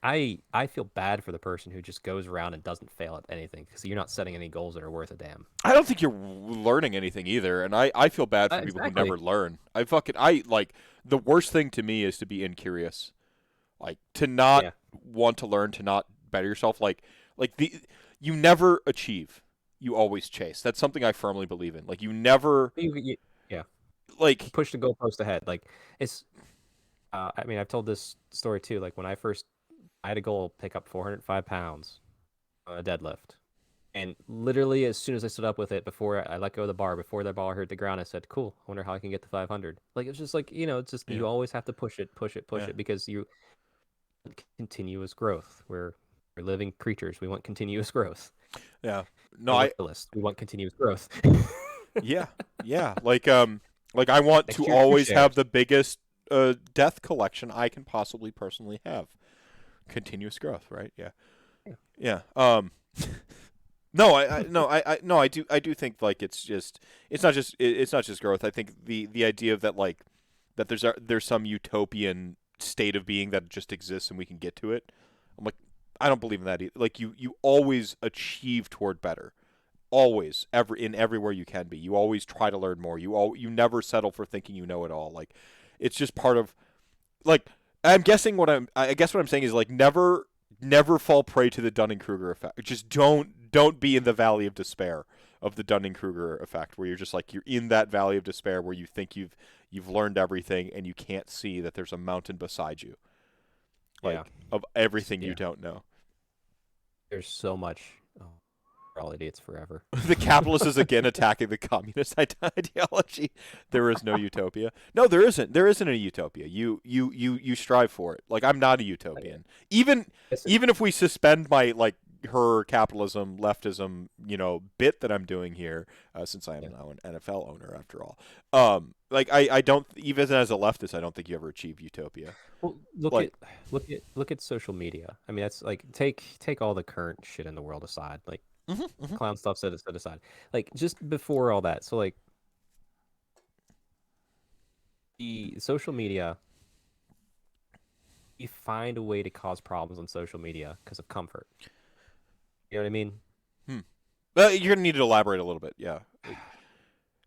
I feel bad for the person who just goes around and doesn't fail at anything because you're not setting any goals that are worth a damn. I don't think you're learning anything either, and I feel bad for people who Exactly. never learn. I like the worst thing to me is to be incurious, like to not Yeah. want to learn, to not better yourself. Like the you never achieve, you always chase. That's something I firmly believe in. Like you never Yeah. like. Push the goalpost ahead. Like it's. I mean, I've told this story too. Like when I had a goal to pick up 405 pounds on a deadlift. And literally, as soon as I stood up with it, before I let go of the bar, before the bar hit the ground, I said, "Cool. I wonder how I can get to 500." Like it's just like it's just Yeah, you always have to push it, push it, push yeah, it because you continuous growth. We're living creatures. We want continuous growth. yeah. No, We're I loyalists. We want continuous growth. yeah, yeah. Like I want to Next year, two always have shares. the biggest death collection I can possibly personally have. Continuous growth, right? Yeah, Yeah. yeah. No, no, I do think like it's not just growth. I think the idea of that like that there's some utopian state of being that just exists and we can get to it. I'm like, I don't believe in that either. Like you always achieve toward better. Always, everywhere you can be. You always try to learn more. You never settle for thinking you know it all. Like It's just part of like I guess what I'm saying is like never fall prey to the Dunning-Kruger effect. Just don't be in the valley of despair of the Dunning-Kruger effect, where you're just like you're in that valley of despair where you think you've learned everything and you can't see that there's a mountain beside you, like of everything you don't know. There's so much. Oh, reality, it's forever. The capitalist is again attacking the communist ideology. There is no utopia. No, there isn't. There isn't a utopia. You strive for it. Like I'm not a utopian. Even if we suspend my like her capitalism, leftism, bit that I'm doing here, since I am now an NFL owner after all. Like I don't even as a leftist, I don't think you ever achieve utopia. Well, look at social media. I mean, that's like take all the current shit in the world aside, like clown stuff set aside. Like just before all that, so like the social media, you find a way to cause problems on social media because of comfort. You know what I mean? You're gonna need to elaborate a little bit. Yeah.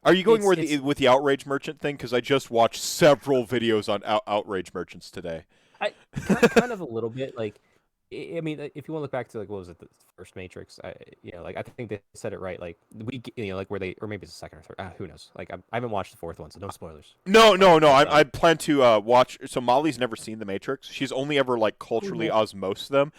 Are you going with the outrage merchant thing? Because I just watched several videos on outrage merchants today. Kind of a little bit. Like, I mean, if you want to look back to like what was it, the first Matrix? Like I think they said it right. Like like where they, or maybe it's the second or third. Who knows? Like I haven't watched the fourth one, so no spoilers. No. I plan to watch. So Molly's never seen the Matrix. She's only ever like culturally osmosed them.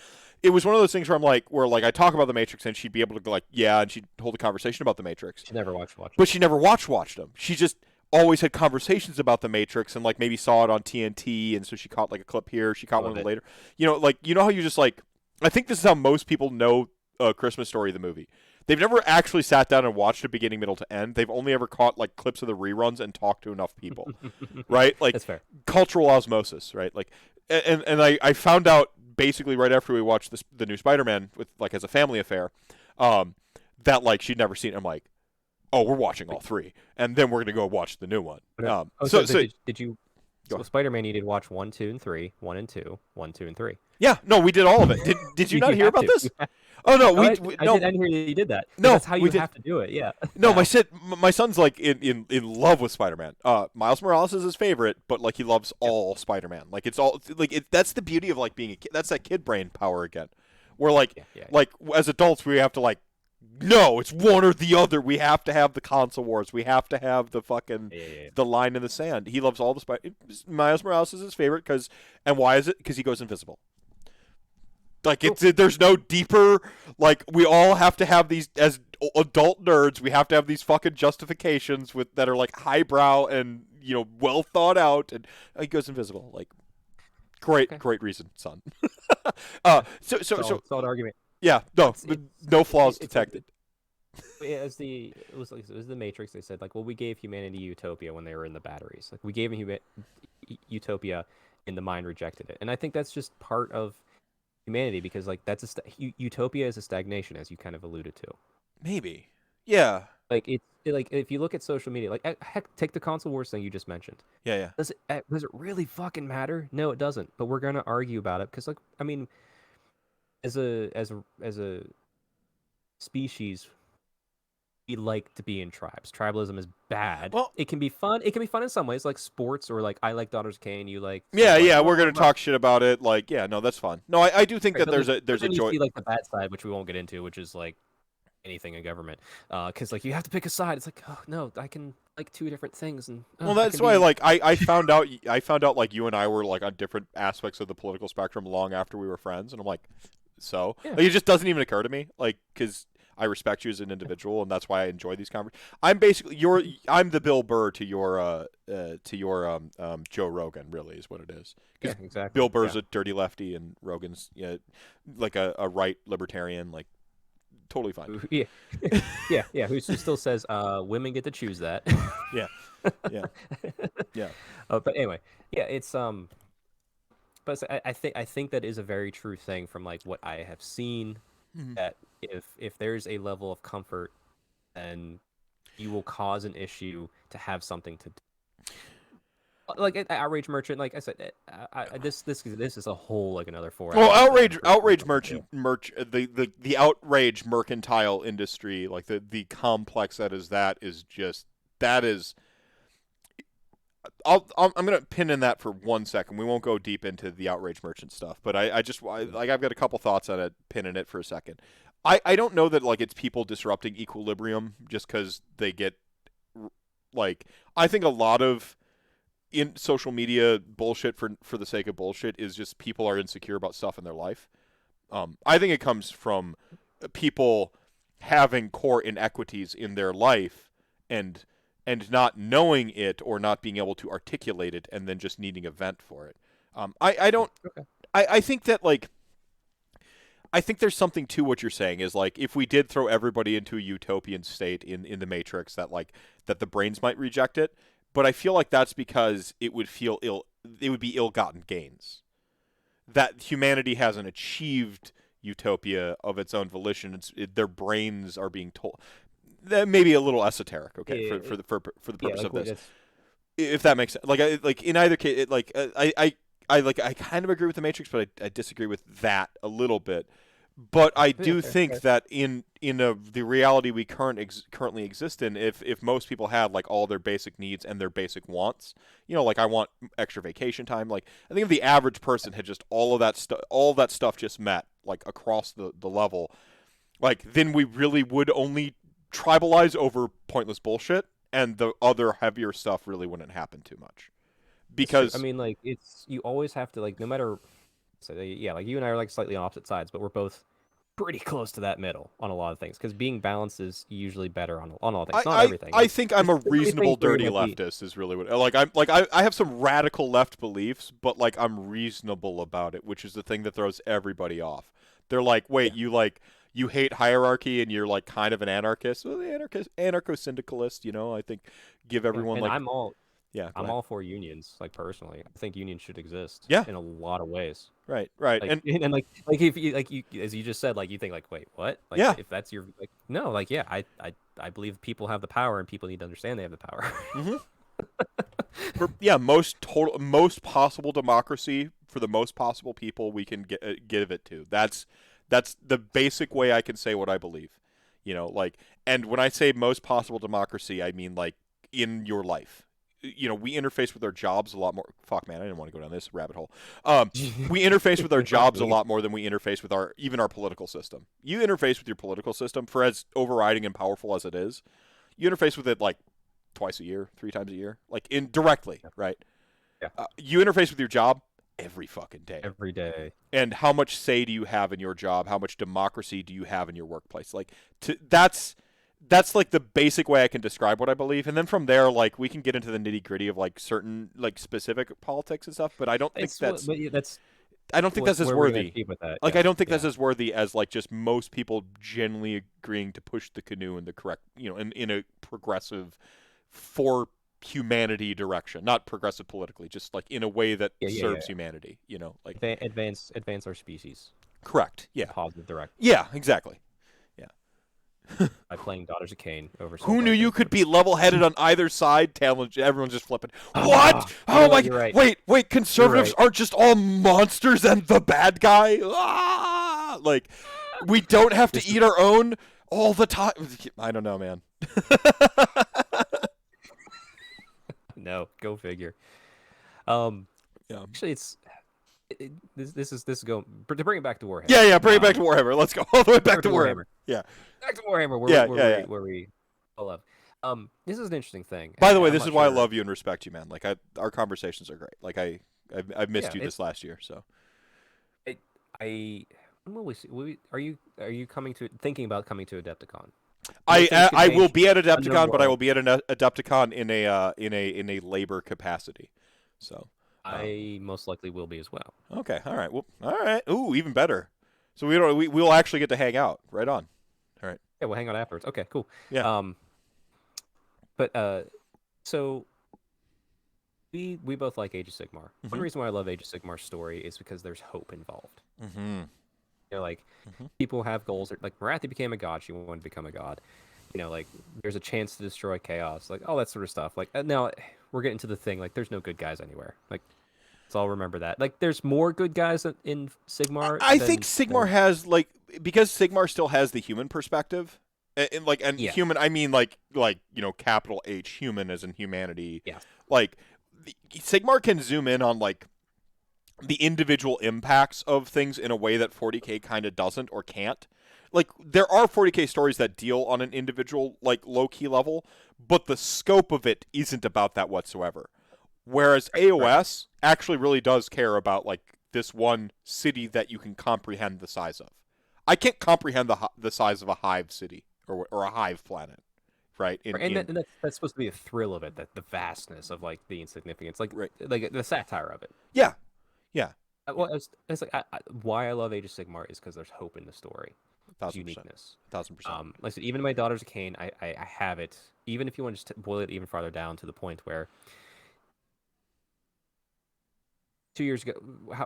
It was one of those things where I'm like, I talk about the Matrix and she'd be able to go like, yeah, and she'd hold a conversation about the Matrix. She never watched but she never watched them. She just always had conversations about the Matrix and like maybe saw it on TNT, and so she caught like a clip here. She caught one later. Like how you just like. I think this is how most people know Christmas Story, the movie. They've never actually sat down and watched it beginning, middle to end. They've only ever caught like clips of the reruns and talked to enough people, right? Like that's fair. Cultural osmosis, right? Like, and I found out basically right after we watched the new Spider-Man with like as a family affair, that like she'd never seen it. I'm like, oh, we're watching all three, and then we're gonna go watch the new one. So did you? So Spider-Man, you did watch 1, 2, and 3, 1 and 2, 1, 2, and 3. Yeah, no, we did all of it. Did you not hear about this? Oh no, I didn't hear that you did that. No, that's how you have to do it. Yeah. No, my son's like in love with Spider-Man. Miles Morales is his favorite, but like he loves all Spider-Man. Like it's all like that's the beauty of like being a kid. That's that kid brain power again. Where like like as adults we have to like, no, it's one or the other. We have to have the console wars. We have to have the fucking the line in the sand. He loves all the Miles Morales is his favorite and why is it? Because he goes invisible. Like there's no deeper, like we all have to have these as adult nerds. We have to have these fucking justifications that are like highbrow and well thought out. And he goes invisible. Like great reason, son. Solid argument. Yeah, no flaws detected. It was the Matrix. They said like, well, we gave humanity utopia when they were in the batteries. Like we gave them utopia, and the mind rejected it. And I think that's just part of humanity because like that's utopia is a stagnation, as you kind of alluded to. Maybe, yeah. Like like if you look at social media, like heck, take the console wars thing you just mentioned. Yeah. Does it really fucking matter? No, it doesn't. But we're gonna argue about it because like I mean. As a species, we like to be in tribes. Tribalism is bad. Well, it can be fun. It can be fun in some ways, like sports, or like I like Daughters of Khaine. You like we're gonna talk shit about it. Like no, that's fun. No, I do think that there's a joy. You see, like the bad side, which we won't get into, which is like anything in government, because like you have to pick a side. It's like oh no, I can like two different things, and well, that's why like I found out like you and I were like on different aspects of the political spectrum long after we were friends, and I'm like. So like, it just doesn't even occur to me, like, because I respect you as an individual, and that's why I enjoy these conversations. I'm basically I'm the Bill Burr to your Joe Rogan, really, is what it is. Yeah, exactly. Bill Burr's a dirty lefty, and Rogan's like a right libertarian, like totally fine. Yeah. Who still says women get to choose that? yeah. But anyway, yeah, it's But I think that is a very true thing from like what I have seen. Mm-hmm. That if there's a level of comfort, then you will cause an issue to have something to do. Like outrage merchant, like I said, this is a whole like another 4 hours. Well, outrage merchant, the outrage mercantile industry, like the complex that is just that is. I'm gonna pin in that for 1 second. We won't go deep into the outrage merchant stuff, but I've got a couple thoughts on it. Pin in it for a second. I don't know that like it's people disrupting equilibrium just because they get like I think a lot of in social media bullshit for the sake of bullshit is just people are insecure about stuff in their life. I think it comes from people having core inequities in their life and not knowing it or not being able to articulate it and then just needing a vent for it. I don't. Okay. I think that like. I think there's something to what you're saying is like if we did throw everybody into a utopian state in the Matrix that like that the brains might reject it, but I feel like that's because it would be ill-gotten gains. That humanity hasn't achieved utopia of its own volition. Their brains are being told. That may be a little esoteric, okay, Yeah, for the purpose like, of this, that's- if that makes sense. Like in either case, I kind of agree with the Matrix, but I disagree with that a little bit. But I do think that in the reality we currently exist in, if most people had like all their basic needs and their basic wants, like I want extra vacation time. Like I think if the average person had just all that stuff just met like across the level, like then we really would only tribalize over pointless bullshit, and the other heavier stuff really wouldn't happen too much. Because I mean, like you always have to like no matter. So yeah, like you and I are like slightly on opposite sides, but we're both pretty close to that middle on a lot of things because being balanced is usually better on all things, not everything. I think I'm a There's reasonable things where dirty you might be- leftist is really what I have some radical left beliefs, but like I'm reasonable about it, which is the thing that throws everybody off. They're like, wait, you hate hierarchy and you're like kind of an anarchist. Well, the anarcho-syndicalist, I think give everyone and like I'm all yeah, I'm all for unions. Like personally, I think unions should exist. Yeah. In a lot of ways. right, Like, and and like if you like you as you just said, like you think like wait what like Yeah. if that's your like no like yeah I believe people have the power and people need to understand they have the power. most possible democracy for the most possible people we can give it to. That's the basic way I can say what I believe. And when I say most possible democracy, I mean like in your life. We interface with our jobs a lot more. Fuck, man, I didn't want to go down this rabbit hole. We interface with our jobs a lot more than we interface with our political system. You interface with your political system for as overriding and powerful as it is. You interface with it like twice a year, 3 times a year, like indirectly, right? Yeah. You interface with your job every fucking day. Every day. And how much say do you have in your job? How much democracy do you have in your workplace? Like, that's like the basic way I can describe what I believe. And then from there, like we can get into the nitty gritty of like certain like specific politics and stuff. But I don't think that's I don't think that's as worthy. Like I don't think that's as worthy as like just most people generally agreeing to push the canoe in the correct, in a progressive for humanity direction, not progressive politically, just like in a way that serves humanity. Like advance our species. Correct. Yeah. Positive direction. Yeah. Exactly. By playing Daughters of Khaine over. Who knew you could be level-headed on either side? Everyone's just flipping. What? Oh my! Right. Wait! Conservatives aren't just all monsters and the bad guy. Like, we don't have to eat our own all the time. I don't know, man. No, go figure. Actually, this is going to bring it back to Warhammer. Yeah, bring it back to Warhammer. Let's go all the way back to Warhammer. Yeah. Back to Warhammer, where we all love. This is an interesting thing. By the way, this is why I love you and respect you, man. Like our conversations are great. Like I've missed you this last year. So when will we see? Are you thinking about coming to Adepticon? I will be at Adepticon, but I will be at an Adepticon in a labor capacity. So I most likely will be as well. Okay, all right. Well, all right. Ooh, even better. So we'll actually get to hang out. Right on. All right. Yeah, we'll hang out afterwards. Okay, cool. Yeah. So we both like Age of Sigmar. One reason why I love Age of Sigmar's story is because there's hope involved. Like people have goals. Like Marathi became a god. She wanted to become a god. Like there's a chance to destroy chaos. Like all that sort of stuff. Like now we're getting to the thing. Like there's no good guys anywhere. Like so I'll remember that. Like there's more good guys in Sigmar. I think Sigmar has like because Sigmar still has the human perspective. And human, I mean like capital H human as in humanity. Yeah. Like Sigmar can zoom in on like the individual impacts of things in a way that 40k kind of doesn't or can't. Like there are 40k stories that deal on an individual like low key level, but the scope of it isn't about that whatsoever. Whereas Right. AOS actually really does care about like this one city that you can comprehend the size of. I can't comprehend the size of a hive city or a hive planet, right? In And that's supposed to be the thrill of it, that the vastness of like the insignificance, right. like the satire of it. Yeah. Yeah. Yeah. Well, it's like why I love Age of Sigmar is because there's hope in the story, there's 1000%. uniqueness. 1000%. Like I said, even in my daughter's a Khaine, I have it. Even if you want to just boil it even farther down to the point where 2 years ago,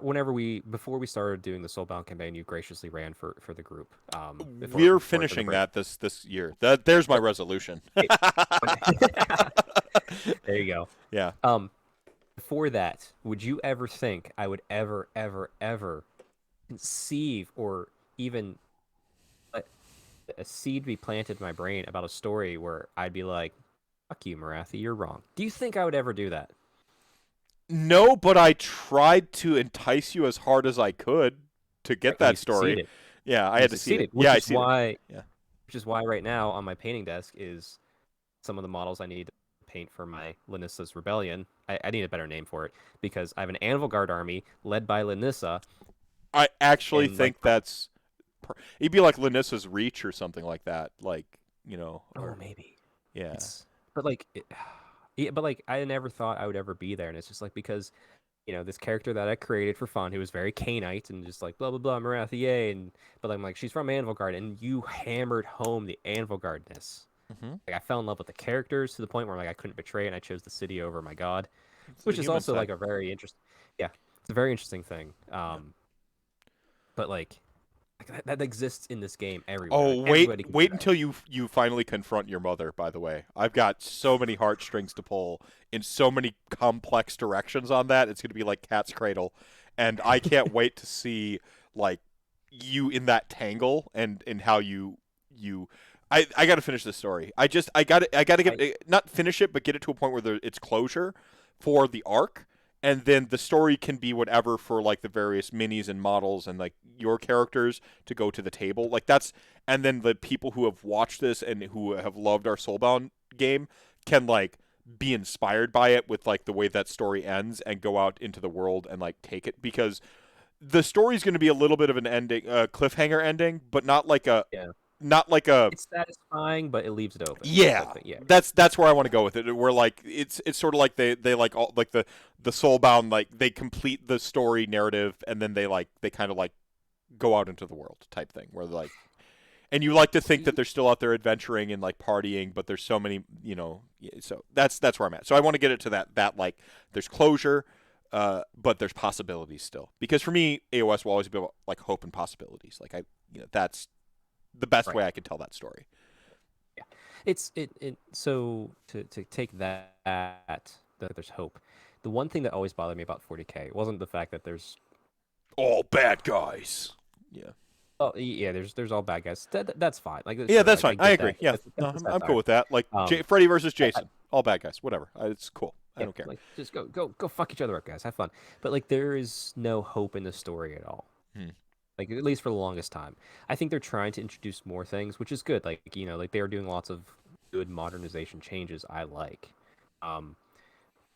whenever before we started doing the Soulbound campaign, you graciously ran for the group. We're For the finishing break. that this year. There's my resolution. Hey, there you go. Yeah. Before that, would you ever think I would ever conceive or even let a seed be planted in my brain about a story where I'd be like, "Fuck you, Marathi, you're wrong." Do you think I would ever do that? No, but I tried to entice you as hard as I could to get Right, and you that story. succeeded. Yeah, I You had to see it. succeeded, Yeah, I see it. Yeah. which is why right now on my painting desk is some of the models I need to paint for my Linissa's Rebellion. I need a better name for it because I have an Anvil Guard army led by Linissa, I actually and like, think that's it'd be like Lanissa's Reach or something like that. Like, oh, or maybe yeah. it's, but like, yeah, but like, I never thought I would ever be there, and it's just like because this character that I created for fun, who was very Cainite and just like blah blah blah Marathi, yay, and but I'm like, she's from Anvilgard, and you hammered home the Anvilgardness. Mm-hmm. Like I fell in love with the characters to the point where like I couldn't betray it, and I chose the city over my god, It's the which is human also side. like a very interesting, yeah, it's a very interesting thing. Yeah. But like that exists in this game everywhere. Like Oh, everybody can do wait that. until you finally confront your mother, by the way. I've got so many heartstrings to pull in so many complex directions on that. It's going to be like Cat's Cradle, and I can't wait to see like you in that tangle and how you I got to finish this story. I got to I get not finish it but get it to a point where it's closure for the arc, and then the story can be whatever for like the various minis and models and like your characters to go to the table. Like that's and then the people who have watched this and who have loved our Soulbound game can like be inspired by it with like the way that story ends and go out into the world and like take it because the story's going to be a little bit of an ending, cliffhanger ending, but yeah, not like a it's satisfying, but it leaves it open. yeah. Type thing. Yeah, That's where I want to go with it. Where like it's sort of like they like all like the soulbound like they complete the story narrative and then they kind of like go out into the world type thing where they're like and you like to think that they're still out there adventuring and like partying, but there's so many so that's where I'm at. So I want to get it to that like there's closure, but there's possibilities still because for me AOS will always be about like hope and possibilities. Like that's the best right. way I could tell that story. Yeah, it. So to take that there's hope. The one thing that always bothered me about 40k wasn't the fact that there's All bad guys. Yeah. yeah, there's all bad guys. That's fine. Like Yeah, sure, that's I fine. I get agree. that. Yeah, That's no, the I'm cool satire. with that. Like Um, Freddy versus I, Jason, all bad guys, whatever. It's cool. I yeah, don't care. like just go fuck each other up, guys. Have fun. But like there is no hope in the story at all. Hmm. Like at least for the longest time. I think they're trying to introduce more things, which is good. Like like they are doing lots of good modernization changes. I like. Um,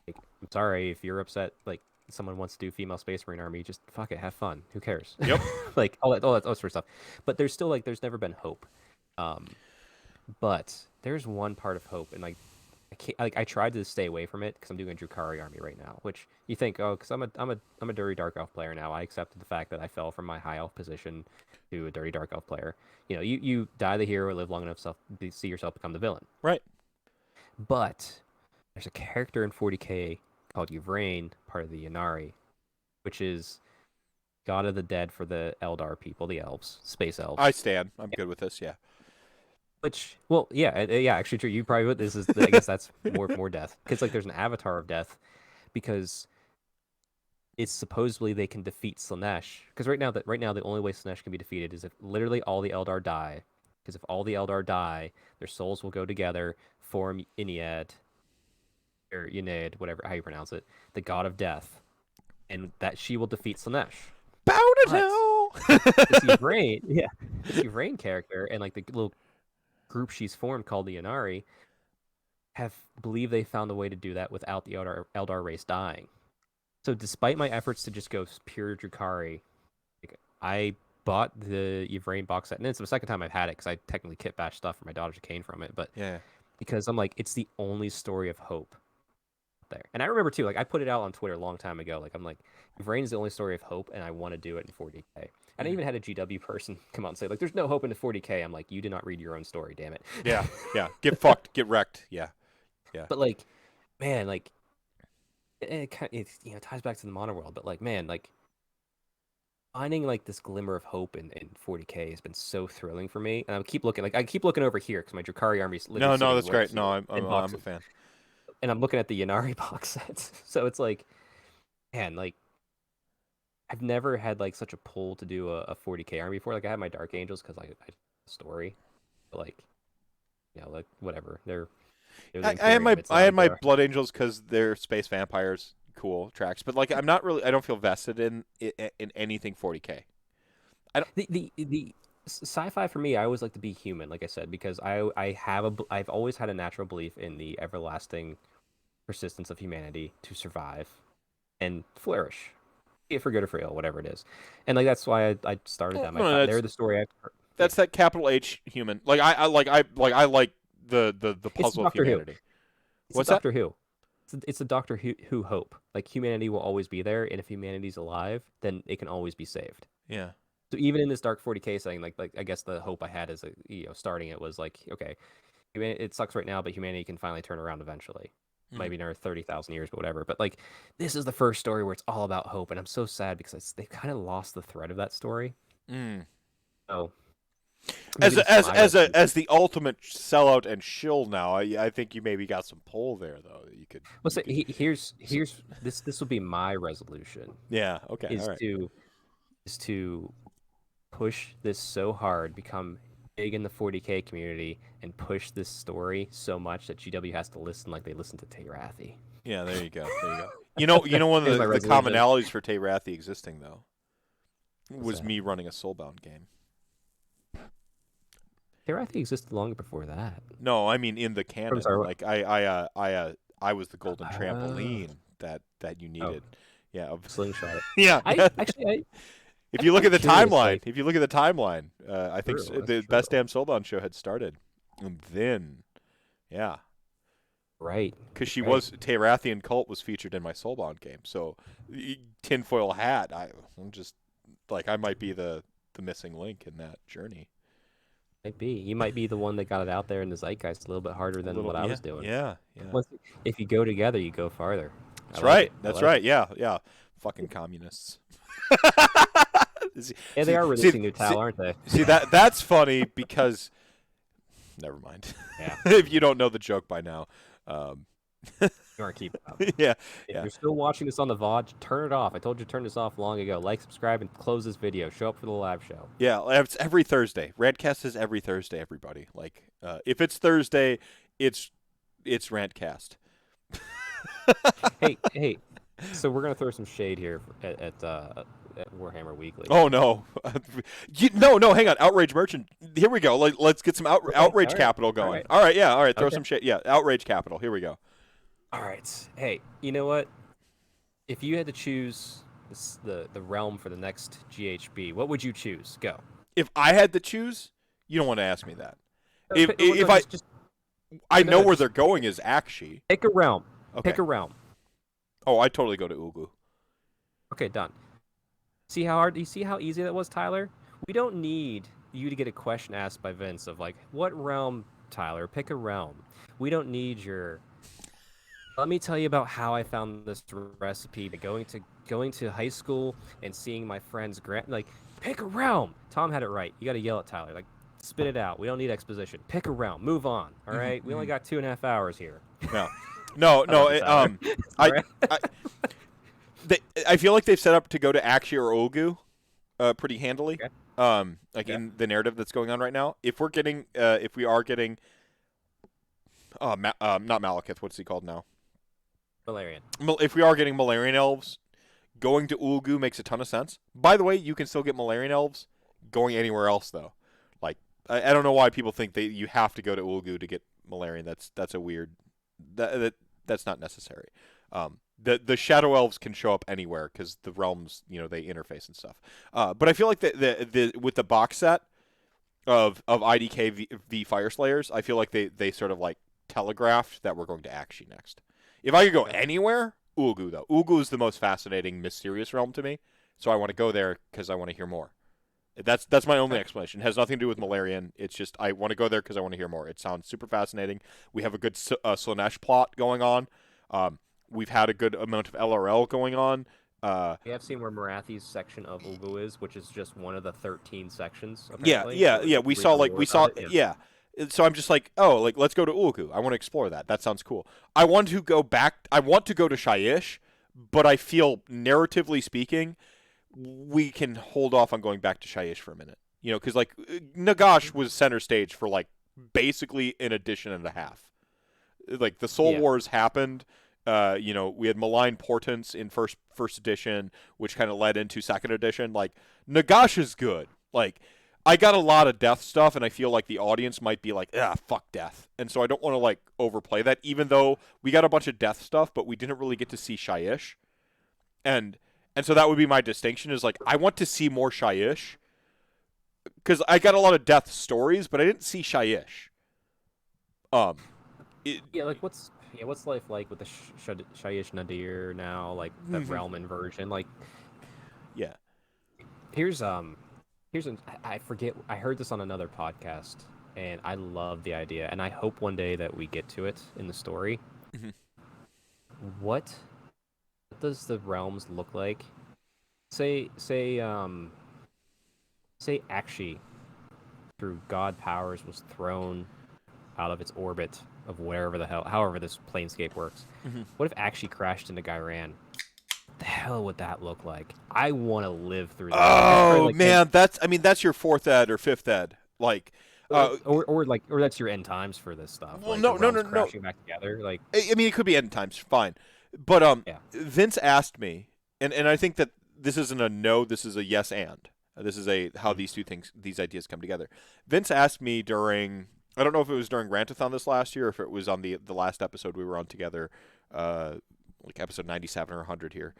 like, I'm sorry if you're upset. Like someone wants to do female space marine army, just fuck it, have fun. Who cares? Yep. Like all that sort of stuff. But there's still like there's never been hope. Um, but there's one part of hope, and like I can't, like I tried to stay away from it because I'm doing a Drukhari army right now. Which you think, oh, because I'm a dirty dark elf player now. I accepted the fact that I fell from my high elf position to a dirty dark elf player. You die the hero, live long enough, see yourself become the villain. Right. But there's a character in 40k called Yvrain, part of the Yanari, which is god of the dead for the Eldar people, the elves, space elves. I stand. I'm good with this. Yeah. Which, well, yeah, yeah, actually true. You probably would. This is, I guess, that's more death because like there's an avatar of death, because it's supposedly they can defeat Slanesh. Because right now the only way Slanesh can be defeated is if literally all the Eldar die. Because if all the Eldar die, their souls will go together, form Iniad, or Unaid, whatever how you pronounce it, the god of death, and that she will defeat Slanesh. Bow to But toe. this Yvrain, yeah, this Yvrain character and like the little group she's formed called the Inari believe they found a way to do that without the Eldar race dying. So despite my efforts to just go pure Drukhari, like, I bought the Yvrain box set, and it's the second time I've had it because I technically kit bash stuff for my daughter's Khaine from it, but Yeah. because I'm like, it's the only story of hope there. And I remember too, like I put it out on Twitter a long time ago. Like I'm like, Yvrain is the only story of hope, and I want to do it in 40k. And I even had a GW person come out and say, like, there's no hope in the 40k. I'm like, you did not read your own story, damn it. Yeah. Yeah. Get fucked. Get wrecked. Yeah. Yeah. But like, man, like, it ties back to the mono world. But like, man, like, finding like this glimmer of hope in 40k has been so thrilling for me. And I keep looking over here because my Drukhari army's literally No, sitting that's right great. here No, in I'm boxes. a fan. And I'm looking at the Yanari box sets. So it's like, man, like, I've never had like such a pull to do a 40k army before. Like I had my Dark Angels because I story, but like, like whatever. They're the I had Imperium. It's I not had a my Dark. Blood Angels because they're space vampires. Cool tracks, but like I'm not really. I don't feel vested in anything 40k. I don't. The sci-fi for me, I always like to be human, like I said, because I've always had a natural belief in the everlasting persistence of humanity to survive and flourish, be it for good or for ill, whatever it is. And like that's why I started them. No, They're the story I. Yeah, that's that capital H human. Like I like the it's puzzle of Doctor Who. humanity. It's a What's that? Doctor Who. It's a Doctor Who hope. Like humanity will always be there, and if humanity's alive, then it can always be saved. Yeah. So even in this dark 40k setting, like I guess the hope I had as starting it was like, okay, it sucks right now, but humanity can finally turn around eventually. Maybe another 30,000 years, but whatever. But like, this is the first story where it's all about hope, and I'm so sad because they've kind of lost the thread of that story. Mm. So As maybe this is my resolution. as the ultimate sellout and shill now, I think you maybe got some pull there though that you could. Well, so here's this will be my resolution. Yeah. Okay. Is All right. to push this so hard, become big in the 40k community, and push this story so much that GW has to listen like they listen to Teyrathi. Yeah. There you go. There you go. You know one of Here's my the resolution. commonalities for Teyrathi existing though was that? me running a Soulbound game. Teyrathi existed longer before that. No, I mean in the canon. sorry, what? Like I was the golden trampoline that you needed. Yeah. Slingshot. Yeah. If you look at the curious, timeline, I think True, that's the true. Best Damn Soulbound show had started, and then, yeah, Right. because she right. was Teyrathian cult was featured in my Soulbound game. So, tinfoil hat. I'm just like I might be the missing link in that journey. Might be. You might be the one that got it out there in the zeitgeist a little bit harder than what I was doing. Yeah. If you go together, you go farther. That's right. That's right. Yeah. Fucking communists. Yeah, they are releasing new Tau, aren't they? See that's funny because never mind. Yeah. If you don't know the joke by now. You aren't keeping up. Yeah. If you're still watching this on the VOD, turn it off. I told you to turn this off long ago. Like, subscribe, and close this video. Show up for the live show. Yeah, it's every Thursday. Rantcast is every Thursday, everybody. Like, if it's Thursday, it's Rantcast. Hey. So we're gonna throw some shade here at Warhammer Weekly. Oh no, no, hang on. Outrage Merchant. Here we go. Let's get some outrage capital going. All right, yeah. All right, throw some shit. Yeah, outrage capital. Here we go. All right. Hey, you know what? If you had to choose the realm for the next GHB, what would you choose? Go. If I had to choose, you don't want to ask me that. I know where they're going is Akshi. Pick a realm. Okay. Pick a realm. Oh, I'd totally go to Ugu. Okay, done. See how hard? You see how easy that was, Tyler? We don't need you to get a question asked by Vince of like, what realm, Tyler? Pick a realm. We don't need your. Let me tell you about how I found this recipe. Going to high school and seeing my friends pick a realm. Tom had it right. You got to yell at Tyler like, spit it out. We don't need exposition. Pick a realm. Move on. All right. We only got 2.5 hours here. No. I feel like they've set up to go to Akshi or Ulgu, pretty handily. Okay. In the narrative that's going on right now. If we are getting, not Malekith. What's he called now? Valerian. If we are getting Malarian elves, going to Ulgu makes a ton of sense. By the way, you can still get Malarian elves going anywhere else though. Like I don't know why people think that you have to go to Ulgu to get Malarian. That's a weird that's not necessary. The Shadow Elves can show up anywhere because the realms, they interface and stuff. But I feel like the with the box set of IDK v Fire Slayers, I feel like they sort of like telegraphed that we're going to Akshi next. If I could go anywhere, Ulgu though. Ulgu is the most fascinating, mysterious realm to me, so I want to go there because I want to hear more. That's my only explanation. It has nothing to do with Malarian. It's just I want to go there because I want to hear more. It sounds super fascinating. We have a good Slaanesh plot going on. We've had a good amount of LRL going on. We have seen where Marathi's section of Ulgu is, which is just one of the 13 sections. Yeah. Apparently. We saw. Yeah. So I'm just like, like let's go to Ulgu. I want to explore that. That sounds cool. I want to go back. I want to go to Shyish, but I feel narratively speaking, we can hold off on going back to Shyish for a minute. Because like Nagash was center stage for like basically an edition and a half. Like the Soul Wars happened. We had Malign Portents in first edition, which kind of led into second edition. Like Nagash is good. Like I got a lot of death stuff, and I feel like the audience might be like, fuck death. And so I don't want to like overplay that, even though we got a bunch of death stuff, but we didn't really get to see Shyish. And so that would be my distinction is like, I want to see more Shyish because I got a lot of death stories, but I didn't see Shyish. What's life like with the Shyish Nadir now, like the realm inversion? Like, yeah. I forget. I heard this on another podcast, and I love the idea, and I hope one day that we get to it in the story. Mm-hmm. What does the realms look like? Say Akshi, through god powers, was thrown out of its orbit of however this planescape works. Mm-hmm. What if Akshi crashed into Ghyran? What the hell would that look like? I want to live through that. Oh man, that's your fourth ed or fifth ed, like, or that's your end times for this stuff. Well, like no, crashing back together. Like, I mean, it could be end times, fine, but Vince asked me, and I think that this isn't a no, this is a yes and. This is how these ideas come together. Vince asked me during, I don't know if it was during Rantathon this last year, or if it was on the last episode we were on together, like episode 97 or 100 here.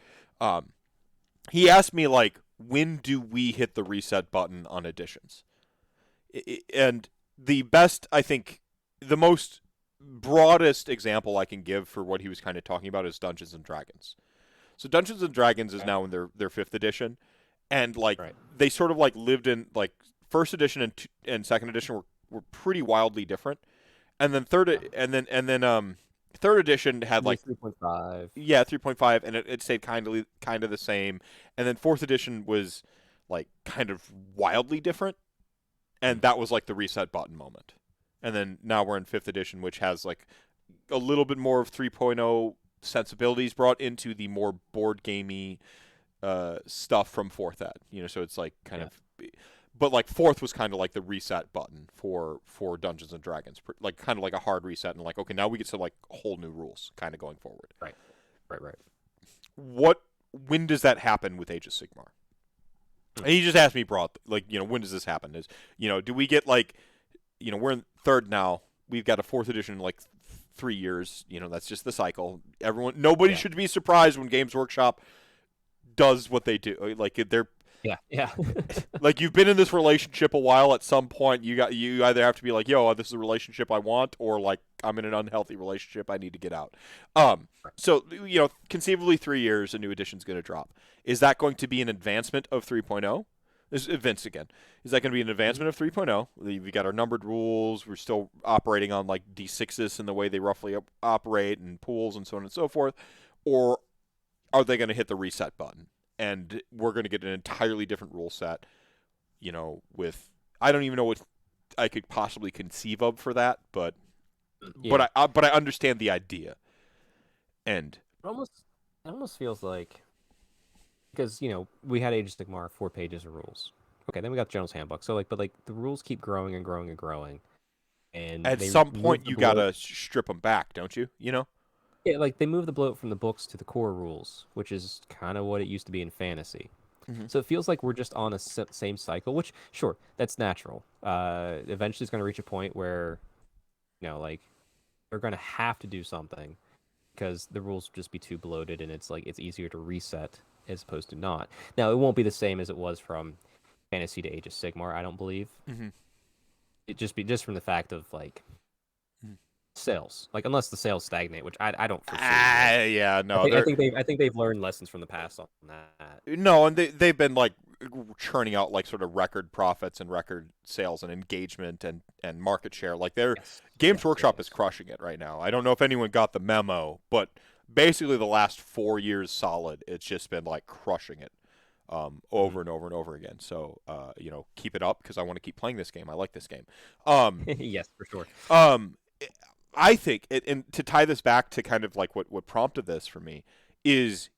He asked me, like, when do we hit the reset button on editions? And the best, I think, the most broadest example I can give for what he was kind of talking about is Dungeons and Dragons. So Dungeons and Dragons is now in their fifth edition, and like they sort of like lived in like first edition and second edition were pretty wildly different, and then third edition had like 3.5. Yeah, 3.5, and it stayed kind of the same, and then fourth edition was like kind of wildly different, and that was like the reset button moment. And then now we're in fifth edition, which has like a little bit more of 3.0 sensibilities brought into the more board gamey stuff from fourth ed. So it's like kind of, but like fourth was kind of like the reset button for Dungeons and Dragons, like kind of like a hard reset, and like, okay, now we get to like whole new rules kind of going forward. Right. When does that happen with Age of Sigmar? And he just asked me broad, like, when does this happen? Do we get like, we're in third now. We've got a fourth edition in like 3 years. That's just the cycle. Nobody should be surprised when Games Workshop does what they do. Like they're like, you've been in this relationship a while. At some point, you either have to be like, yo, this is a relationship I want, or like, I'm in an unhealthy relationship, I need to get out. So conceivably 3 years, a new edition's going to drop. Is that going to be an advancement of 3.0? This is Vince again. Is that going to be an advancement of 3.0? We got our numbered rules. We're still operating on like D6s and the way they roughly operate, and pools and so on and so forth. Or are they going to hit the reset button? And we're going to get an entirely different rule set, with, I don't even know what I could possibly conceive of for that, but I understand the idea. And it almost feels like, because we had Age of Sigmar, 4 pages of rules. Okay, then we got General's Handbook. So but the rules keep growing and growing and growing. And at some point you gotta strip them back, don't you? Yeah, like they moved the bloat from the books to the core rules, which is kind of what it used to be in fantasy. Hmm. So it feels like we're just on a same cycle, which sure, that's natural. Eventually it's going to reach a point where, like they're going to have to do something because the rules will just be too bloated and it's like it's easier to reset as opposed to not. Now, it won't be the same as it was from fantasy to Age of Sigmar, I don't believe. Hmm. It just from the fact of like sales. Like unless the sales stagnate, which I don't foresee. Like Yeah, I no, think I they're think they've learned lessons from the past on that. no, and they've been like churning out like sort of record profits and record sales and engagement and market share. Like their Yes. Games Yes, yes, Workshop is yes. crushing it right now. I don't know if anyone got the memo, but basically the last 4 years solid, it's just been like crushing it over and over and over again. So keep it up because I want to keep playing this game. I like this game. Um, Yes, for sure. um, I think, and to tie this back to kind of like what prompted this for me is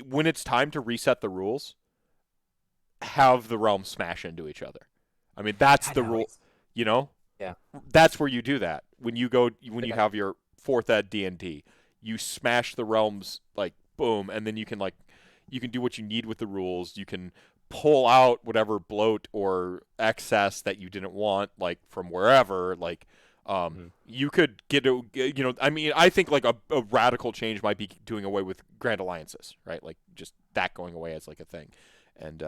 when it's time to reset the rules, have the realms smash into each other. I mean, that's I the know. rule. You know, Yeah. that's where you do that when you Like, have your fourth ed D&D. You smash the realms like boom, and then you can do what you need with the rules. You can pull out whatever bloat or excess that you didn't want, like from wherever. Like, mhm. you could get a, I mean, I think like a radical change might be doing away with grand alliances, right? Like just that going away as like a thing, and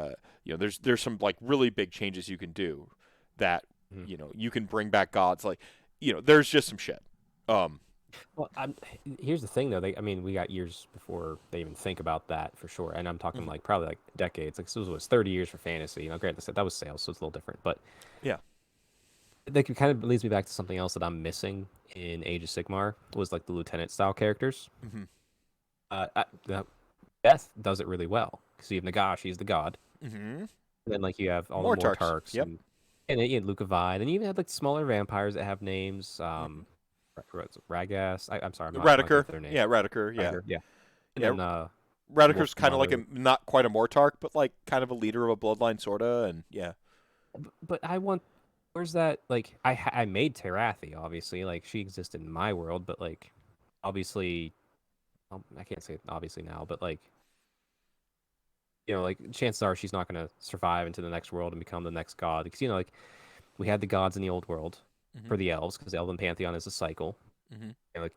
there's some like really big changes you can do that Mhm. you can bring back gods, like there's just some shit. Um, Well, here's the thing though. I mean, we got years before they even think about that for sure. And I'm talking mhm. like probably like decades. Like this was 30 years for fantasy. Granted, that was sales, so it's a little different. But Yeah. that kind of leads me back to something else that I'm missing in Age of Sigmar was like the lieutenant style characters. Hmm. Death does it really well because you have Nagash, he's the god. Hmm. And then like you have all the Mortarks. Mortarks Yep. and then you had Lukavine, and you even had like smaller vampires that have names. Hmm. Ragas. I'm sorry, I'm not good Radiker. with their names. Yeah, Radiker. Yeah. Radiker, yeah. And Yeah. then Radiker's Wolf kind of like Mother. not quite a Mortark, but like kind of a leader of a bloodline, sorta, and yeah. But I want. Where's that? Like I made Terathi, obviously. Like she existed in my world, but like obviously, I can't say it obviously now, but like like chances are she's not gonna survive into the next world and become the next god because like we had the gods in the old world Hmm. for the elves because the elven pantheon is a cycle. Hmm. Like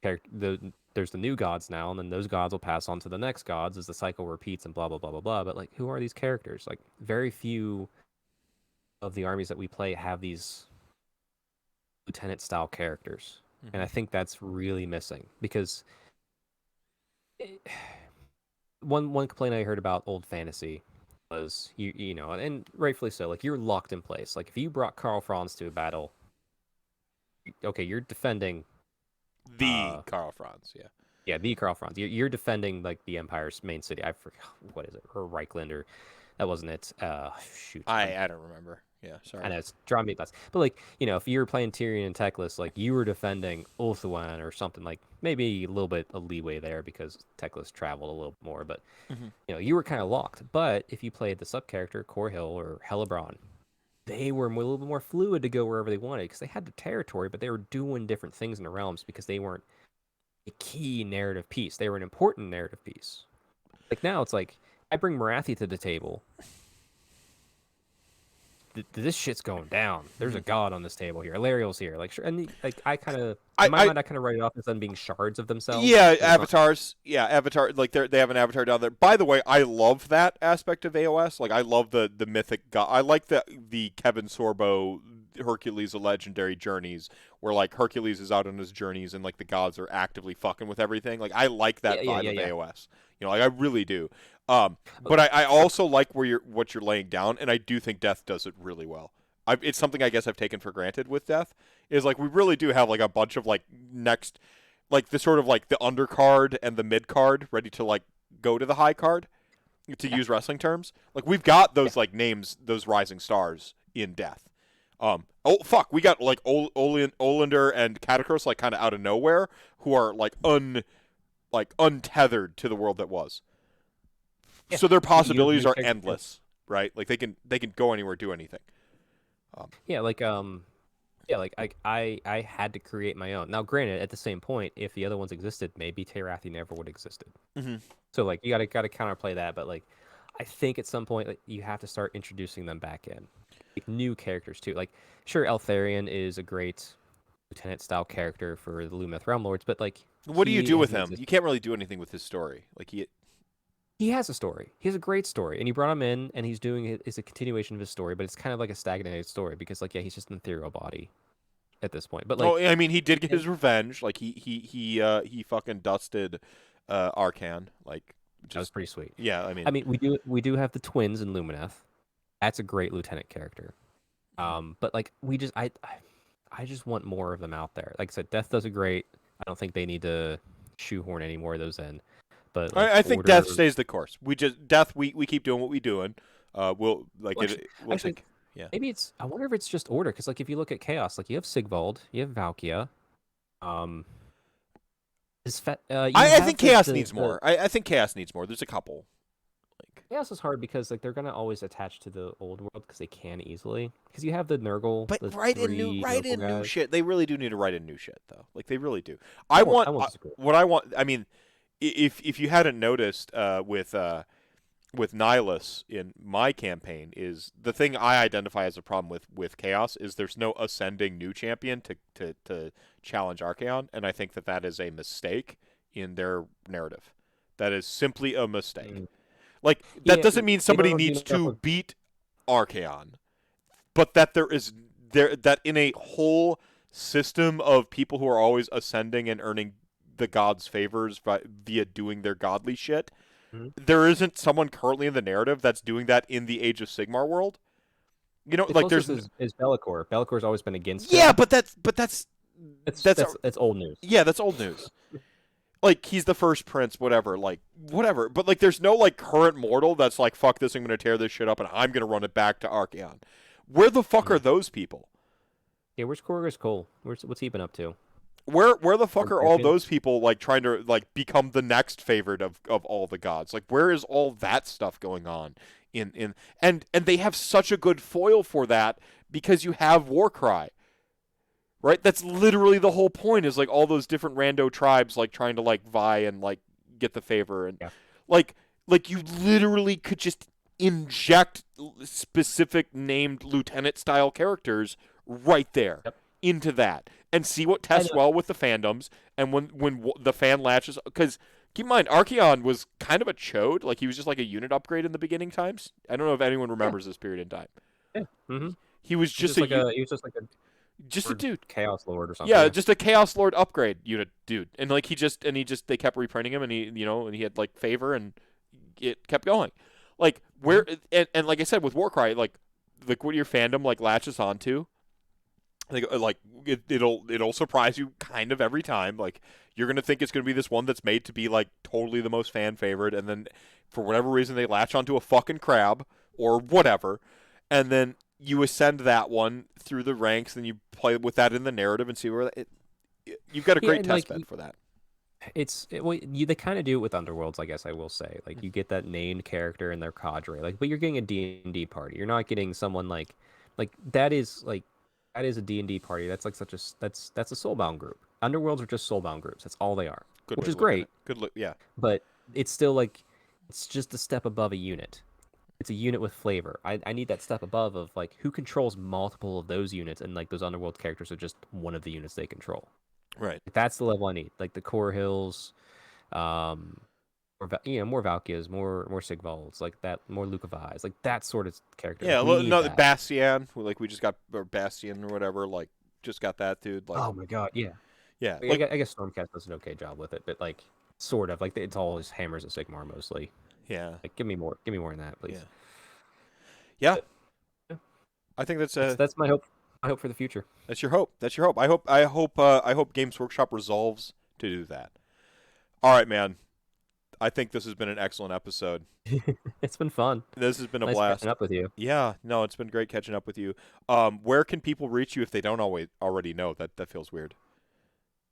there's the new gods now, and then those gods will pass on to the next gods as the cycle repeats and blah blah blah blah blah. But like, who are these characters? Like, very few of the armies that we play have these lieutenant style characters, and Hmm. I think that's really missing because it, one complaint I heard about old fantasy was and rightfully so. Like, you're locked in place. Like, if you brought Karl Franz to a battle, okay, you're defending. The Karl Franz. Yeah. Yeah, the Karl Franz. You're defending like the Empire's main city. I forget what is it, or Reichland, or that wasn't it. Shoot, I don't remember. Yeah. I Sorry. know it's drawing me nuts. But like if you were playing Tyrion and Teclis, like you were defending Ulthuan or something, like maybe a little bit of leeway there because Teclis traveled a little more. But Hmm. you were kind of locked. But if you played the sub character Corhill or Hellebron, they were a little bit more fluid to go wherever they wanted because they had the territory, but they were doing different things in the realms because they weren't a key narrative piece. They were an important narrative piece. Like now, it's like I bring Marathi to the table. This shit's going down. There's Hmm. a god on this table here. Ilariel's here. Like, sure, and like I kind of in my I mind, I kind of write it off as them being shards of themselves. Yeah, So it's not. avatars. Yeah, avatar. Like they have an avatar down there. By the way, I love that aspect of AOS. Like I love the mythic god. I like the Kevin Sorbo Hercules: The Legendary Journeys, where like Hercules is out on his journeys and like the gods are actively fucking with everything. Like I like Yeah, that yeah, vibe yeah, of yeah. AOS. Like I really do. Oh, But I also like what you're laying down, and I do think Death does it really well. It's something I guess I've taken for granted with Death. Is like we really do have like a bunch of like next like the sort of like the undercard and the mid card ready to like go to the high card to yeah, use wrestling terms. Like we've got yeah, those like names, those rising stars in Death. Oh fuck, we got like Olander and Catacross like kind of out of nowhere who are like untethered to the world that was. yeah. So their You have possibilities new are characters. endless, right? Like they can go anywhere, do anything. Yeah, like Yeah, like I had to create my own. Now, granted, at the same point, if the other ones existed, maybe Terrathi never would have existed. Hmm. So like you gotta counterplay that, but like I think at some point like, you have to start introducing them back in, like new characters too. Like sure, Eltharion is a great lieutenant style character for the Lumeth Realm Lords, but like What do you he do with hasn't him? existed. You can't really do anything with his story. Like He has a story. He has a great story, and he brought him in, and he's doing it. It's a continuation of his story, but it's kind of like a stagnated story because like yeah, he's just an ethereal body at this point. But oh, like I mean, he did get and his revenge. Like he fucking dusted Arcan. Like that was just pretty sweet. yeah. I I mean, mean, we do have the twins in Lumineth. That's a great lieutenant character. But like we just I just want more of them out there. Like I said, Death does a great. I don't think they need to shoehorn any more of those in. But like I think Order, death stays the course. We just death. We keep doing what we doing. We'll like well, it. We'll actually, take yeah. maybe it's. I wonder if it's just Order because like if you look at Chaos, like you have Sigvald, you have Valkia, um, you I have think chaos needs the more. I think chaos needs more. There's a couple. Like Chaos is hard because like they're gonna always attach to the old world because they can easily because you have the Nurgle, but the write three in new guys. shit. They really do need to write in new shit though. Like they really do. I won't disagree. What I want. I mean, if you hadn't noticed with Nihilus in my campaign is the thing I identify as a problem with Chaos is there's no ascending new champion to challenge Archaon, and I think that is a mistake in their narrative. That is simply a mistake. Mm. Like that Yeah, doesn't mean they don't somebody do needs enough to of. beat Archaon, but that there that in a whole system of people who are always ascending and earning the gods' favors via doing their godly shit, Mhm. there isn't someone currently in the narrative that's doing that in the Age of Sigmar world. You know, The like closest is Be'lakor. Be'lakor's always been against yeah, him. but that's It's that's that's old news. yeah, that's old news. Like he's the first prince, whatever, like whatever. But like, there's no like current mortal that's like, fuck this, I'm gonna tear this shit up and I'm gonna run it back to Archaon. Where the fuck are Mhm. those people? Yeah, where's Korgur's Cole? What's he been up to? Where the fuck World are all champion? those people like trying to like become the next favorite of all the gods? Like where is all that stuff going on in and they have such a good foil for that because you have Warcry. Right? That's literally the whole point is like all those different rando tribes like trying to like vie and like get the favor and Yeah. like like you literally could just inject specific named lieutenant style characters right there Yep. into that and see what I tests know. well with the fandoms and when the fan latches because keep in mind Archeon was kind of a chode like he was just like a unit upgrade in the beginning times. I don't know if anyone Yeah. remembers this period in time. Yeah. Mm-hmm. He was just a He was just like a just a Lord dude. Chaos Lord or something. Yeah, Yeah. just a Chaos Lord upgrade unit, dude. And like he just they kept reprinting him, and and he had like favor, and it kept going. Like Mhm. where and like I said with Warcry, like what your fandom like latches onto, like it'll surprise you kind of every time. Like you're gonna think it's gonna be this one that's made to be like totally the most fan favorite, and then for whatever reason they latch onto a fucking crab or whatever, and then you ascend that one through the ranks, and you play with that in the narrative and see where you've got a Yeah, great and test like bed for that. well, they kind of do it with Underworlds, I guess I will say. Like you get that named character in their cadre, like, but you're getting a D&D party. You're not getting someone like that is a D&D party. That's like that's a soulbound group. Underworlds are just soulbound groups. That's all they are, Good which way is to look at it. great. Good look, yeah. But it's still like it's just a step above a unit. It's a unit with flavor. I need that step above of like who controls multiple of those units, and like those Underworld characters are just one of the units they control. Right. That's the level I need. Like the Core Hills, more Valkyas, more Sigvalds, like that, more Lukavais, like that sort of character. Yeah, Like we need no, that. Bastian, like we just got or Bastion or whatever, like just got that dude. Like, Oh my god, yeah. yeah, I like, guess Stormcast does an okay job with it, but like sort of like it's always hammers at Sigmar mostly. yeah, Like give me more in that, yeah, please. yeah. But, yeah, I think that's my hope. My hope for the future. that's your hope. That's your hope. I hope Games Workshop resolves to do that. All right, man. I think this has been an excellent episode. It's been fun. This has been a Nice catching blast. up with you. Yeah, no, it's been great catching up with you. Where can people reach you if they don't already know? That feels weird.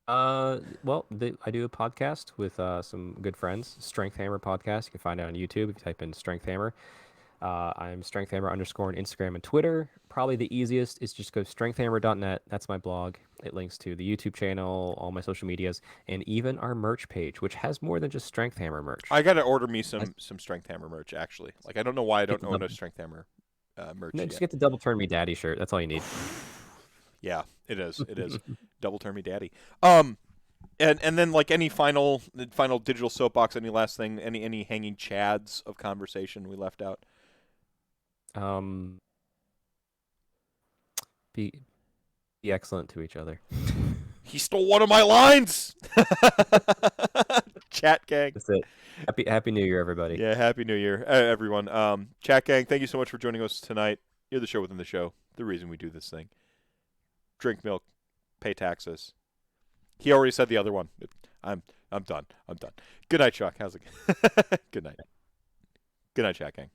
Well, I do a podcast with some good friends, Strength Hammer podcast. You can find it on YouTube if you type in Strength Hammer. I'm Strength Hammer _ on Instagram and Twitter. Probably the easiest is just go strengthhammer.net. That's my blog. It links to the YouTube channel, all my social medias, and even our merch page, which has more than just Strength Hammer merch. I gotta order me some Strength Hammer merch actually. Like I don't know why I don't own a Strength Hammer merch No, yet. just get the Double Turn Me Daddy shirt. That's all you need. Yeah, it is. It is. Double Turn Me Daddy. And then like any final digital soapbox, any last thing, any hanging chads of conversation we left out. Be excellent to each other. He stole one of my lines. Chat gang. That's it. Happy New Year, everybody. Yeah, Happy New Year, everyone. Chat gang, thank you so much for joining us tonight. You're the show within the show. The reason we do this thing. Drink milk, pay taxes. He already said the other one. I'm done. Good night, Chuck. How's it? Good night. Good night, Chat gang.